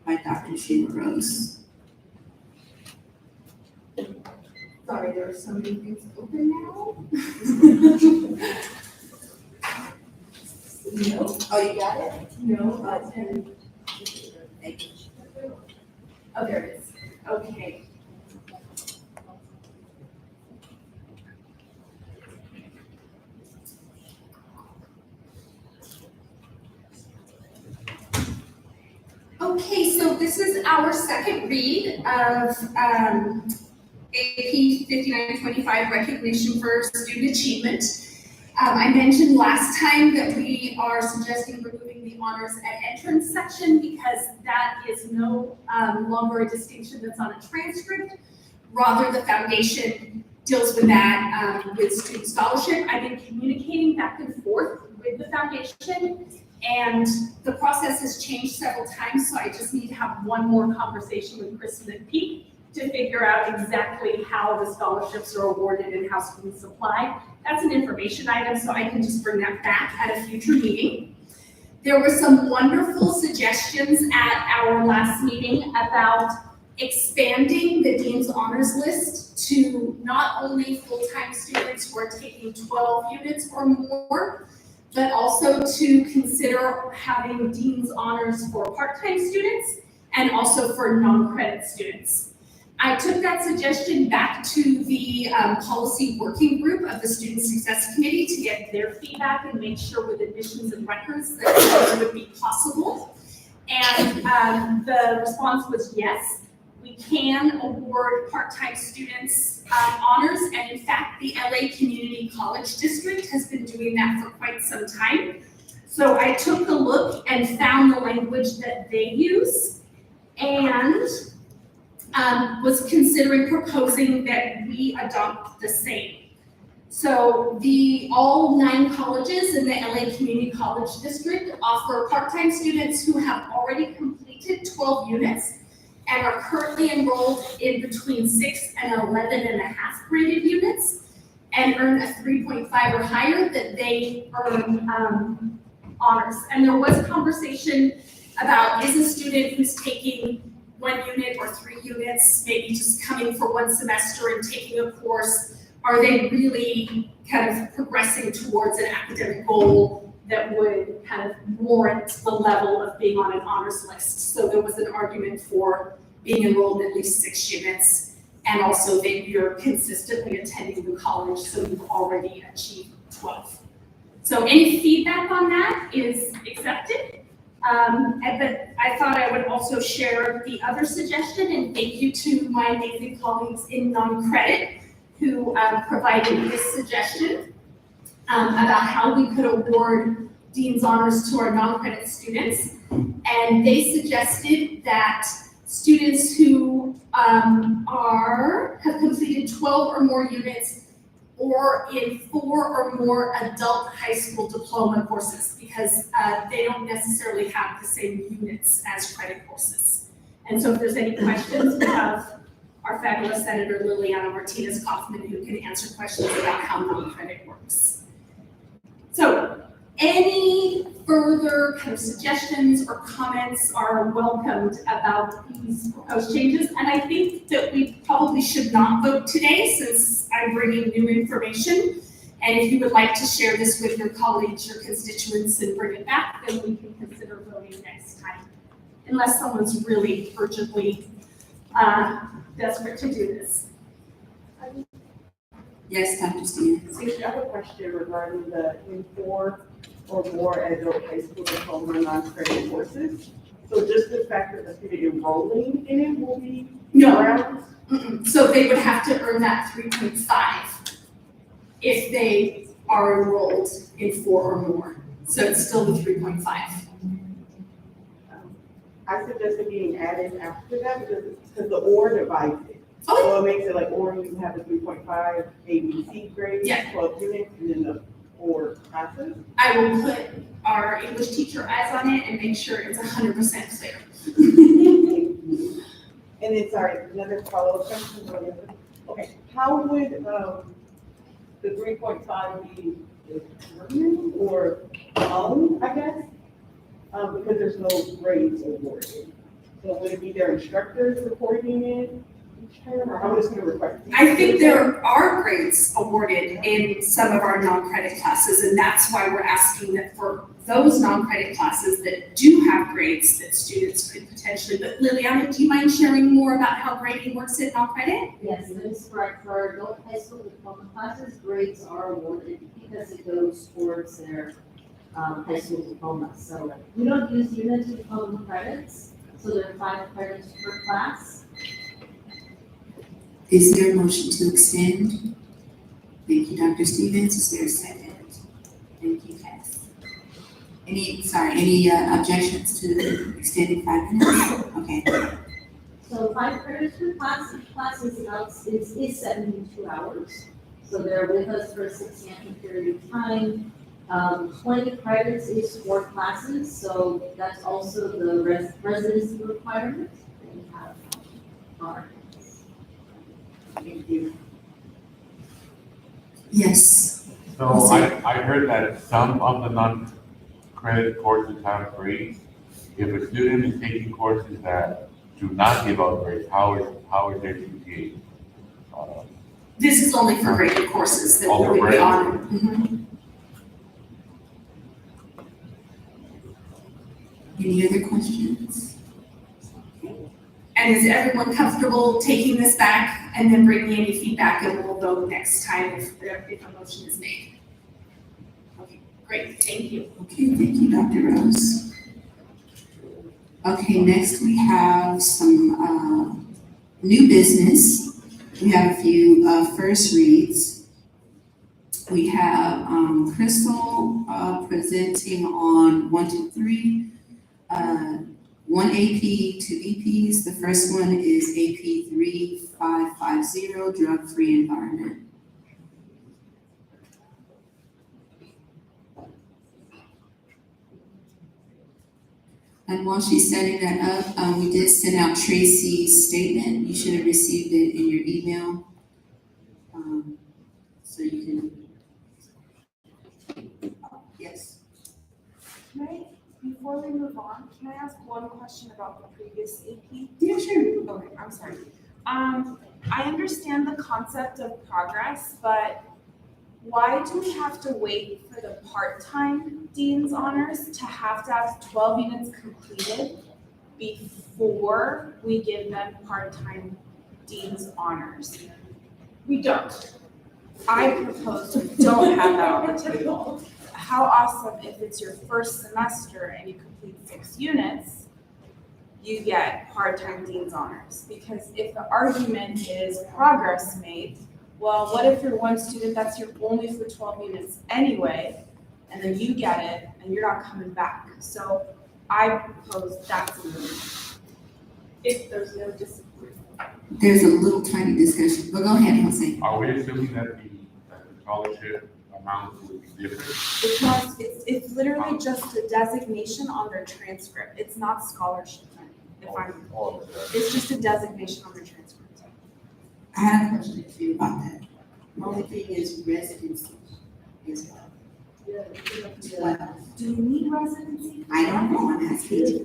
by Dr. Shela Rose. Sorry, there are so many things open now. No. Oh, you got it? No, thank you. Oh, there it is. Okay. Okay, so this is our second read of AP 5925 Recognition for Student Achievement. I mentioned last time that we are suggesting removing the honors at entrance section because that is no longer a distinction that's on a transcript. Rather, the foundation deals with that with student scholarship. I've been communicating back and forth with the foundation, and the process has changed several times, so I just need to have one more conversation with Kristen and Pete to figure out exactly how the scholarships are awarded and how students apply. That's an information item, so I can just bring that back at a future meeting. There were some wonderful suggestions at our last meeting about expanding the Dean's Honors List to not only full-time students who are taking 12 units or more, but also to consider having Dean's Honors for part-time students and also for non-credit students. I took that suggestion back to the policy working group of the Student Success Committee to get their feedback and make sure with admissions and records that this would be possible. And the response was yes, we can award part-time students honors, and in fact, the LA Community College District has been doing that for quite some time. So I took a look and found the language that they use and was considering proposing that we adopt the same. So all 9 colleges in the LA Community College District offer part-time students who have already completed 12 units and are currently enrolled in between 6 and 11 and a half graded units and earn a 3.5 or higher, that they earn honors. And there was conversation about, is a student who's taking 1 unit or 3 units, maybe just coming for 1 semester and taking a course, are they really kind of progressing towards an academic goal that would kind of warrant the level of being on an honors list? So there was an argument for being enrolled in at least 6 units, and also that you're consistently attending the college, so you've already achieved 12. So any feedback on that is accepted. But I thought I would also share the other suggestion, and thank you to my amazing colleagues in non-credit who provided this suggestion about how we could award Dean's Honors to our non-credit students. And they suggested that students who have completed 12 or more units or in 4 or more adult high school diploma courses, because they don't necessarily have the same units as credit courses. And so if there's any questions, we have our fabulous Senator Liliana Martinez-Kaufman who can answer questions about how non-credit works. So any further kind of suggestions or comments are welcomed about these proposed changes. And I think that we probably should not vote today since I'm bringing new information. And if you would like to share this with your colleagues, your constituents, and bring it back, then we can consider voting next time, unless someone's really urgently desperate to do this. Yes, Dr. Stevens. I have a question regarding the in 4 or more adult high school diploma non-credit courses. So just the fact that the student enrolling in it will be around? So they would have to earn that 3.5 if they are enrolled in 4 or more. So it's still the 3.5. I suggested being added after that because the OR divides it. So it makes it like OR, you have a 3.5 ABC grade, 12 units, and then the OR classes. I will put our English teacher eyes on it and make sure it's 100% clear. And then, sorry, another follow-up question. Okay, how would the 3.5 be determined or owned, I guess? Because there's no grades awarded. So would it be their instructors reporting it each term, or how would it be requested? I think there are grades awarded in some of our non-credit classes, and that's why we're asking that for those non-credit classes that do have grades that students could potentially, but Liliana, do you mind sharing more about how grading works in non-credit? Yes, that is correct. For adult high school diploma classes, grades are awarded because it goes towards their high school diploma. So we don't use units of diploma credits, so there are 5 credits per class. Is there a motion to extend? Thank you, Dr. Stevens. Is there a second? Thank you, Cass. Any objections to extending 5 minutes? Okay. So 5 credits per class. Each class is 72 hours. So they're with us for a substantial period of time. 20 credits is 4 classes, so that's also the residency requirement that we have on our campus. Thank you. Yes. So I heard that some of the non-credit courses have grades. If a student is taking courses that do not give out grades, how is their GPA? This is only for graded courses that All would be graded. honored. Mhm. Any other questions? And is everyone comfortable taking this back and then bringing any feedback and we'll vote next time if a motion is made? Okay, great, thank you. Okay, thank you, Dr. Rose. Okay, next we have some new business. We have a few first reads. We have Crystal presenting on 1, 2, 3. 1 AP, 2 APs. The first one is AP 3550, drug-free environment. And while she's setting that up, we did send out Tracy's statement. You should have received it in your email. So you can, yes. Before we move on, can I ask one question about the previous AP? Yeah, sure. Okay, I'm sorry. I understand the concept of progress, but why do we have to wait for the part-time dean's honors to have 12 units completed before we give them part-time dean's honors? We don't. I propose we don't have that opportunity. How awesome if it's your first semester and you complete 6 units, you get part-time dean's honors. Because if the argument is progress made, well, what if you're one student that's your only for 12 units anyway, and then you get it and you're not coming back? So I propose that's a move. If there's no disagreement. There's a little tiny discussion, but go ahead, Jose. Are we assuming that the scholarship amount will be different? It's literally just a designation on their transcript. It's not scholarship. It's just a designation on their transcript. I had a question for you about that. The only thing is residency is what? Do we need residency? I don't know, I'm asking you.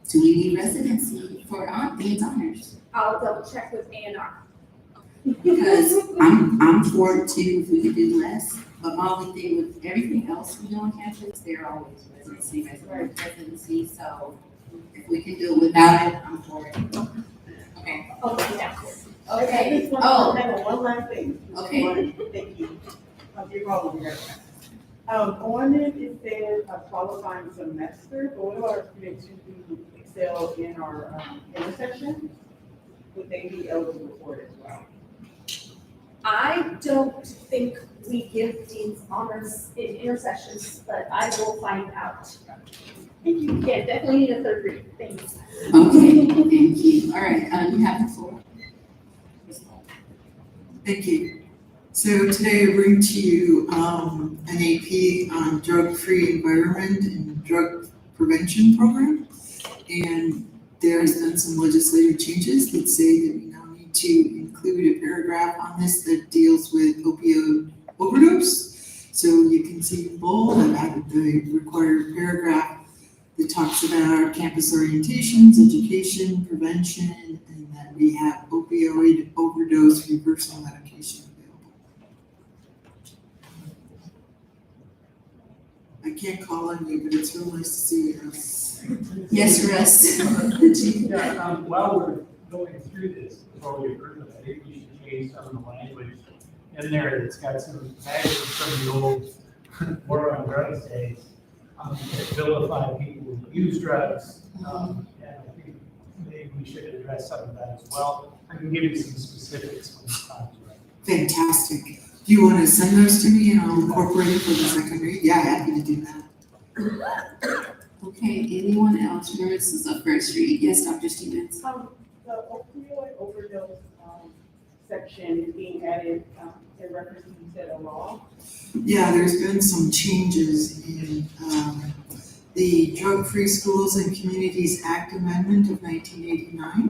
Do we need residency for dean's honors? I'll double check with A&R. Because I'm for it too, if we could do less, but my only thing with everything else we do on campus, they're always residency, so if we can do it without it, I'm for it. Okay. Okay, yeah. Okay. I just want to have one last thing. Okay. Thank you. I'll give all of you. On it, it says a qualifying semester, but what about our students who excel in our intersection? Would they be eligible for it as well? I don't think we give dean's honors in intersessions, but I will find out. Thank you. Yeah, definitely need a 3rd read. Thanks. Okay, thank you. All right, you have the floor. Thank you. So today I bring to you an AP on drug-free environment and drug prevention program. And there's been some legislative changes that say that we now need to include a paragraph on this that deals with opioid overdose. So you can see in bold, I've added the required paragraph that talks about our campus orientations, education, prevention, and that we have opioid overdose reversal medication available. I can't call on you, but it's real nice to see you. Yes, Russ. Yeah, while we're going through this, before we approve it, I think we should change some of the language in there that's got some baggage from the old war on drugs days. That vilify people who use drugs, and I think maybe we should address some of that as well. I can give you some specifics when the time's right. Fantastic. Do you want to send those to me and I'll incorporate it for the second read? Yeah, happy to do that. Okay, anyone else? Remember, this is a first read. Yes, Dr. Stevens? The opioid overdose, section is being added, in reference to, you said, a law. Yeah, there's been some changes in the Drug-Free Schools and Communities Act Amendment of 1989.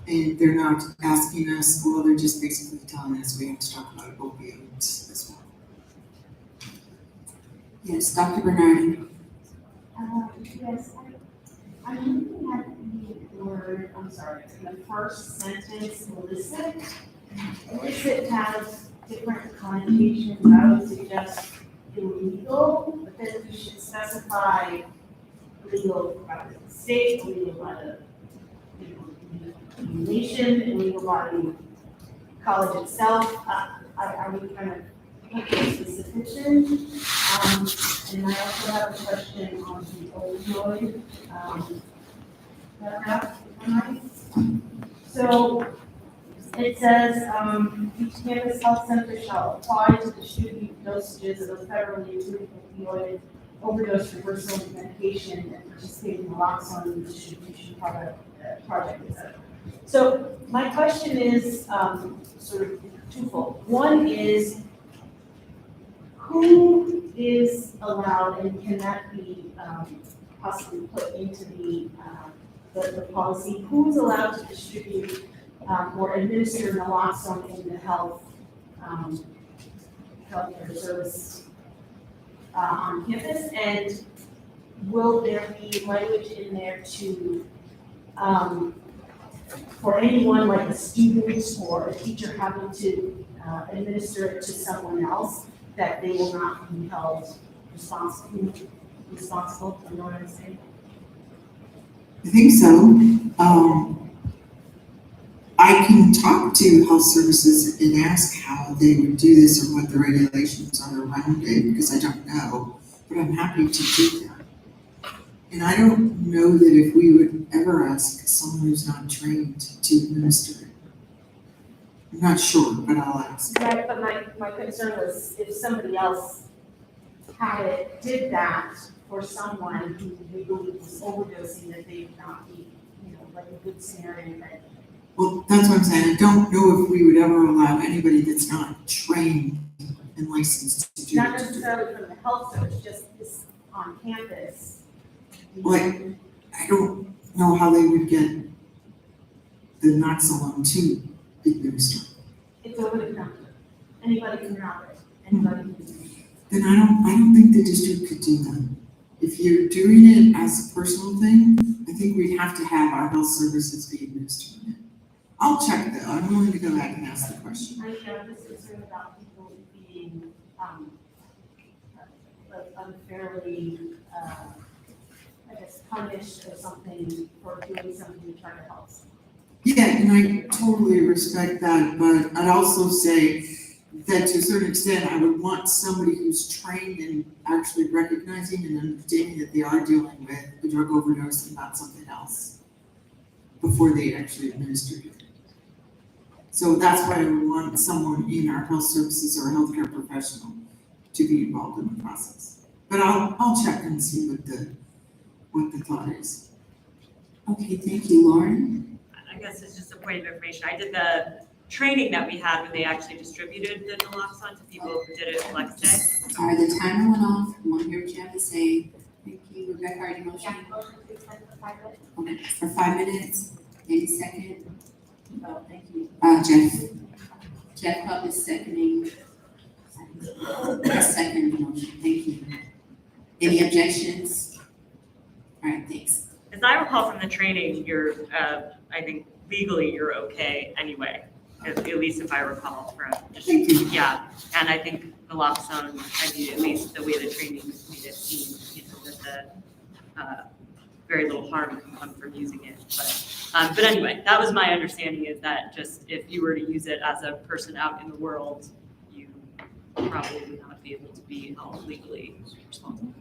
And they're not asking us, well, they're just basically telling us we have to talk about opioids as well. Yes, Dr. Bernardi. Yes, I'm looking at the word, I'm sorry, in the first sentence, illicit. Illicit has different connotations. I would suggest illegal, but then we should specify illegal by the state, illegal by the nation, illegal by the college itself. Are we kind of looking specifics in? And I also have a question on the opioid paragraph. So it says, each campus health center shall apply to distribute dosages of the federally approved opioid overdose reversal medication and participate in the naloxone distribution project, etc. So my question is sort of twofold. One is, who is allowed, and can that be possibly put into the policy? Who is allowed to distribute or administer naloxone in the healthcare service on campus? And will there be language in there to for anyone like a student or a teacher having to administer it to someone else, that they will not be held responsible, you know what I'm saying? I think so. I can talk to health services and ask how they would do this or what the regulations are around it, because I don't know, but I'm happy to do that. And I don't know that if we would ever ask someone who's not trained to administer it. I'm not sure, but I'll ask. Right, but my concern was if somebody else did that for someone who we believe was overdosing, that they would not be, like a good Samaritan. Well, that's what I'm saying. I don't know if we would ever allow anybody that's not trained and licensed to do it. Not necessarily from the health service, just this on campus. Like, I don't know how they would get the Noxalone to administer. It's over the counter. Anybody can have it. Anybody can do it. Then I don't think the district could do that. If you're doing it as a personal thing, I think we'd have to have our health services be administering it. I'll check though. I'm willing to go back and ask the question. I'm just concerned about people being unfairly, I guess, punished or something for doing something to try to help. Yeah, and I totally respect that, but I'd also say that to a certain extent, I would want somebody who's trained in actually recognizing and understanding that they are dealing with a drug overdose and not something else before they actually administer it. So that's why I would want someone in our health services or a healthcare professional to be involved in the process. But I'll check and see what the thought is. Okay, thank you, Lauren. I guess it's just a point of information. I did the training that we had when they actually distributed the naloxone to people who did it flex day. All right, the timer went off. I want to hear what you have to say. Thank you, Rebecca. Are you motion? Okay, for 5 minutes. Any second? Oh, thank you. Jeff Hubb is seconding. Second motion. Thank you. Any objections? All right, thanks. As I recall from the training, you're, I think legally you're okay anyway, at least if I recall from just, yeah. And I think naloxone, I mean, at least the way the training was made it seem, that very little harm can come from using it. But anyway, that was my understanding, is that just if you were to use it as a person out in the world, you probably would not be able to be held legally responsible.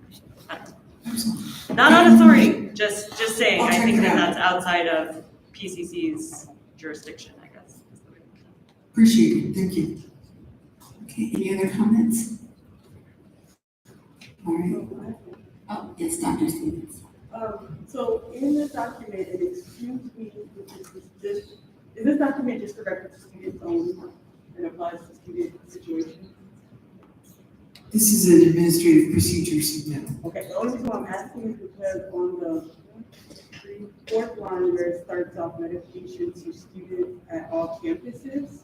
Not on authority, just saying, I think that's outside of PCC's jurisdiction, I guess. Appreciate it, thank you. Okay, any other comments? All right. Oh, yes, Dr. Stevens. So in this document, it excuse me, is this document just directed to students only and applies to student situations? This is an administrative procedure submittal. Okay, the only reason why I'm asking is because on the fourth line where it starts off notification to students at all campuses,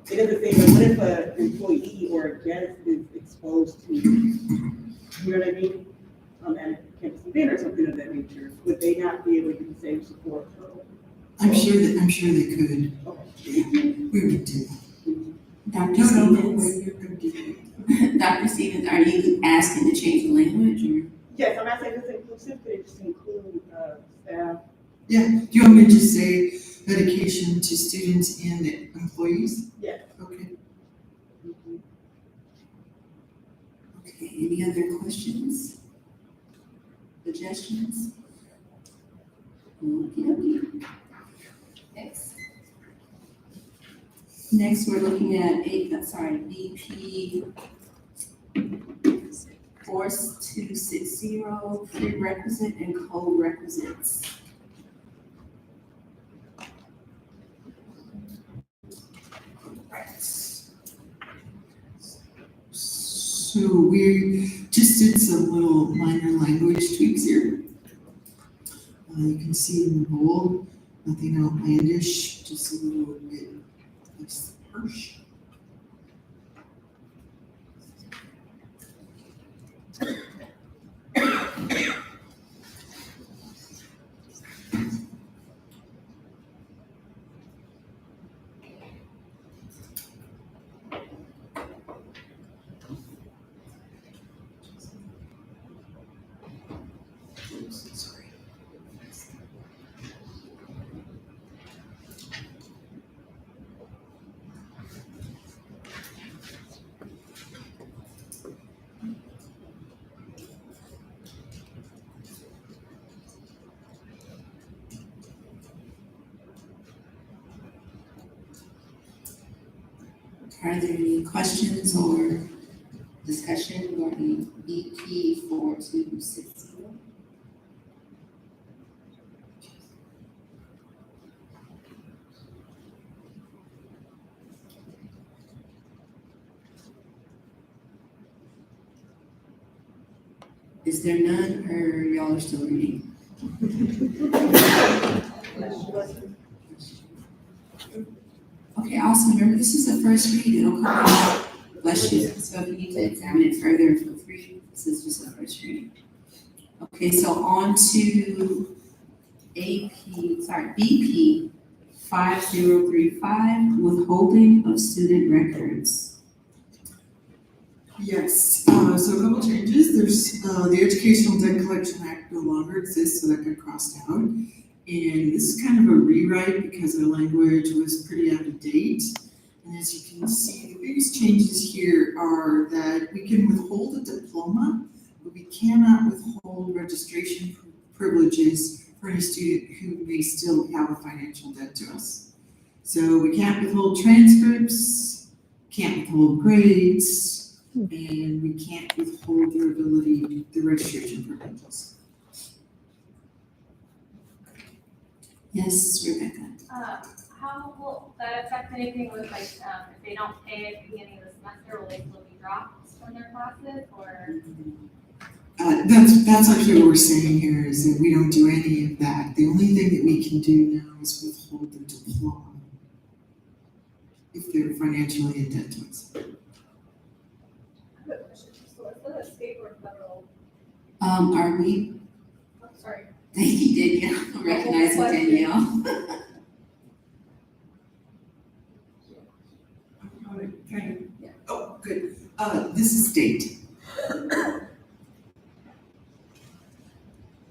it doesn't say, but what if an employee or a guest is exposed to, you know what I mean? At a campus event or something of that nature, would they not be able to get the same support? I'm sure they could. Okay. We would do that. Dr. Stevens. Dr. Stevens, are you asking to change the language or? Yes, I'm not saying it's inclusive, but it just include staff. Yeah, do you want me to just say dedication to students and employees? Yes. Okay. Okay, any other questions? Suggestions? Okey-dokey. Next, we're looking at BP 4260, prerequisite and co-requisites. So we just did some little minor language tweaks here. You can see in bold, nothing outlandish, just a little bit less harsh. Are there any questions or discussion regarding BP 4260? Is there none, or y'all are still reading? Okay, awesome. Remember, this is the first read. It'll come out. Bless you. So if you need to examine it further, feel free. This is just the first reading. Okay, so on to BP 5035, withholding of student records. Yes, so a couple changes. There's the Educational Debt Collection Act no longer exists, so that got crossed out. And this is kind of a rewrite because the language was pretty out of date. And as you can see, the biggest changes here are that we can withhold a diploma, but we cannot withhold registration privileges for any student who may still have a financial debt to us. So we can't withhold transcripts, can't withhold grades, and we can't withhold their ability, the registration privileges. Yes, Rebecca. How will that affect anything with like, if they don't pay at the beginning of the semester, will they still be dropped from their classes or? That's actually what we're saying here, is that we don't do any of that. The only thing that we can do now is withhold their diploma if they're financially in debt to us. I have a question. So is that a state or federal? Are we? Oh, sorry. Thank you, Danielle. Recognizing Danielle. Oh, good. This is state.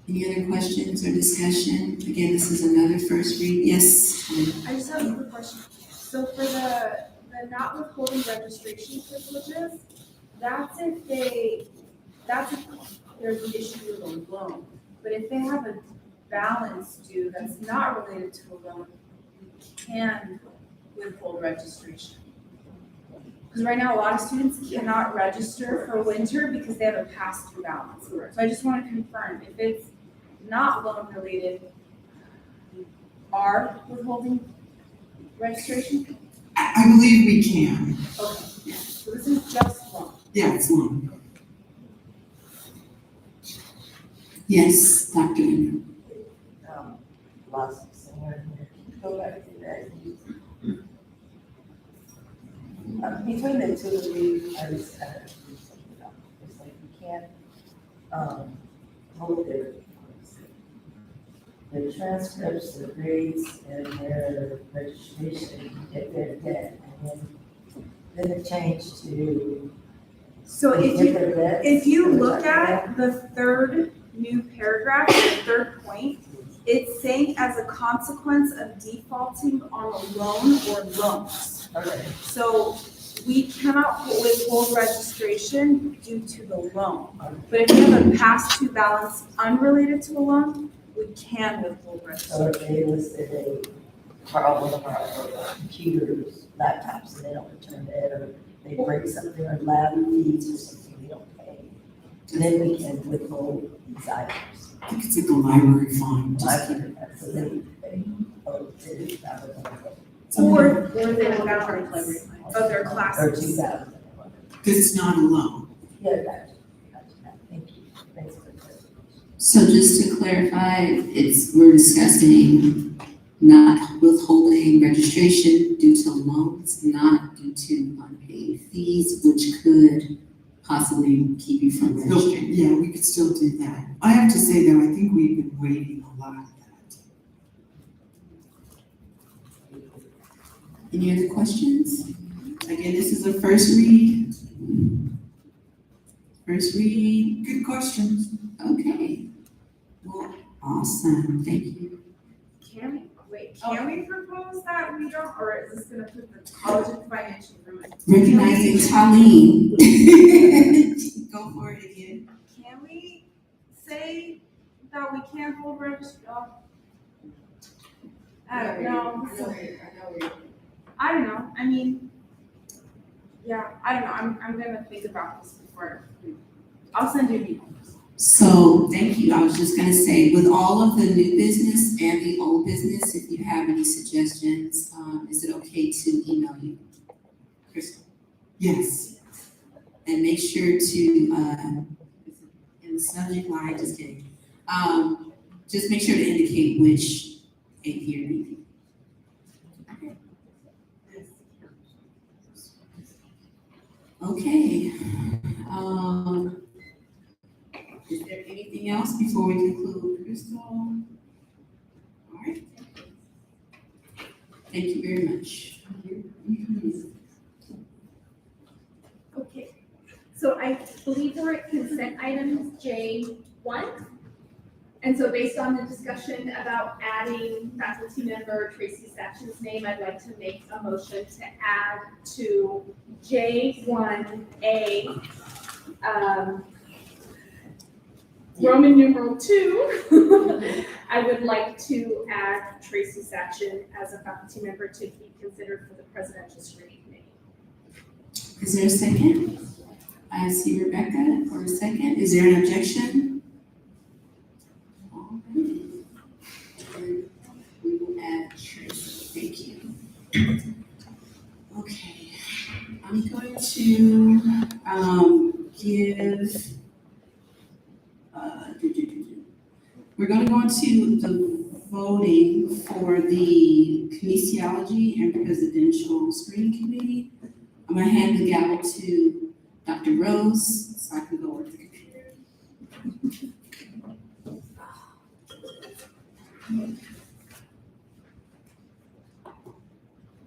Any other questions or discussion? Again, this is another first read. Yes. I just have a quick question. So for the not withholding registration privileges, that's if there's an issue with a loan. But if they have a balance due that's not related to a loan, we can withhold registration. Because right now, a lot of students cannot register for winter because they have a pass-through balance. So I just want to confirm, if it's not loan related, are withholding registration? I believe we can. Okay, yeah. So this is just loan. Yeah, it's one. Yes, Dr. Lynn. Lots of similar, go back to that. Between the two of you, I was kind of confused about it. It's like you can't, hold their transcripts, their grades, and their registration, get their debt, and then it changed to. So get their debt. if you look at the third new paragraph, the third point, it's saying as a consequence of defaulting on a loan or loans. Okay. So we cannot withhold registration due to the loan. But if you have a past due balance unrelated to a loan, we can withhold registration. So if they listed a problem or computers, laptops, and they don't return it, or they break something, or lab fees or something we don't pay, then we can withhold these items. I think it's like a library fine. Just keep it. So then they owe to that would Or they have a balance of their or classes. 2,000. Because it's not a loan. Yeah, gotcha. Thank you. Thanks for that. So just to clarify, we're discussing not withholding registration due to loans, not due to unpaid fees, which could possibly keep you from registering. Yeah, we could still do that. I have to say though, I think we've been waiting a lot of that. Any other questions? Again, this is a first read. First read. Good questions. Okay. Well, awesome. Thank you. Can we propose that we don't, or is this gonna put the college in financial ruin? Recognizing Talene. Go for it again. Can we say that we can't hold registration? I don't know. I don't know. I mean, yeah, I don't know. I'm gonna think about this before. I'll send you an email. So, thank you. I was just gonna say, with all of the new business and the old business, if you have any suggestions, is it okay to email you? Crystal? Yes. And make sure to, in the subject line, just kidding. Just make sure to indicate which AP or BP. Okay. Is there anything else before we conclude, Crystal? All right. Thank you very much. Okay, so I believe we're at consent items J1. And so based on the discussion about adding faculty member Tracy Satchin's name, I'd like to make a motion to add to J1A, Roman numeral 2. I would like to add Tracy Satchin as a faculty member to be considered for the presidential screening committee. Is there a second? I see Rebecca for a second. Is there an objection? All right. We will add Tracy. Thank you. Okay. I'm going to we're going to go into the voting for the kinesiology and presidential screening committee. I'm going to hand the gavel to Dr. Rose so I can go with the computer.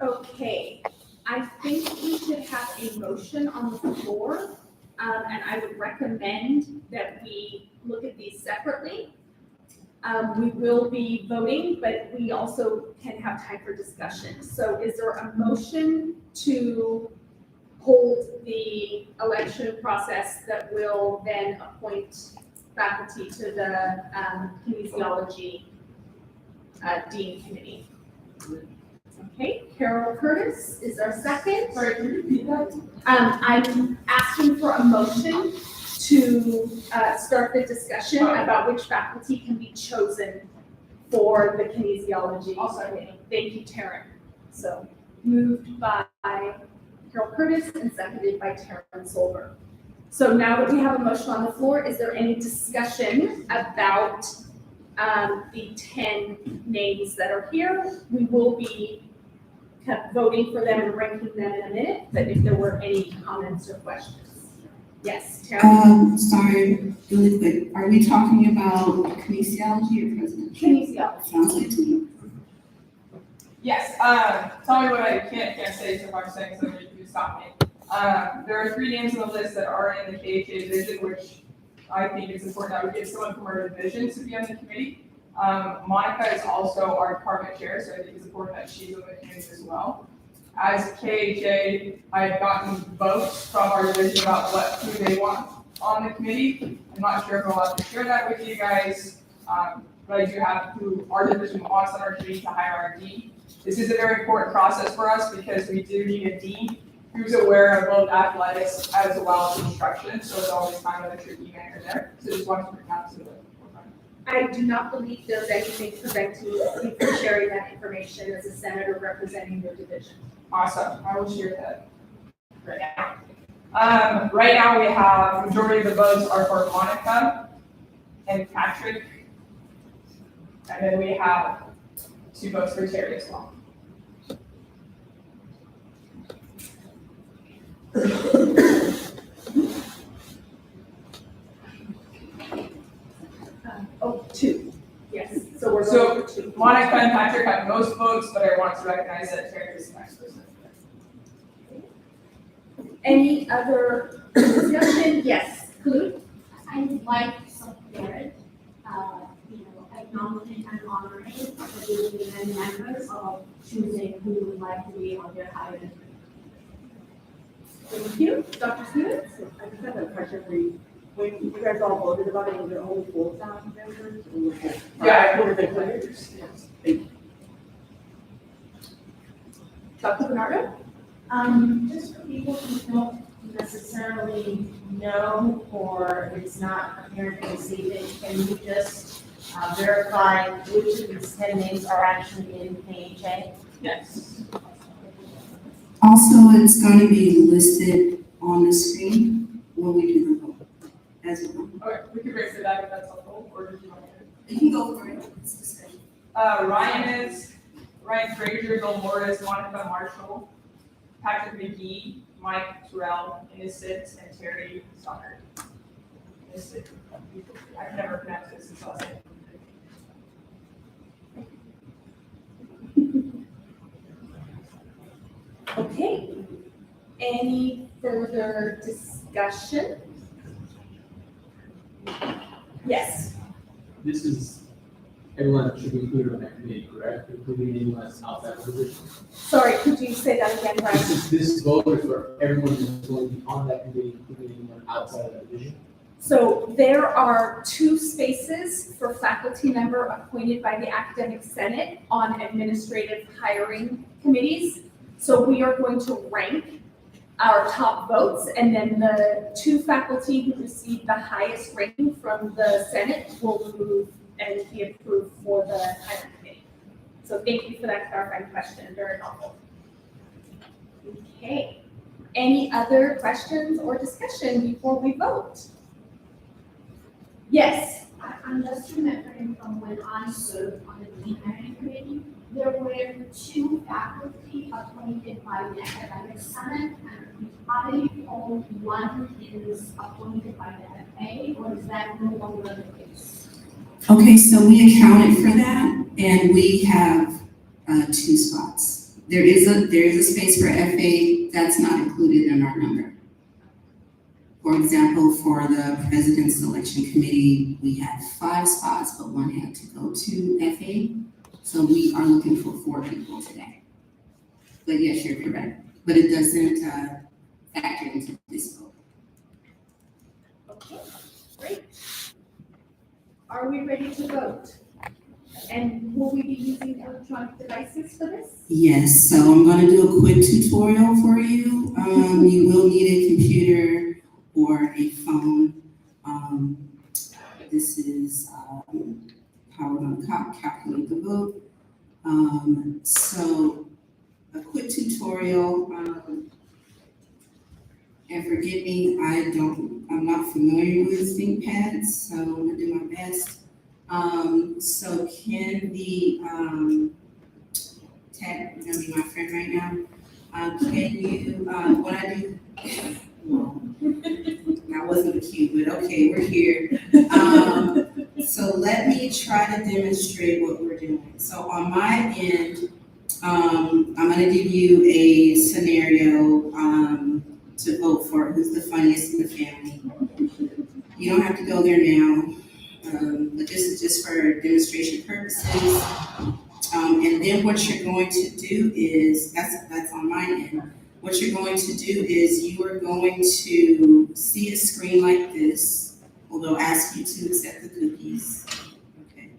Okay, I think we should have a motion on the floor and I would recommend that we look at these separately. We will be voting, but we also can have time for discussion. So is there a motion to hold the election process that will then appoint faculty to the kinesiology dean committee? Okay, Carol Curtis is our second. Sorry, can you repeat that? I'm asking for a motion to start the discussion about which faculty can be chosen for the kinesiology. Thank you, Taryn. So moved by Carol Curtis and seconded by Taryn Solberg. So now that we have a motion on the floor, is there any discussion about the 10 names that are here? We will be voting for them and ranking them in a minute, but if there were any comments or questions. Yes, Taryn? Sorry, really quick. Are we talking about kinesiology or president? Kinesiology. Sounds like to me. Yes, tell me what I can't say, so if I'm saying something, you can stop me. There are 3 names on the list that are in the KHA division, which I think it's important that we get someone from our division to be on the committee. Monica is also our department chair, so I think it's important that she's on the committee as well. As KHA, I've gotten votes from our division about who they want on the committee. I'm not sure if I'm allowed to share that with you guys, but I do have who our division wants on our committee to hire our dean. This is a very important process for us because we do need a dean who's aware of both athletics as well as instruction, so it's always kind of a tricky manner there. So just wanted to bring that to the forefront. I do not believe there's anything preventing you from sharing that information as a senator representing your division. Awesome, I will share that right now. Right now we have, majority of the votes are for Monica and Patrick. And then we have 2 votes for Terry as well. Oh, 2. Yes, so we're voting for 2. Monica and Patrick have most votes, but I want to recognize that Terry is the next person. Any other discussion? Yes, Clue? I'd like some merit, acknowledging and honoring the union members of choosing who would like to be on their hired. Thank you. Dr. Stevens? I just have a question for you. When you guys all voted about it, was there only full-time members? Or was it? Yeah, were they players? Yes. Thank you. Dr. Bernardo? Just for people who don't necessarily know or it's not apparent to see it, can you just verify which of these 10 names are actually in KHA? Yes. Also, it's going to be listed on the screen when we do the vote as well. Okay, we can wait for that if that's helpful, or did you want to? You can go for it. It's discussion. Ryan Frazier, Bill Morris, Monica Marshall, Patrick McGee, Mike Terrell, Innocent, and Terry Stockard. Innocent. I can never pronounce his last name. Okay. Any further discussion? Yes. This is, everyone should be included on that committee, correct? Including anyone that's outside of the position. Sorry, could you say that again, Brian? This vote is for everyone who's going to be on that committee, including anyone outside of that division. So there are 2 spaces for faculty member appointed by the Academic Senate on administrative hiring committees. So we are going to rank our top votes, and then the 2 faculty who receive the highest ranking from the Senate will move and be approved for the hiring committee. So thank you for that clarifying question, very helpful. Okay, any other questions or discussion before we vote? Yes. I'm just remembering from when I served on the Dean Hiring Committee, there were 2 faculty appointed by the Academic Senate, and I only one is appointed by the FA, or is that no longer the case? Okay, so we accounted for that, and we have 2 spots. There is a space for FA that's not included in our number. For example, for the President's Selection Committee, we had 5 spots, but 1 had to go to FA. So we are looking for 4 people today. But yes, you're correct. But it doesn't factor into this vote. Okay, great. Are we ready to vote? And will we be using electronic devices for this? Yes, so I'm going to do a quick tutorial for you. You will need a computer or a phone. This is how we're going to calculate the vote. So a quick tutorial, and forgive me, I'm not familiar with ThinkPads, so I'm going to do my best. So can the tech, you're gonna be my friend right now. Can you, when I do, well, that wasn't a cue, but okay, we're here. So let me try to demonstrate what we're doing. So on my end, I'm gonna give you a scenario to vote for who's the funniest in the family. You don't have to go there now, but this is just for demonstration purposes. And then what you're going to do is, that's on my end. What you're going to do is you are going to see a screen like this, although ask you to accept the cookies. Okay.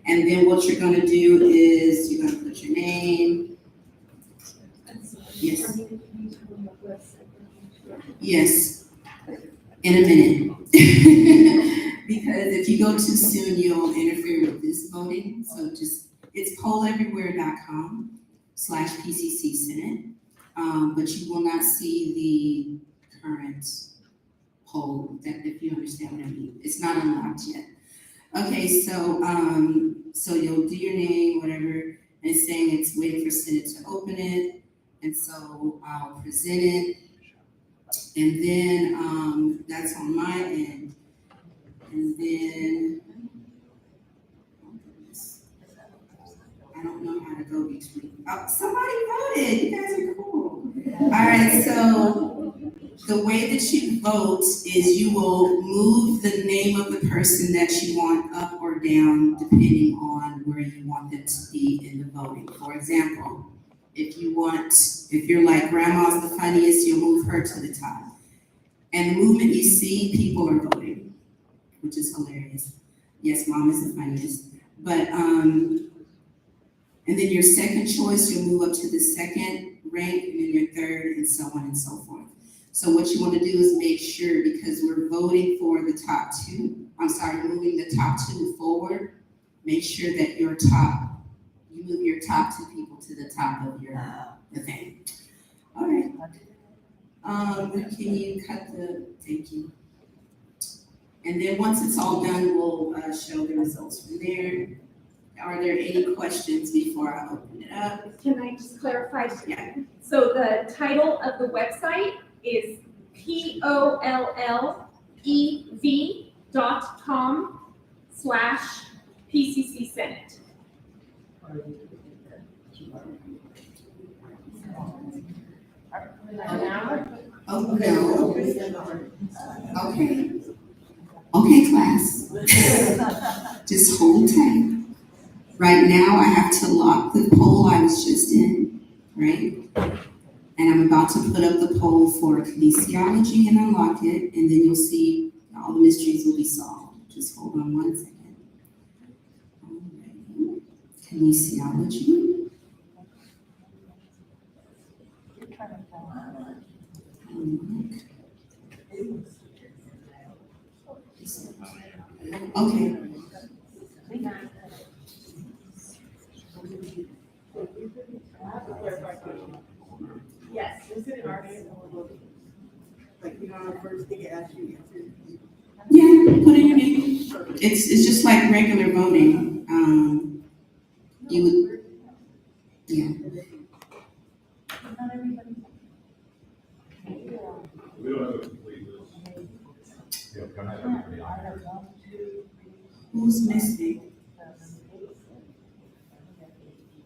And then what you're going to do is you're going to put your name. Yes. Yes. In a minute. Because if you go too soon, you'll interfere with this voting. So just, it's polleverywhere.com/PCC Senate, but you will not see the current poll, that if you understand what I mean. It's not unlocked yet. Okay, so so you'll do your name, whatever, and it's saying it's waiting for Senate to open it, and so I'll present it, and then that's on my end, and then I don't know how to go between. Oh, somebody voted. You guys are cool. All right, so the way that you vote is you will move the name of the person that you want up or down depending on where you want them to be in the voting. For example, if you're like grandma's the funniest, you'll move her to the top. And the movement you see, people are voting, which is hilarious. Yes, mom is the funniest. But and then your second choice, you'll move up to the second rank, and then your third, and so on and so forth. So what you want to do is make sure, because we're voting for the top 2, moving the top 2 forward, make sure that you move your top 2 people to the top of the thing. All right. Can you cut thank you. And then once it's all done, we'll show the results from there. Are there any questions before I open it up? Can I just clarify? Yeah. So the title of the website is pollev.com/PCC Senate. Oh, no. Okay. Okay, class. Just hold tight. Right now, I have to lock the poll I was just in, right? And I'm about to put up the poll for kinesiology and unlock it, and then you'll see all the mysteries will be solved. Just hold on one second. All right. Kinesiology. Okay. Yes, is it Armia? Like, you know, first thing it asks you. Yeah, put in your name. It's just like regular voting. You would, yeah. We don't have a complete list. Yeah, kind of have Who's missing?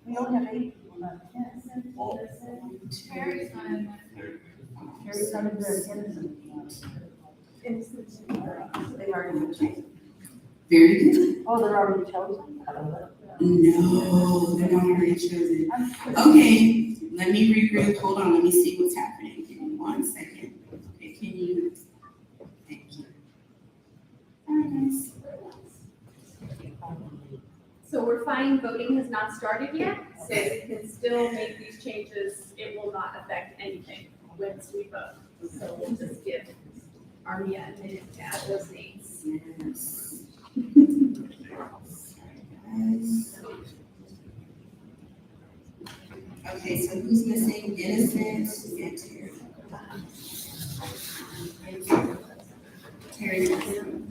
We only have 8 people left. Terry's not in that. Terry's not in there. They've already been chosen. Very good. Oh, they're already chosen? I don't know. No, they're not already chosen. Okay, let me regroup. Hold on, let me see what's happening. Give me 1 second. Okay, can you? Thank you. Very nice. So we're fine, voting has not started yet, so we can still make these changes. It will not affect anything once we vote. So we'll just give Armia a minute to add those names. Yes. Guys. Okay, so who's missing? Innocent and Terry. Terry's missing.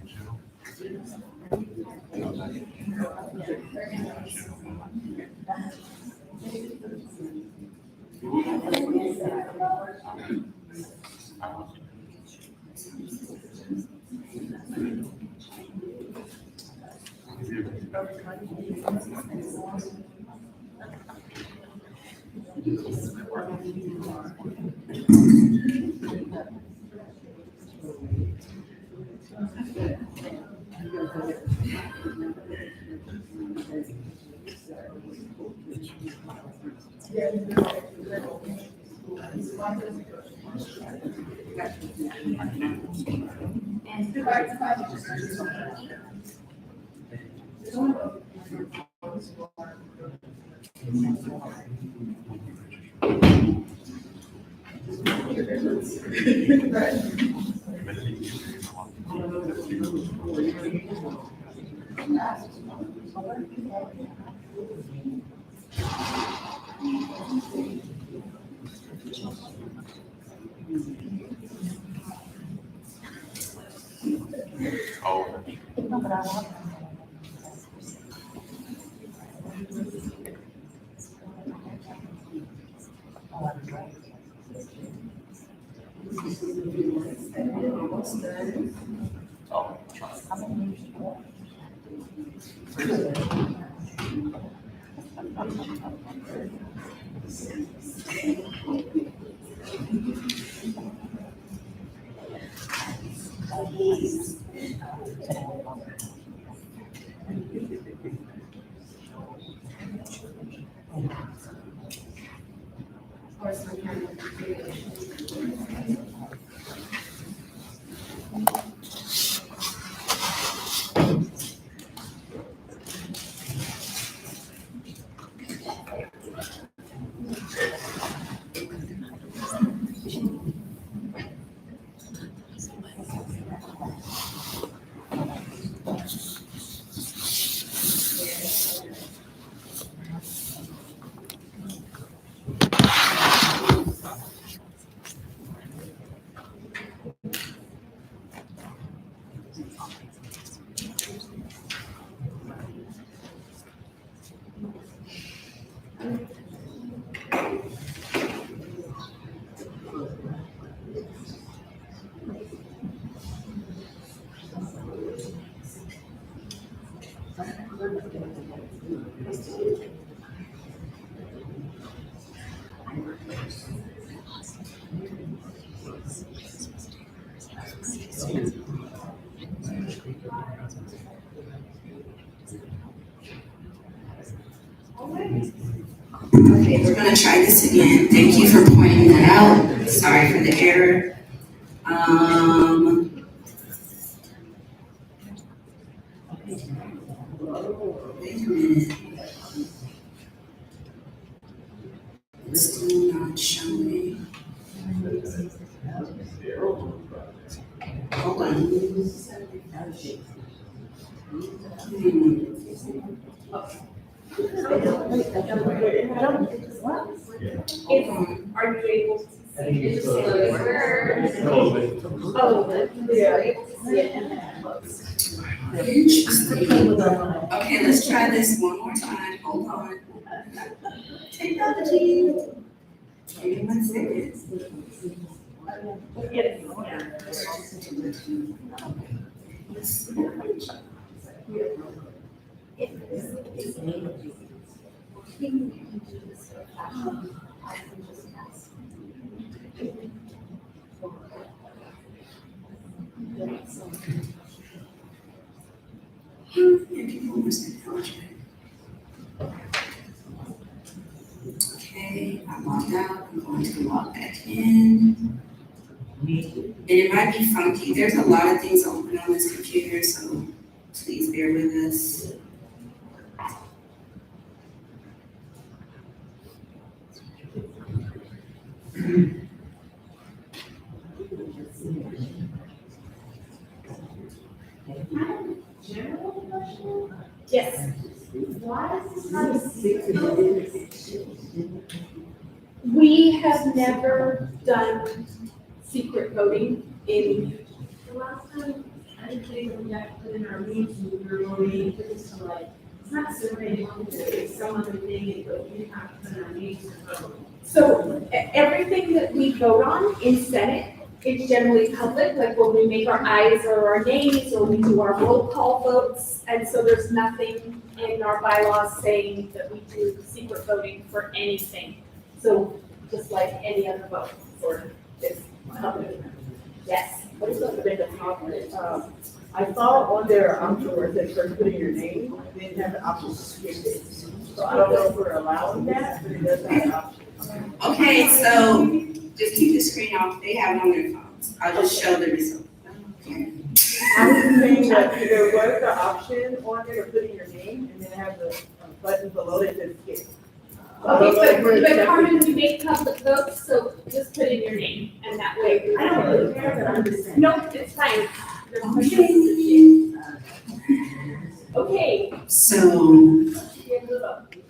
And regards Okay, we're gonna try this again. Thank you for pointing that out. Sorry for the error. Wait a minute. It's still not showing. Hold on. Are you able to see it? Okay, let's try this one more time. Hold on. Technology. Give me 1 second. Okay, I logged out, I'm going to log back in. And it might be funky, there's a lot of things open on this computer, so please bear with us. General question? Yes. Why is this not a secret? We have never done secret voting in. The last time, I didn't think we got put in our meetings, we were voting, it's like, it's not surveying, it's some other thing, but we have to put in our meetings to vote. So everything that we vote on in Senate is generally public, like when we make our ayes or our nays, or we do our roll call votes. And so there's nothing in our bylaws saying that we do secret voting for anything. So just like any other vote, sort of, it's public. Yes. What is up with the comment? I saw on there option where it says first put in your name, then have the option to skip it. So I don't know if we're allowing that, but it does have an option. Okay, so just keep the screen off, they have it on their phones, I'll just show the result. Okay. I was saying that there was the option on there to put in your name and then have the button below that says skip. Okay, but Carmen, we make public votes, so just put in your name, and that way. I don't really care, but I'm just saying. No, it's fine. Okay. So, okay.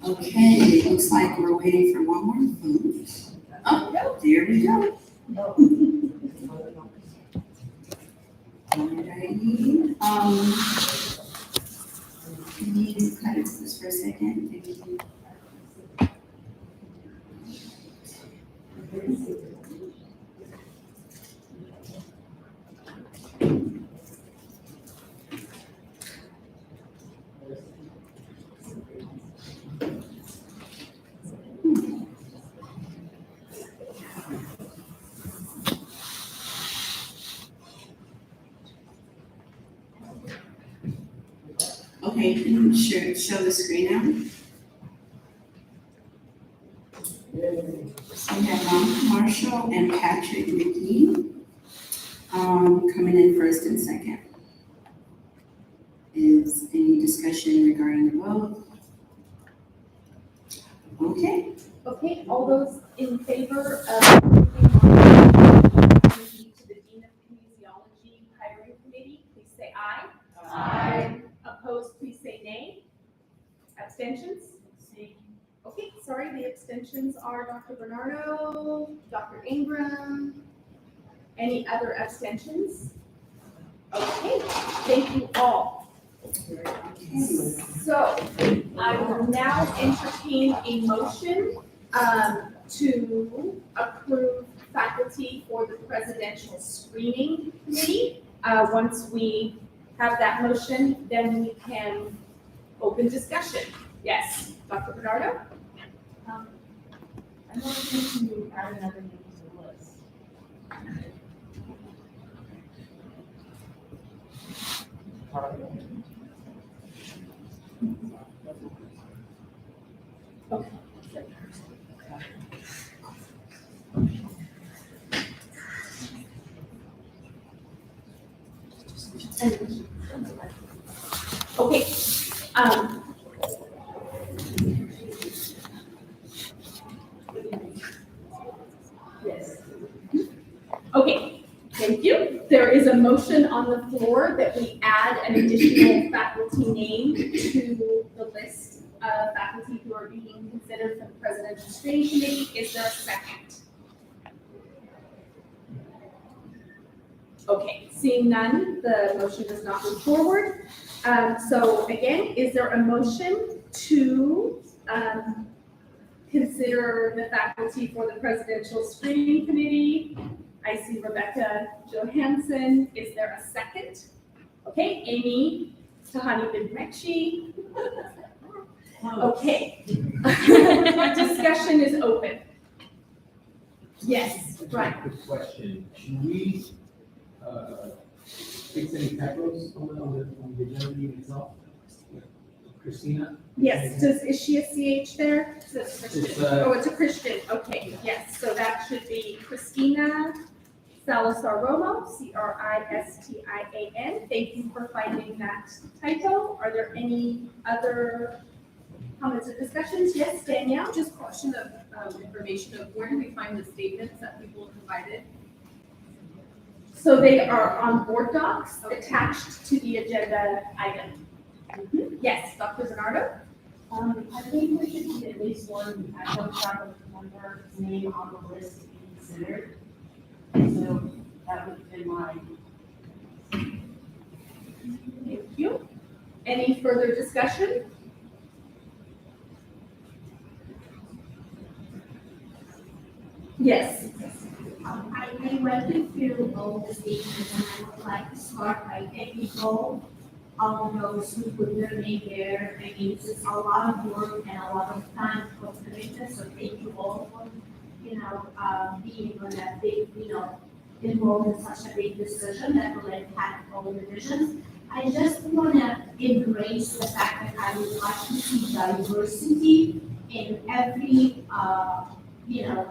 Okay, looks like we're waiting for one more vote. Oh, there we go. Alrighty, can you cut it just for a second? Thank you. Okay, can you show the screen now? So we have Marshall and Patrick McGee, coming in first and second. Is any discussion regarding the vote? Okay. Okay, all those in favor of moving on to the Dean of Kinesiology Hiring Committee, please say aye. Aye. Opposed, please say nay. Abstentions? Okay, sorry, the abstentions are Dr. Bernardo, Dr. Ingram. Any other abstentions? Okay, thank you all. So I will now entertain a motion to approve faculty for the Presidential Screening Committee. Once we have that motion, then we can open discussion. Yes, Dr. Bernardo? I'm going to add another name to the list. Okay. Okay, yes. Okay, thank you. There is a motion on the floor that we add an additional faculty name to the list of faculty who are being considered for the Presidential Screening Committee. Is there a second? Okay, seeing none, the motion does not move forward. So again, is there a motion to consider the faculty for the Presidential Screening Committee? I see Rebecca Johansson. Is there a second? Okay, Amy Tahani Bidmekshi. Okay. Discussion is open. Yes, right. Quick question, should we, fix any typos on the agenda meeting itself? Christina? Yes, is she a CH there? It's a Christian. It's, Oh, it's a Christian, okay, yes, so that should be Christina Salazar Romo, Christian. Thank you for finding that typo. Are there any other comments or discussions? Yes, Danielle? Just question of information of where do we find the statements that people have provided? So they are on board docs attached to the agenda item. Yes, Dr. Zanardo? I think we should keep at least one actual faculty member's name on the list to be considered. So that would be my. Thank you. Any further discussion? Yes. I went through all the statements and I would like to start by thanking all those who put their name there. I mean, it's just a lot of work and a lot of time for commitment, so thank you all for, being on that big, involved in such a big decision that will impact all the divisions. I just want to embrace the fact that I would like to see diversity in every,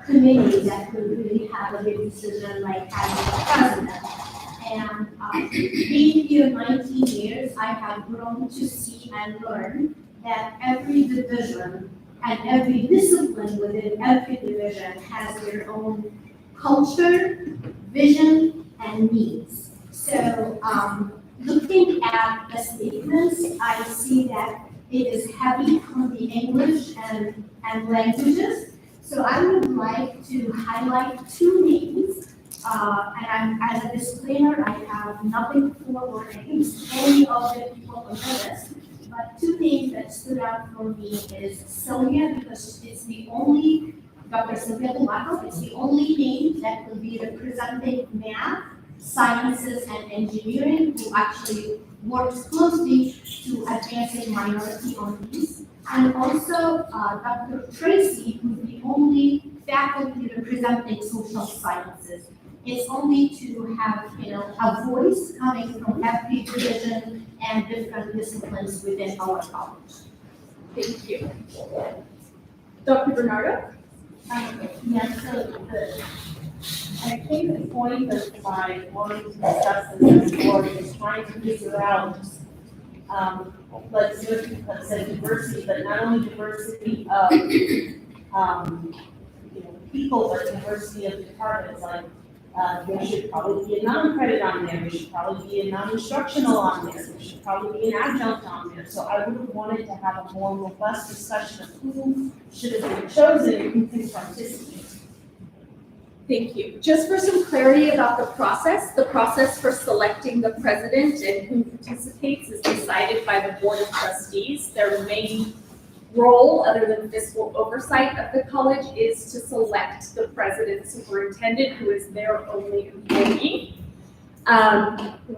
committee that could really have a big decision like having a president. And being here 19 years, I have grown to see and learn that every division and every discipline within every division has their own culture, vision, and needs. So looking at the statements, I see that it is heavy on the English and languages. So I would like to highlight two names And as a disclaimer, I have nothing for or against any of the people on the list. But two things that stood out for me is Sylvia, because it's the only, Dr. Sylvia Tomato, it's the only name that will be representing math, sciences, and engineering, who actually works closely to advancing minority on these. And also Dr. Tracy, who's the only faculty representing social sciences. It's only to have, a voice coming from every division and different disciplines within our college. Thank you. Dr. Bernardo? Yes, so I think the point of my wanting to discuss this board is trying to figure out, let's say diversity, but not only diversity of, people, but diversity of departments. Like, there should probably be a non-credit on there, there should probably be a non-instructional on there, there should probably be an adjunct on there. So I would have wanted to have a more robust discussion of who should have been chosen and who can participate. Thank you. Just for some clarity about the process for selecting the president and who participates is decided by the Board of Trustees. Their main role, other than fiscal oversight of the college, is to select the president superintendent, who is their only employee.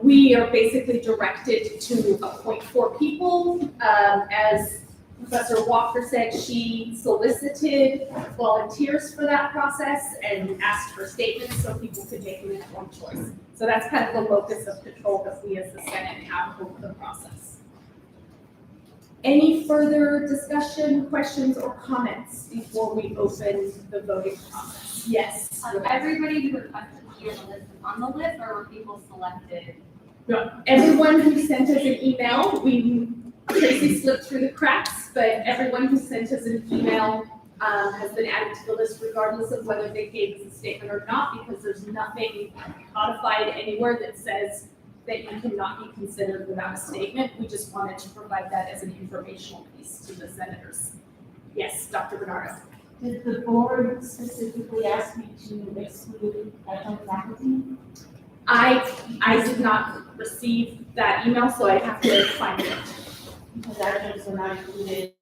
We are basically directed to appoint 4 people. As Professor Walker said, she solicited volunteers for that process and asked for statements so people could make an informed choice. So that's kind of the locus of control that we as the Senate have over the process. Any further discussion, questions, or comments before we open the voting process? Yes. Everybody who requested to be on the list is on the list, or were people selected? No, everyone who sent us an email, Tracy slipped through the cracks, but everyone who sent us an email has been added to the list regardless of whether they gave us a statement or not, because there's nothing codified anywhere that says that you cannot be considered without a statement. We just wanted to provide that as an informational piece to the senators. Yes, Dr. Bernardo. Did the board specifically ask me to exclude adjunct faculty? I did not receive that email, so I have to find it. Because adjuncts were not included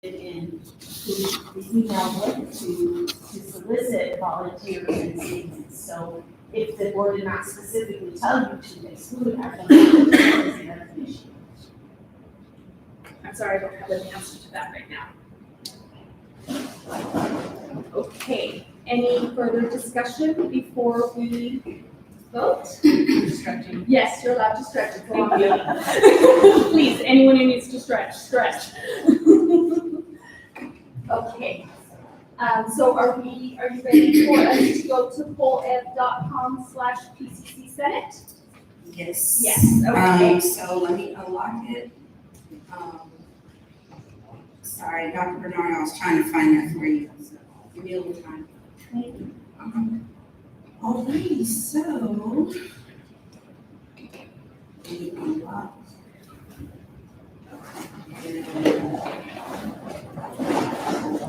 in the email went to solicit volunteers and statements. So if the board did not specifically tell you to exclude adjuncts, that's an issue. I'm sorry, I don't have an answer to that right now. Okay, any further discussion before we vote? Stretching. Yes, you're allowed to stretch. It's a long day. Please, anyone who needs to stretch. Okay. So are you ready for us to go to pollev.com/PCC Senate? Yes. Yes, okay. So let me unlock it. Sorry, Dr. Bernard, I was trying to find that for you, so give me a little time. Alrighty, so. Let me unlock.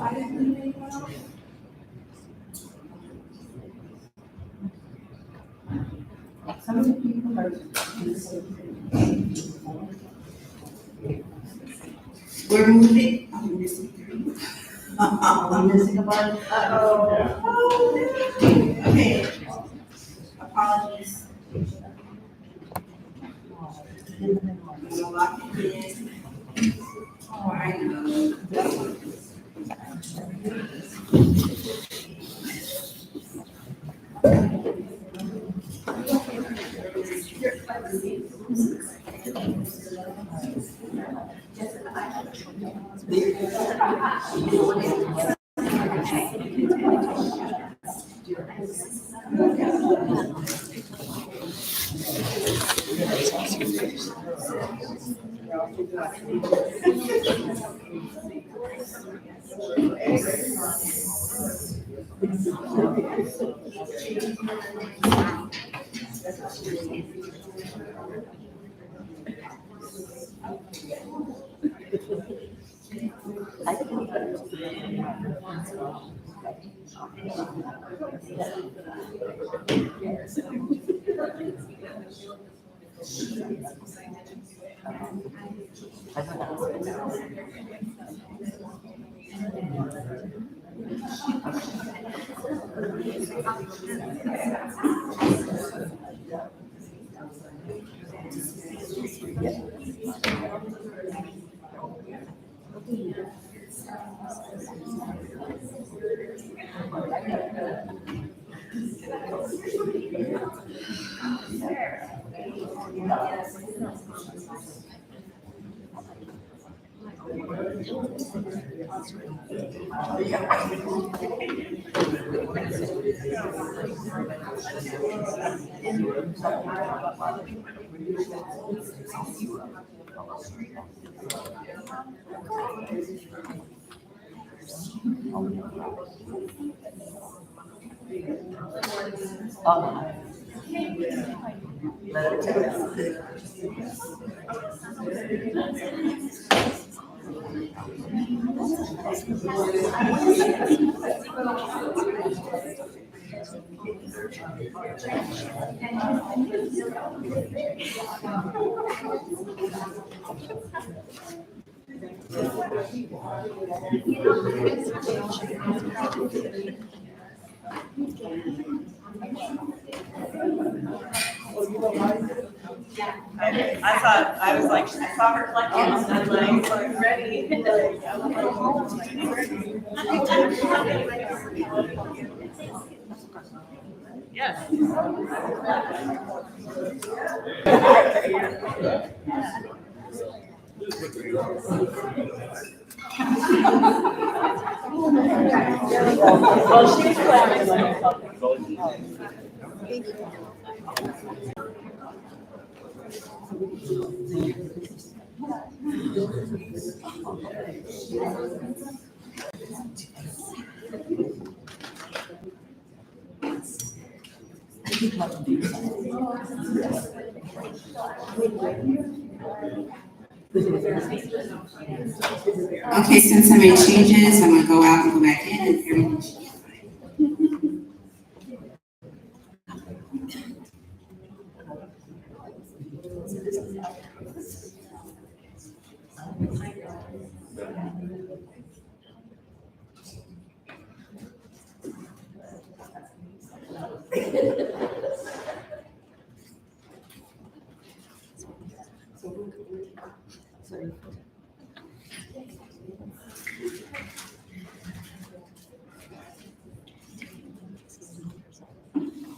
I didn't leave anyone else. Some of the people are. We're moving. I'm missing 3. I'm missing a bunch. Okay. Apologies. I'm gonna lock it in. Oh, I know. I I was like, I saw her collecting, and I'm like, ready. Yes. Oh, she's clapping. Okay, since I made changes, I'm gonna go out and go back in and everything should be fine.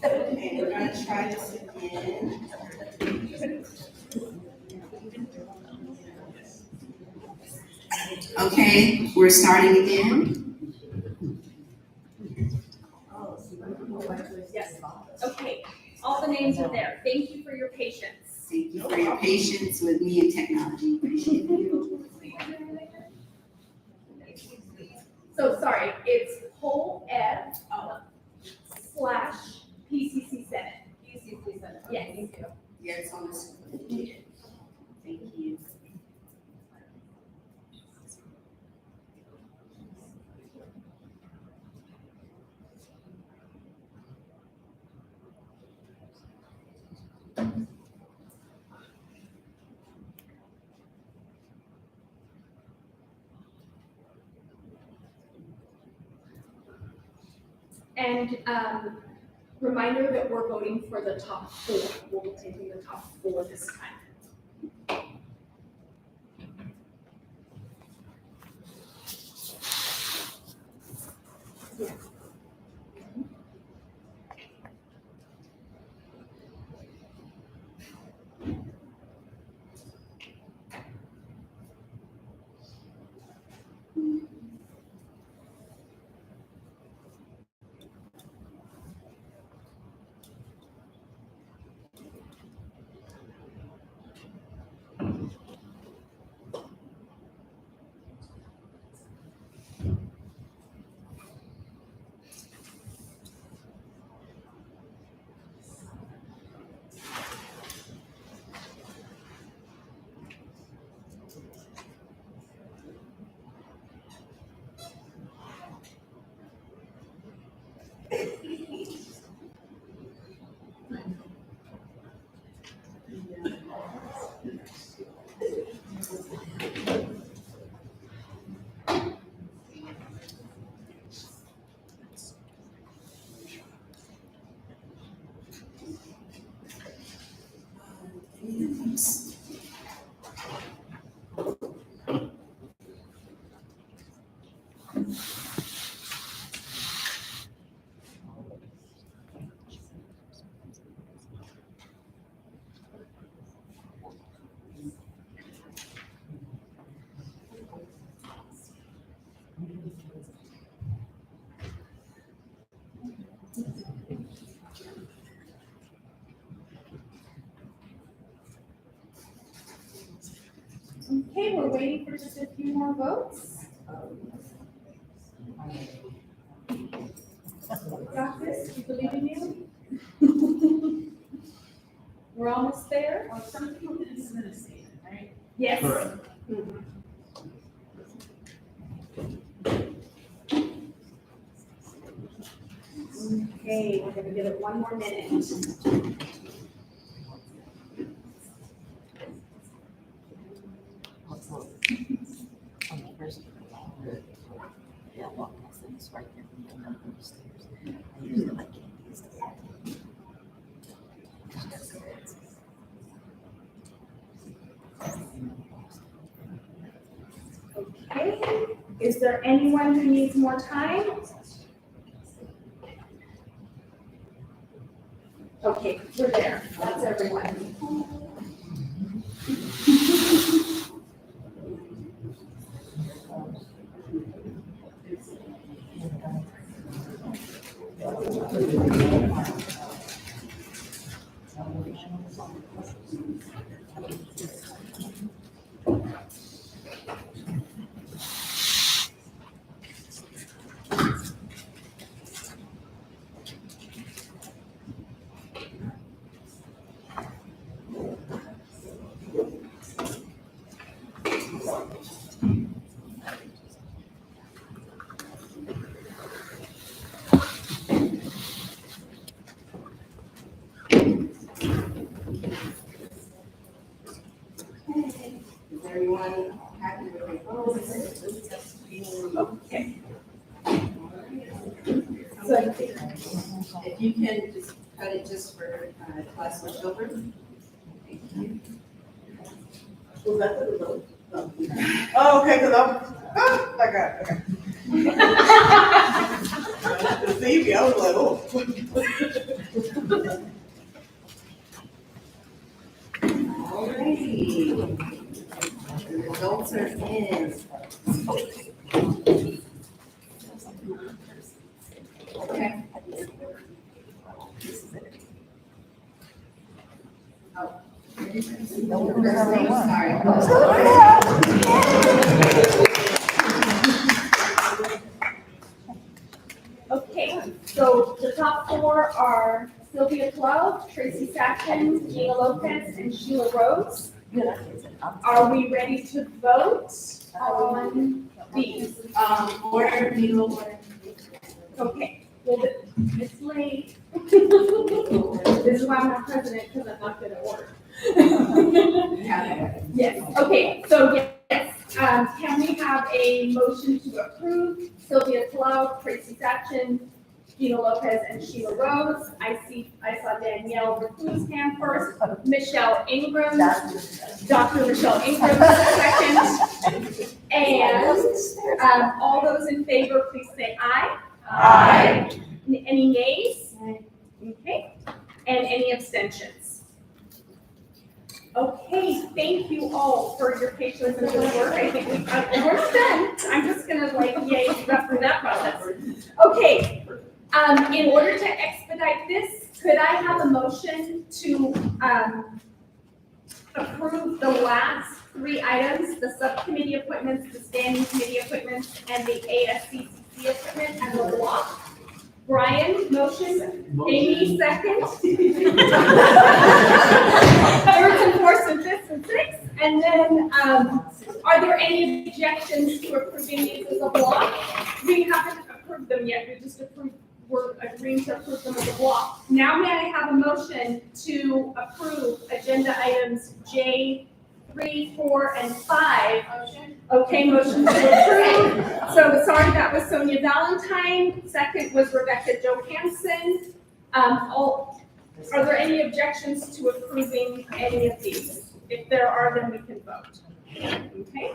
Okay, we're gonna try this again. Okay, we're starting again. Yes, okay, all the names are there. Thank you for your patience. Thank you for your patience with me and technology. Appreciate you. So sorry, it's poll ed / PCC Senate. PCC Senate. Yes, thank you. Yeah, it's on the screen. Thank you. And reminder that we're voting for the top 4. We'll be taking the top 4 this time. Yeah. Okay, we're waiting for just a few more votes. Got this, we believe in you. We're almost there. Some people didn't submit a statement, right? Yes. Correct. Okay, we're gonna give it one more minute. Yeah, walk past it, it's right there, you come down the stairs. I usually like candies. Okay, is there anyone who needs more time? Okay, we're there, that's everyone. Is everyone happy with their votes? Okay. So if you can just cut it just for class switchover. Thank you. Was that for the vote? Oh, okay, because I got it, okay. The baby, I was like, oh. Alrighty. The results are in. Okay. Okay, so the top four are Sylvia Cloud, Tracy Saxon, Gena Lopez, and Sheila Rose. Are we ready to vote on these? Order, legal order. Okay, well, it's late. This is why I'm not president, because I'm not good at order. Yes, okay, so yes, can we have a motion to approve Sylvia Cloud, Tracy Saxon, Gena Lopez, and Sheila Rose? I saw Danielle Recluse hand first, Michelle Ingram, Dr. Michelle Ingram second. And all those in favor, please say aye. Aye. Any nays? Okay, and any abstentions? Okay, thank you all for your patience and good work. I think we're not done. I'm just gonna yay, we got through that process. Okay, in order to expedite this, could I have a motion to, approve the last three items, the subcommittee appointments, the standing committee appointments, and the ASCCC appointment as a block? Brian, motion. Amy, second. Thirds and fourths and fifths and sixths. And then, are there any objections to approving these as a block? We haven't approved them yet, we're agreeing to approve them as a block. Now may I have a motion to approve agenda items J, 3, 4, and 5? Motion. Okay, motion to approve. So sorry, that was Sonia Valentine. Second was Rebecca Johansson. Are there any objections to approving any of these? If there are, then we can vote. Okay,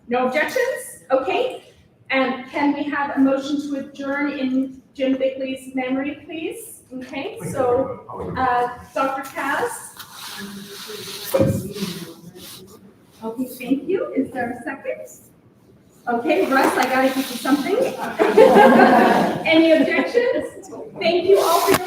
no objections? Okay. And can we have a motion to adjourn in Jim Bickley's memory, please? Okay, so, Dr. Cass? Okay, thank you. Is there a second? Okay, Russ, I gotta give you something. Any objections? Thank you all for your